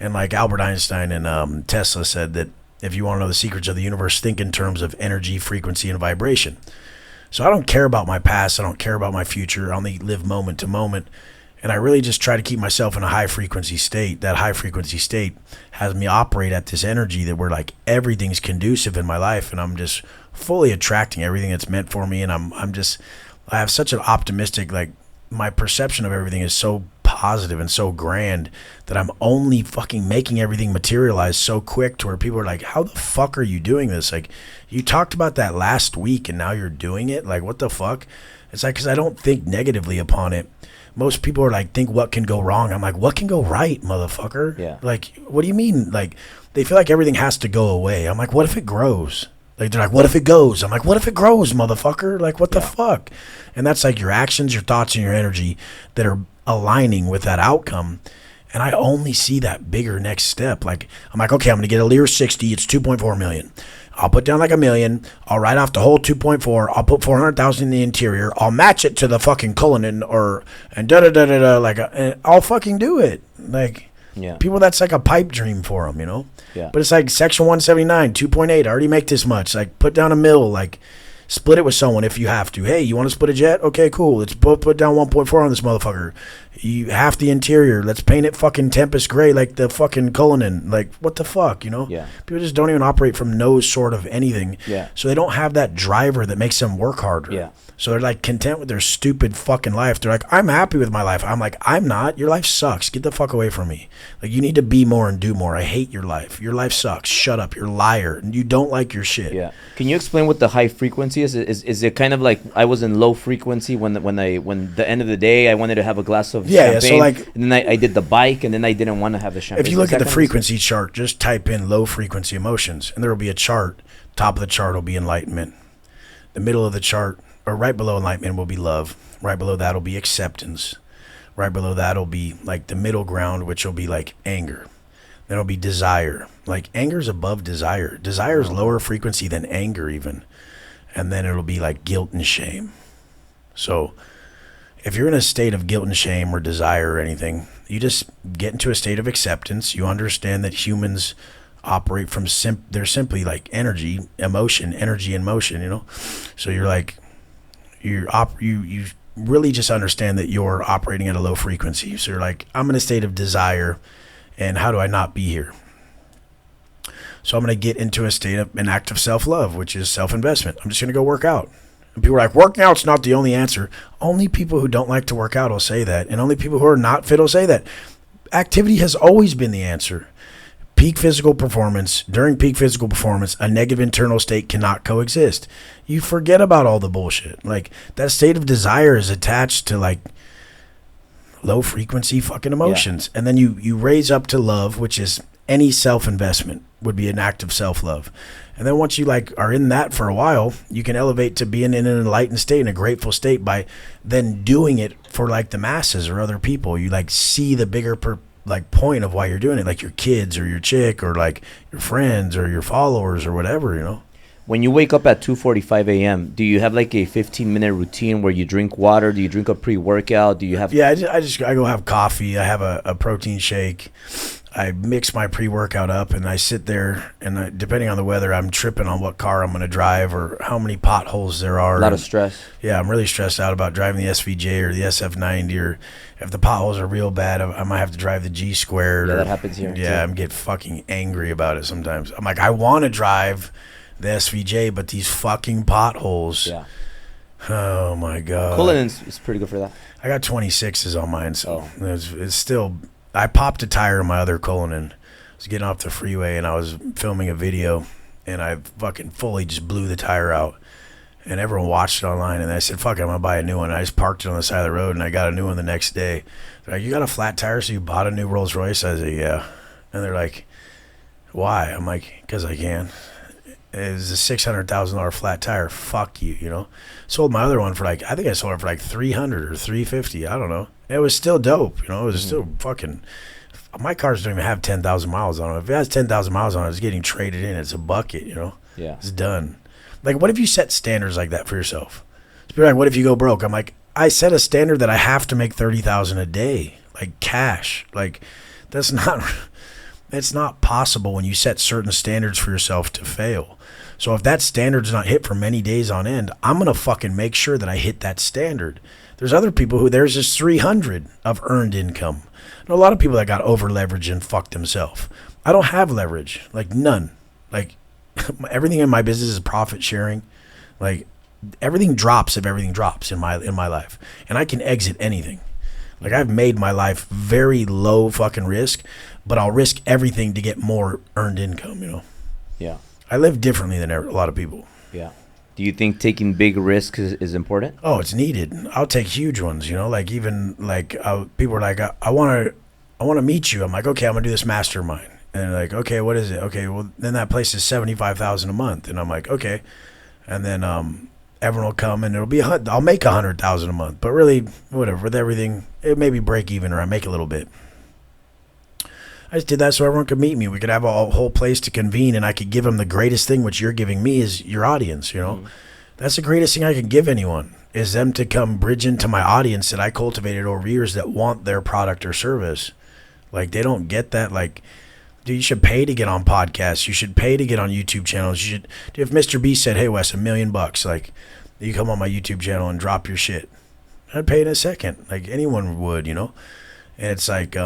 And like Albert Einstein and Tesla said that if you want to know the secrets of the universe, think in terms of energy, frequency, and vibration. So I don't care about my past. I don't care about my future. I only live moment to moment. And I really just try to keep myself in a high frequency state. That high frequency state has me operate at this energy that where like everything's conducive in my life. And I'm just fully attracting everything that's meant for me. And I have such an optimistic, like my perception of everything is so positive and so grand that I'm only fucking making everything materialize so quick, to where people are like, how the fuck are you doing this? Like, you talked about that last week and now you're doing it? Like, what the fuck? It's like, because I don't think negatively upon it. Most people are like, think what can go wrong. I'm like, what can go right, motherfucker? Yeah. Like, what do you mean? Like, they feel like everything has to go away. I'm like, what if it grows? Like, they're like, what if it goes? I'm like, what if it grows, motherfucker? Like, what the fuck? And that's like your actions, your thoughts, and your energy that are aligning with that outcome. And I only see that bigger next step. Like, I'm like, okay, I'm going to get a Lear 60. It's 2.4 million. I'll put down like $1 million. I'll write off the whole 2.4. I'll put 400,000 in the interior. I'll match it to the fucking Cullinan and da-da-da-da-da. Like, and I'll fucking do it. Like, people, that's like a pipe dream for them, you know? Yeah. But it's like section 179, 2.8. I already make this much. Like, put down $1 million. Like, split it with someone if you have to. Hey, you want to split a jet? Okay, cool. Let's both put down 1.4 on this motherfucker. You half the interior. Let's paint it fucking Tempest gray like the fucking Cullinan. Like, what the fuck, you know? Yeah. People just don't even operate from no sort of anything. Yeah. So they don't have that driver that makes them work harder. Yeah. So they're like content with their stupid fucking life. They're like, I'm happy with my life. I'm like, I'm not. Your life sucks. Get the fuck away from me. Like, you need to be more and do more. I hate your life. Your life sucks. Shut up. You're a liar. You don't like your shit. Yeah. Can you explain what the high frequency is? Is it kind of like I was in low frequency when the end of the day I wanted to have a glass of champagne? Yeah. So like, and then I did the bike, and then I didn't want to have the champagne. If you look at the frequency chart, just type in low frequency emotions, and there will be a chart. Top of the chart will be enlightenment. The middle of the chart, or right below enlightenment, will be love. Right below that will be acceptance. Right below that will be like the middle ground, which will be like anger. Then it'll be desire. Like, anger is above desire. Desire is lower frequency than anger even. And then it'll be like guilt and shame. So if you're in a state of guilt and shame or desire or anything, you just get into a state of acceptance. You understand that humans operate from they're simply like energy, emotion, energy and motion, you know? So you're like, you really just understand that you're operating at a low frequency. So you're like, I'm in a state of desire, and how do I not be here? So I'm going to get into a state of an act of self-love, which is self-investment. I'm just going to go work out. And people are like, working out's not the only answer. Only people who don't like to work out will say that. And only people who are not fit will say that. Activity has always been the answer. Peak physical performance, during peak physical performance, a negative internal state cannot coexist. You forget about all the bullshit. Like, that state of desire is attached to like low frequency fucking emotions. Yeah. And then you raise up to love, which is any self-investment would be an act of self-love. And then once you like are in that for a while, you can elevate to being in an enlightened state, in a grateful state, by then doing it for like the masses or other people. You like see the bigger point of why you're doing it, like your kids or your chick or like your friends or your followers or whatever, you know. When you wake up at 2:45 a.m., do you have like a 15-minute routine where you drink water? Do you drink a pre-workout? Do you have? Yeah, I go have coffee. I have a protein shake. I mix my pre-workout up, and I sit there, and depending on the weather, I'm tripping on what car I'm going to drive or how many potholes there are. A lot of stress. Yeah, I'm really stressed out about driving the SVJ or the SF90, or if the potholes are real bad, I might have to drive the G squared. Yeah, that happens here. Yeah, I'm get fucking angry about it sometimes. I'm like, I want to drive the SVJ, but these fucking potholes. Yeah. Oh my God. Cullinan is pretty good for that. I got 26s on mine, so it's still. I popped a tire in my other Cullinan. I was getting off the freeway and I was filming a video, and I fucking fully just blew the tire out. And everyone watched it online, and I said, fuck it, I'm going to buy a new one. I just parked it on the side of the road, and I got a new one the next day. They're like, you got a flat tire, so you bought a new RollsRoyce? I said, yeah. And they're like, why? I'm like, because I can. It was a $600,000 flat tire. Fuck you, you know. Sold my other one for like, I think I sold it for like $300 or $350. I don't know. It was still dope, you know. It was still fucking. My cars don't even have 10,000 miles on it. If it has 10,000 miles on it, it's getting traded in. It's a bucket, you know. Yeah. It's done. Like, what if you set standards like that for yourself? People are like, what if you go broke? I'm like, I set a standard that I have to make 30,000 a day, like cash. Like, that's not. It's not possible when you set certain standards for yourself to fail. So if that standard's not hit for many days on end, I'm going to fucking make sure that I hit that standard. There's other people who there's just 300 of earned income. And a lot of people that got over leveraged and fucked themselves. I don't have leverage, like none. Like everything in my business is profit sharing. Like everything drops if everything drops in my life. And I can exit anything. Like I've made my life very low fucking risk, but I'll risk everything to get more earned income, you know? Yeah. I live differently than a lot of people. Yeah. Do you think taking big risks is important? Oh, it's needed. I'll take huge ones, you know? Like even like people are like, I want to meet you. I'm like, okay, I'm going to do this mastermind. And they're like, okay, what is it? Okay, well, then that place is $75,000 a month. And I'm like, okay. And then everyone will come and it'll be I'll make 100,000 a month, but really, whatever, with everything, it maybe break even or I make a little bit. I just did that so everyone could meet me. We could have a whole place to convene, and I could give them the greatest thing, which you're giving me is your audience, you know? That's the greatest thing I can give anyone, is them to come bridge into my audience that I cultivated over years that want their product or service. Like, they don't get that. Like, dude, you should pay to get on podcasts. You should pay to get on YouTube channels. You should, dude, if Mr. B said, hey, Wes, $1 million, like, you come on my YouTube channel and drop your shit, I'd pay in a second. Like, anyone would, you know? And it's like,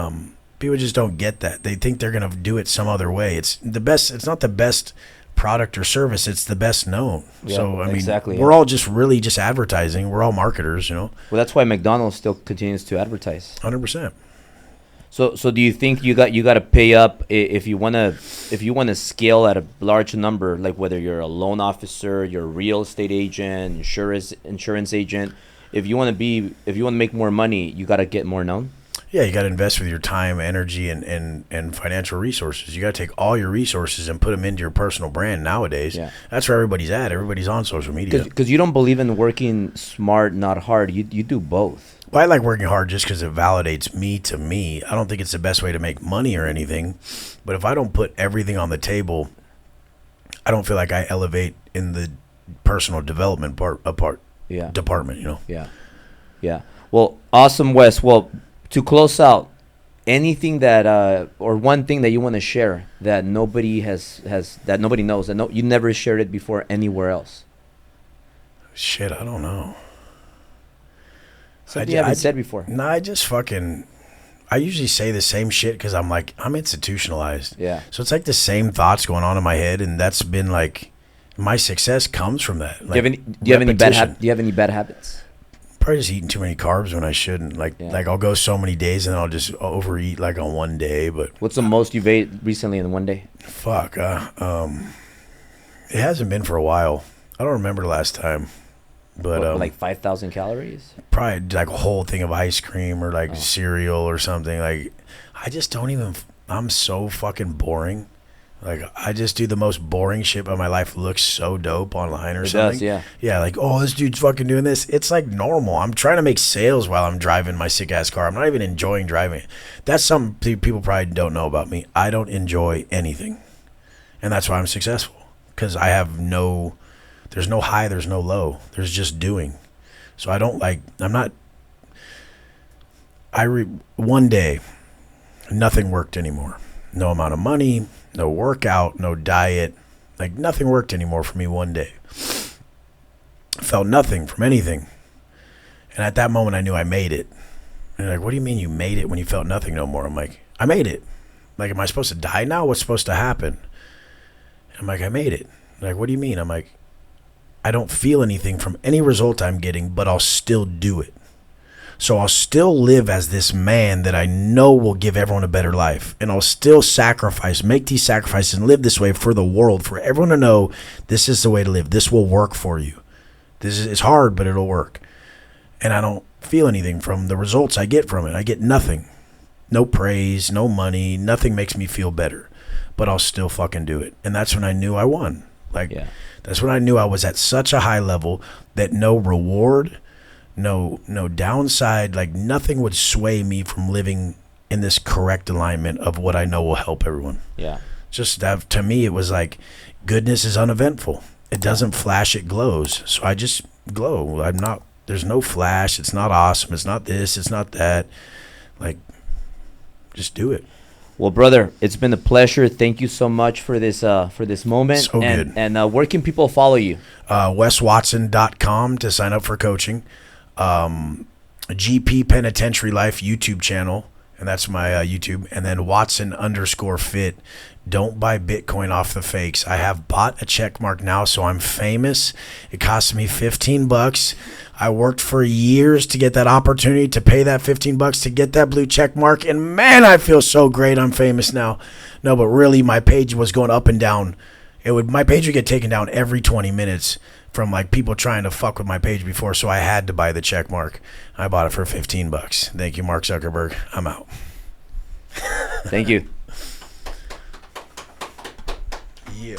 people just don't get that. They think they're going to do it some other way. It's the best. It's not the best product or service. It's the best known. Yeah, so, I mean, exactly, we're all just really just advertising. We're all marketers, you know? Well, that's why McDonald's still continues to advertise. 100%. So do you think you got to pay up if you want to scale at a large number, like whether you're a loan officer, you're a real estate agent, insurance agent, if you want to make more money, you got to get more known? Yeah, you got to invest with your time, energy, and financial resources. You got to take all your resources and put them into your personal brand nowadays. Yeah. That's where everybody's at. Everybody's on social media. Because you don't believe in working smart, not hard. You do both. Well, I like working hard just because it validates me to me. I don't think it's the best way to make money or anything. But if I don't put everything on the table, I don't feel like I elevate in the personal development department, you know? Yeah. Yeah. Well, awesome, Wes. Well, to close out, anything that or one thing that you want to share that nobody has that nobody knows, that you never shared it before anywhere else? Shit, I don't know. Something you haven't said before. No, I usually say the same shit because I'm institutionalized. Yeah. So it's like the same thoughts going on in my head, and that's been like my success comes from that. Like, do you have any bad habits? Probably just eating too many carbs when I shouldn't. Like I'll go so many days and I'll just overeat like on one day. But what's the most you've ate recently in one day? Fuck. It hasn't been for a while. I don't remember the last time. But like 5,000 calories? Probably like a whole thing of ice cream or like cereal or something. Like, I just don't even. I'm so fucking boring. Like, I just do the most boring shit, but my life looks so dope online or something. It does, yeah. Yeah, like, oh, this dude's fucking doing this. It's like normal. I'm trying to make sales while I'm driving my sick-ass car. I'm not even enjoying driving. That's something people probably don't know about me. I don't enjoy anything. And that's why I'm successful. Because I have there's no high, there's no low. There's just doing. So one day, nothing worked anymore. No amount of money, no workout, no diet. Like, nothing worked anymore for me one day. Felt nothing from anything. And at that moment, I knew I made it. And they're like, what do you mean you made it when you felt nothing no more? I'm like, I made it. Like, am I supposed to die now? What's supposed to happen? I'm like, I made it. They're like, what do you mean? I'm like, I don't feel anything from any result I'm getting, but I'll still do it. So I'll still live as this man that I know will give everyone a better life. And I'll still make these sacrifices and live this way for the world, for everyone to know this is the way to live. This will work for you. It's hard, but it'll work. And I don't feel anything from the results I get from it. I get nothing. No praise, no money, nothing makes me feel better. But I'll still fucking do it. And that's when I knew I won. That's when I knew I was at such a high level that no reward, no downside, like nothing would sway me from living in this correct alignment of what I know will help everyone. Yeah. Just that, to me, it was like goodness is uneventful. It doesn't flash, it glows. So I just glow. There's no flash. It's not awesome. It's not this. It's not that. Like, just do it. Well, brother, it's been a pleasure. Thank you so much for this moment. So good. And where can people follow you? WesWatson.com to sign up for coaching. GP Penitentiary Life YouTube channel, and that's my YouTube. And then Watson_fit. Don't buy Bitcoin off the fakes. I have bought a check mark now, so I'm famous. It cost me $15. I worked for years to get that opportunity to pay that $15 to get that blue check mark, and man, I feel so great. I'm famous now. No, but really, my page was going up and down. My page would get taken down every 20 minutes from like people trying to fuck with my page before, so I had to buy the check mark. I bought it for $15. Thank you, Mark Zuckerberg. I'm out. Thank you. Yeah.